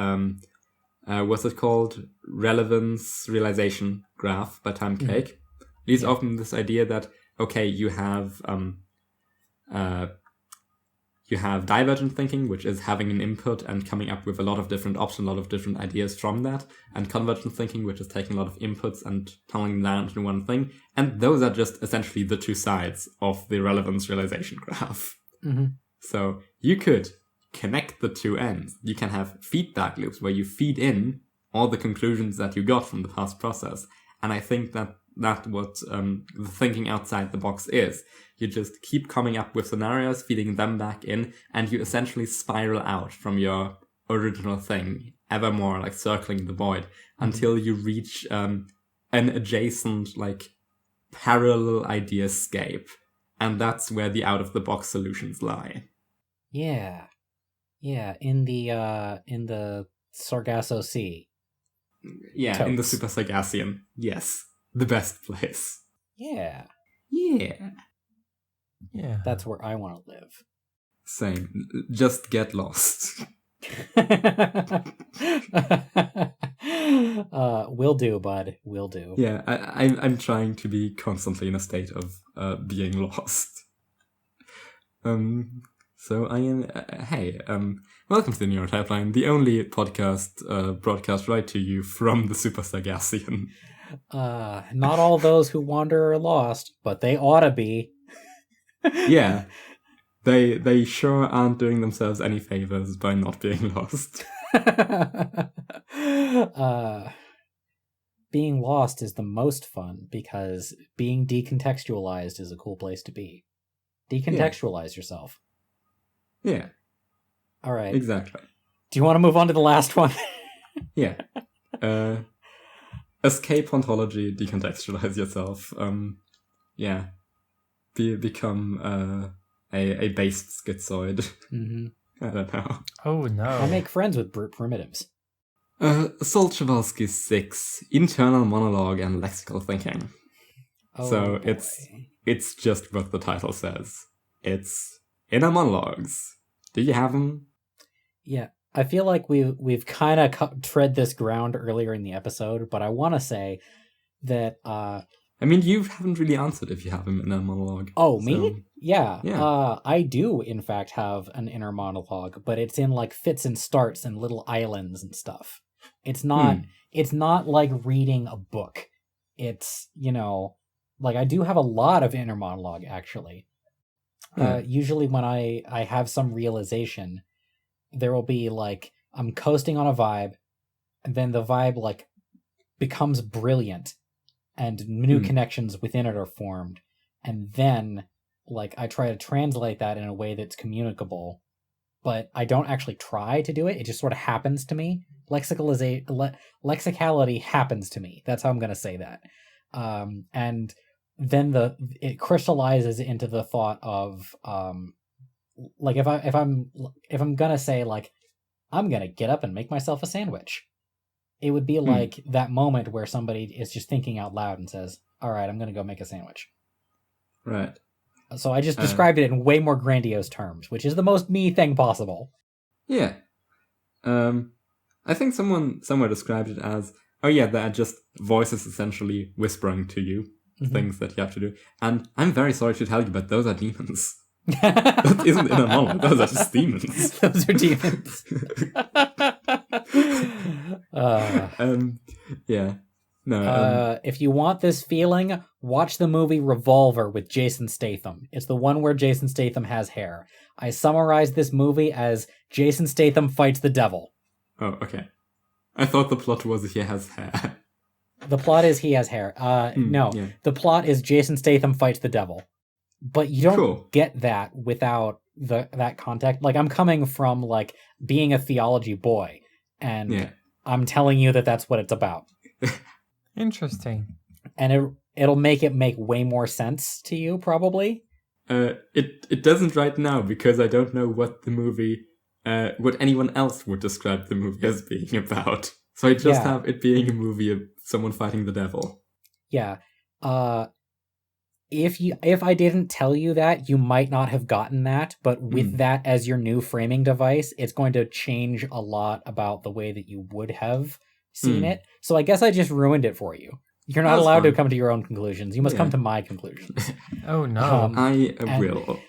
what's it called? Relevance realization graph by Time Cake. Leaves open this idea that, okay, you have You have divergent thinking, which is having an input and coming up with a lot of different options, a lot of different ideas from that. And convergent thinking, which is taking a lot of inputs and tunneling them down into one thing. And those are just essentially the two sides of the relevance realization graph. Mm-hmm. So you could connect the two ends. You can have feedback loops where you feed in all the conclusions that you got from the past process. And I think that's what the thinking outside the box is. You just keep coming up with scenarios, feeding them back in, and you essentially spiral out from your original thing, ever more like circling the void, until you reach an adjacent, like, parallel ideascape. And that's where the out-of-the-box solutions lie. Yeah. Yeah, in the Sargasso Sea. Yeah, Totes. in the Super Sargassian. Yes. The best place. Yeah. Yeah. Yeah. That's where I want to live. Same. Just get lost. Will do, bud. Will do. Yeah, I'm trying to be constantly in a state of being lost. So I am. Welcome to the Neurotypeline, the only podcast broadcast right to you from the Super Sargassian. Not all those who wander are lost, but they ought to be. Yeah, they sure aren't doing themselves any favors by not being lost. Being lost is the most fun because being decontextualized is a cool place to be. Decontextualize yourself. Yeah. All right. Exactly. Do you want to move on to the last one? Yeah. Escape ontology, decontextualize yourself. Yeah. Become a based schizoid. Mm-hmm. I don't know. Oh no. I make friends with brute primitives. Solzhenitsyn 6, internal monologue and lexical thinking. Oh, So boy. it's just what the title says. It's inner monologues. Do you have them? Yeah, I feel like we've kind of tread this ground earlier in the episode, but I want to say that I mean, you haven't really answered if you have them in a monologue. Oh, so- me? Yeah. Yeah. I do, in fact, have an inner monologue, but it's in like fits and starts and little islands and stuff. It's not like reading a book. It's, like I do have a lot of inner monologue, actually. Yeah. Usually when I have some realization, there will be like, I'm coasting on a vibe, and then the vibe like becomes brilliant and new connections within it are formed. And then like I try to translate that in a way that's communicable, but I don't actually try to do it. It just sort of happens to me. Lexicality happens to me. That's how I'm going to say that. And then it crystallizes into the thought of like if I'm gonna say like I'm gonna get up and make myself a sandwich, it would be like that moment where somebody is just thinking out loud and says, all right, I'm gonna go make a sandwich. Right. So I just described it in way more grandiose terms, which is the most me thing possible. Yeah. I think someone somewhere described it as, oh yeah, they're just voices essentially whispering to you things that you have to do. And I'm very sorry to tell you, but those are demons. That isn't inner monologue, those are just demons. Those are demons. Yeah. No. If you want this feeling, watch the movie Revolver with Jason Statham. It's the one where Jason Statham has hair. I summarized this movie as Jason Statham fights the devil. Oh, okay. I thought the plot was he has hair. The plot is he has hair. No, yeah. The plot is Jason Statham fights the devil. But you don't Cool. get that without that context. Like, I'm coming from, like, being a theology boy, and I'm telling you that that's what it's about. Interesting. And it'll make it make way more sense to you, probably. It doesn't right now, because I don't know what the movie, what anyone else would describe the movie as being about. So I just have it being a movie of someone fighting the devil. Yeah. If I didn't tell you that, you might not have gotten that, but with that as your new framing device, it's going to change a lot about the way that you would have seen it. So I guess I just ruined it for you. You're not allowed to come to your own conclusions. You must come to my conclusions. Oh no. I will.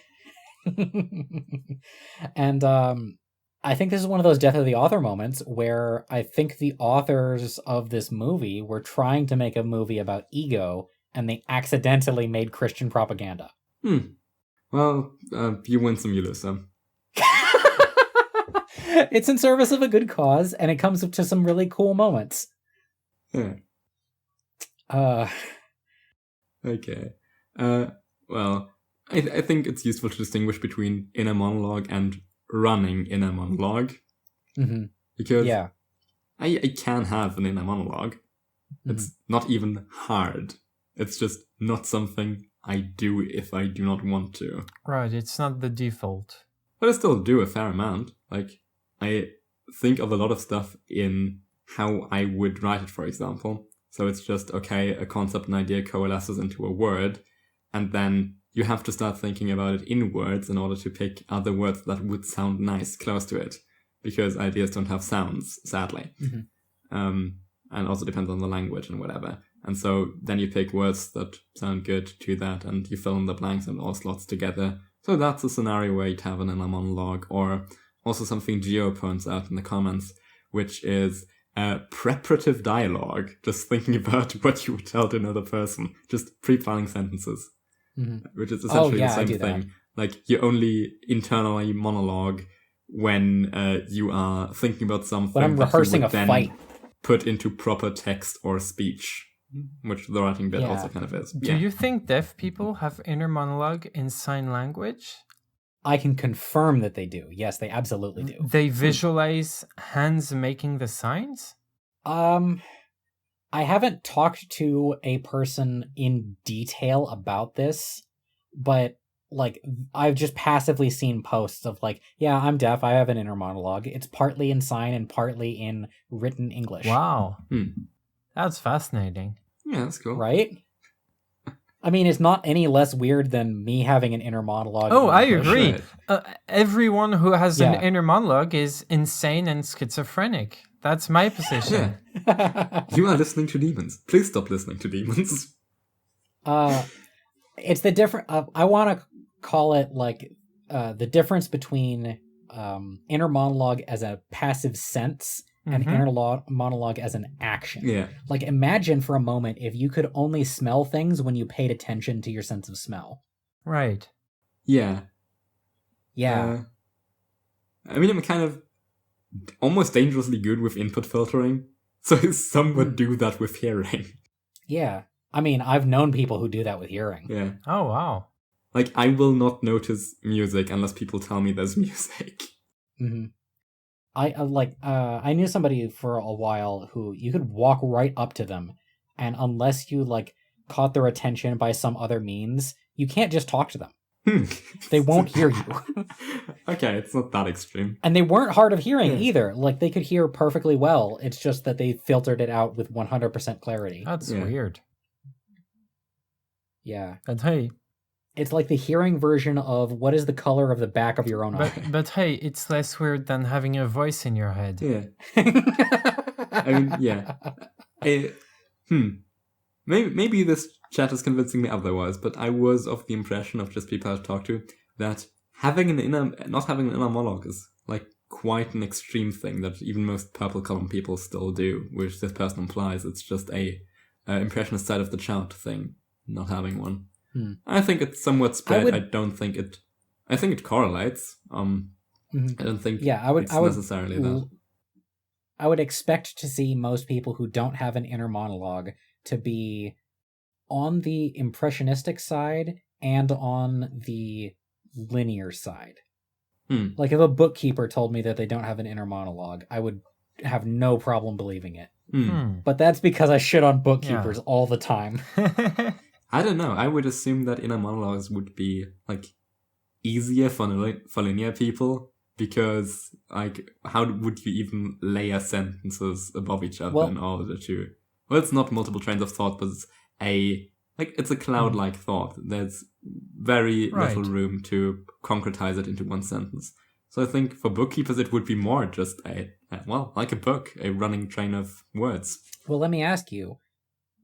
And I think this is one of those death of the author moments where I think the authors of this movie were trying to make a movie about ego, and they accidentally made Christian propaganda. Well, you win some, you lose some. It's in service of a good cause, and it comes to some really cool moments. Yeah. Okay. Well, I think it's useful to distinguish between inner monologue and running inner monologue. Mm-hmm. Because Yeah. I can have an inner monologue. It's not even hard. It's just not something I do if I do not want to. Right, it's not the default. But I still do a fair amount. Like, I think of a lot of stuff in how I would write it, for example. So it's just, okay, a concept and idea coalesces into a word, and then you have to start thinking about it in words in order to pick other words that would sound nice close to it, because ideas don't have sounds, sadly. And also depends on the language and whatever. And so then you pick words that sound good to that, and you fill in the blanks and all slots together. So that's a scenario where you'd have an inner monologue, or also something Gio points out in the comments, which is preparative dialogue, just thinking about what you would tell to another person, just pre-planning sentences, which is essentially the same thing. Like, you only internally monologue when you are thinking about something. When I'm rehearsing a fight. Put into proper text or speech, which the writing bit also kind of is. Do you think deaf people have inner monologue in sign language? I can confirm that they do. Yes, they absolutely do. They visualize hands making the signs? I haven't talked to a person in detail about this, but like I've just passively seen posts of like, yeah, I'm deaf, I have an inner monologue. It's partly in sign and partly in written English. Wow. That's fascinating. Yeah, that's cool. Right? I mean, it's not any less weird than me having an inner monologue. Oh, I agree. Everyone who has an Yeah. inner monologue is insane and schizophrenic. That's my position. You are listening to demons. Please stop listening to demons. It's the different. I want to call it like the difference between inner monologue as a passive sense and inner monologue as an action. Yeah. Like, imagine for a moment if you could only smell things when you paid attention to your sense of smell. Right. Yeah. Yeah. I mean, I'm kind of almost dangerously good with input filtering, so some would do that with hearing. Yeah. I mean, I've known people who do that with hearing. Yeah. Oh, wow. Like, I will not notice music unless people tell me there's music. I knew somebody for a while who you could walk right up to them, and unless you like caught their attention by some other means, you can't just talk to them. They won't hear you. Okay, it's not that extreme. And they weren't hard of hearing either. Like, they could hear perfectly well. It's just that they filtered it out with 100% clarity. That's weird. Yeah. But hey. It's like the hearing version of what is the color of the back of your own eye. But hey, it's less weird than having a voice in your head. Yeah. I mean, yeah. Maybe this chat is convincing me otherwise, but I was of the impression of just people I've talked to that not having an inner monologue is like quite an extreme thing that even most purple column people still do, which this person implies it's just a impressionist side of the chart thing, not having one. I think it's somewhat spread. I think it correlates. I don't think it's necessarily that. I would expect to see most people who don't have an inner monologue to be on the impressionistic side and on the linear side. Like, if a bookkeeper told me that they don't have an inner monologue, I would have no problem believing it. But that's because I shit on bookkeepers all the time. I don't know. I would assume that inner monologues would be like easier for linear people, because like how would you even layer sentences above each other in order to? Well, it's not multiple trains of thought, but it's a cloud-like thought. There's very little room to concretize it into one sentence. So I think for bookkeepers it would be more just like a book, a running train of words. Well, let me ask you.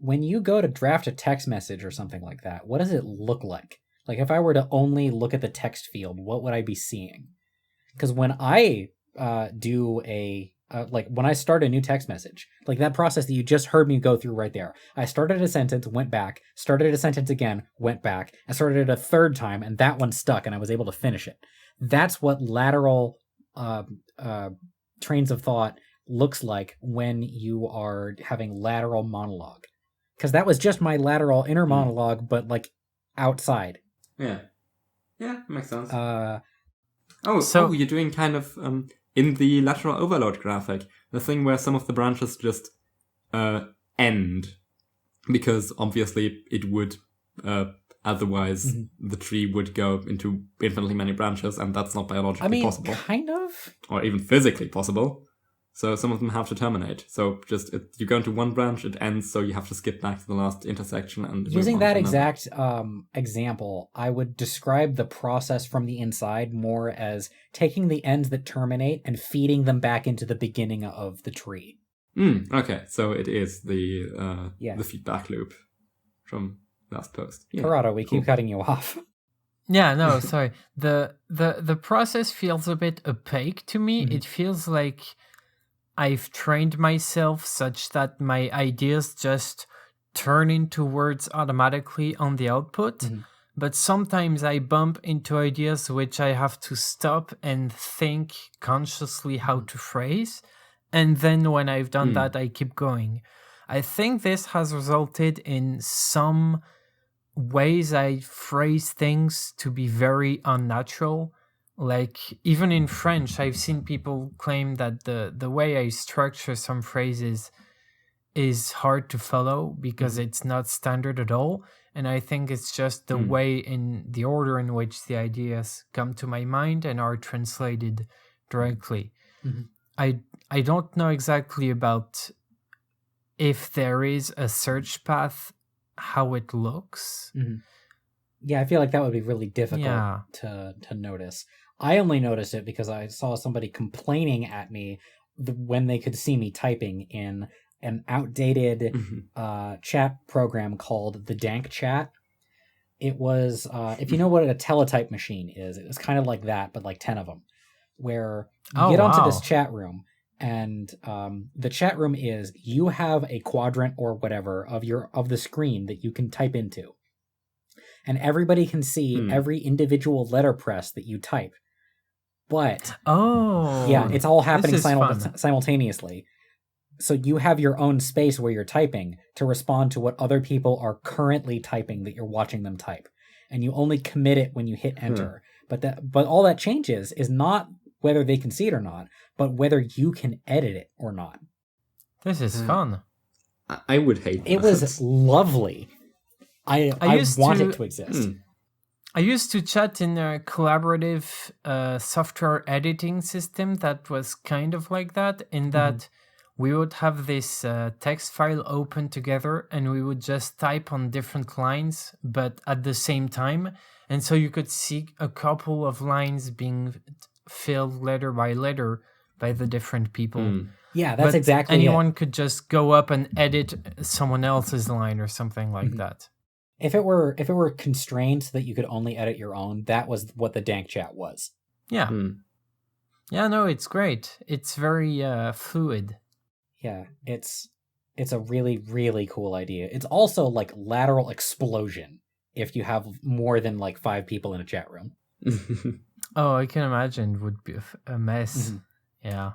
When you go to draft a text message or something like that, what does it look like? Like if I were to only look at the text field, what would I be seeing? Because when I when I start a new text message, like that process that you just heard me go through right there, I started a sentence, went back, started a sentence again, went back, and started it a third time, and that one stuck, and I was able to finish it. That's what lateral trains of thought looks like when you are having lateral monologue. Because that was just my lateral inner monologue, but like outside. Yeah, makes sense. So you're doing kind of in the lateral overload graphic, the thing where some of the branches just end, because obviously it would otherwise the tree would go into infinitely many branches, and that's not biologically possible. Kind of, or even physically possible. So some of them have to terminate. So just you go into one branch, it ends, so you have to skip back to the last intersection. And using that exact example, I would describe the process from the inside more as taking the ends that terminate and feeding them back into the beginning of the tree. Okay, so it is the feedback loop from last post. Yeah. Carado, we keep cutting you off. Yeah, no, sorry. The process feels a bit opaque to me. It feels like I've trained myself such that my ideas just turn into words automatically on the output. But sometimes I bump into ideas which I have to stop and think consciously how to phrase. And then when I've done that, I keep going. I think this has resulted in some ways I phrase things to be very unnatural. Like, even in French, I've seen people claim that the way I structure some phrases is hard to follow because it's not standard at all. And I think it's just the way in the order in which the ideas come to my mind and are translated directly. I don't know exactly about if there is a search path, how it looks. Yeah, I feel like that would be really difficult to notice. I only noticed it because I saw somebody complaining at me when they could see me typing in an outdated chat program called the Dank Chat. It was, if you know what a teletype machine is, it was kind of like that, but like 10 of them, where you get onto this chat room, and the chat room is, you have a quadrant or whatever of the screen that you can type into. And everybody can see every individual letterpress that you type. But it's all happening simultaneously. So you have your own space where you're typing to respond to what other people are currently typing that you're watching them type. And you only commit it when you hit enter. But all that changes is not whether they can see it or not, but whether you can edit it or not. This is fun. I would hate that. It was lovely. I want it to exist. I used to chat in a collaborative software editing system that was kind of like that, in that we would have this text file open together and we would just type on different lines, but at the same time. And so you could see a couple of lines being filled letter by letter by the different people. Yeah, that's exactly anyone could just go up and edit someone else's line or something like that. If it were constrained so that you could only edit your own, that was what the Dank Chat was. Yeah. Yeah, no, it's great. It's very fluid. Yeah, it's a really, really cool idea. It's also like lateral explosion if you have more than like 5 people in a chat room. Oh, I can imagine. It would be a mess. Yeah.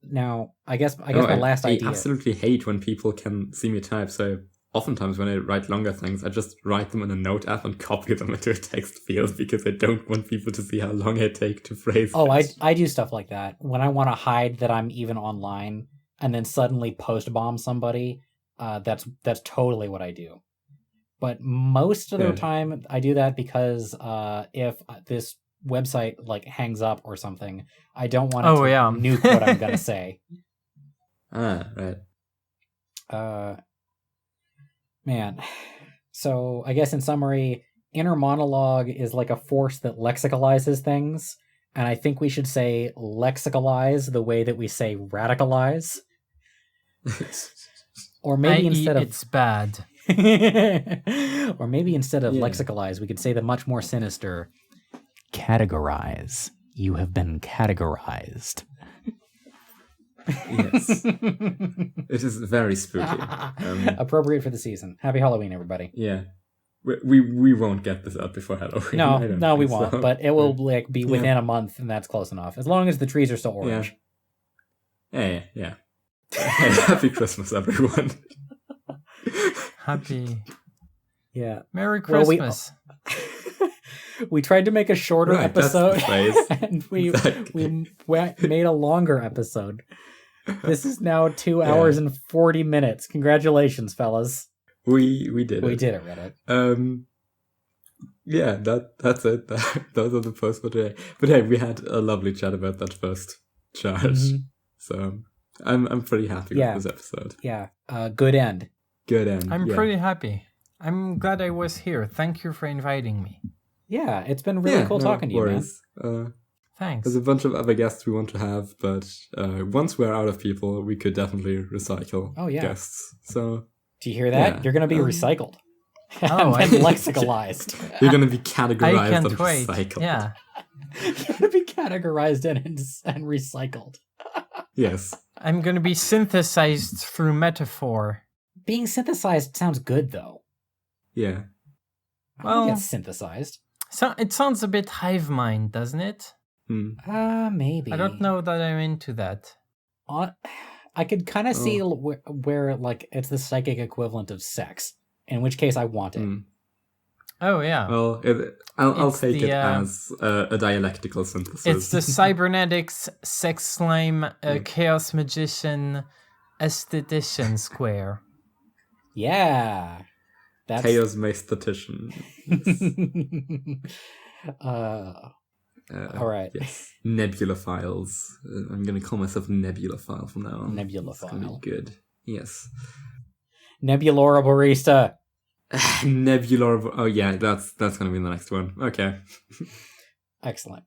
Now, I guess my last idea. I absolutely hate when people can see me type, so oftentimes when I write longer things, I just write them in a note app and copy them into a text field because I don't want people to see how long I take to phrase it. I do stuff like that. When I want to hide that I'm even online and then suddenly post-bomb somebody, that's totally what I do. But most of the time, I do that because if this website like hangs up or something, I don't want to nuke what I'm gonna say. Right. Man. So I guess in summary, inner monologue is like a force that lexicalizes things, and I think we should say lexicalize the way that we say radicalize. Or maybe instead of it's bad. Or maybe instead of lexicalize, we could say the much more sinister categorize. You have been categorized. Yes. It is very spooky. Appropriate for the season. Happy Halloween, everybody. Yeah. We won't get this out before Halloween. No, we won't. So. But it will like be within a month, and that's close enough. As long as the trees are still orange. Yeah. Hey, happy Christmas, everyone. Happy. Yeah. Merry Christmas. We tried to make a shorter episode, and we made a longer episode. This is now 2 hours and 40 minutes. Congratulations, fellas. We did it. We did it, Reddit. Yeah, that's it. Those are the posts for today. But hey, we had a lovely chat about that first charge. Mm-hmm. So I'm pretty happy with this episode. Yeah. Good end. Good end. I'm pretty happy. I'm glad I was here. Thank you for inviting me. Yeah, it's been really cool talking to you, man. Thanks. There's a bunch of other guests we want to have, but once we're out of people, we could definitely recycle guests. So, do you hear that? Yeah. You're going to be recycled. Oh, and lexicalized. You're going to be categorized and recycled. Yeah. You're going to be categorized and recycled. Yes. I'm going to be synthesized through metaphor. Being synthesized sounds good, though. Yeah. Well, get synthesized. So it sounds a bit hive mind, doesn't it? Maybe. I don't know that I'm into that. I could kind of see where like it's the psychic equivalent of sex. In which case, I want it. Oh yeah. Well, I'll take it as a dialectical synthesis. It's the cybernetics, sex slime, chaos magician, aesthetician square. Yeah. That's... Chaos maesthetician. All right. Yes. Nebulophiles. I'm going to call myself Nebulophile from now on. Nebulophile. It's going to be good. Yes. Ouroborista. Oh yeah, that's going to be the next one. Okay. Excellent.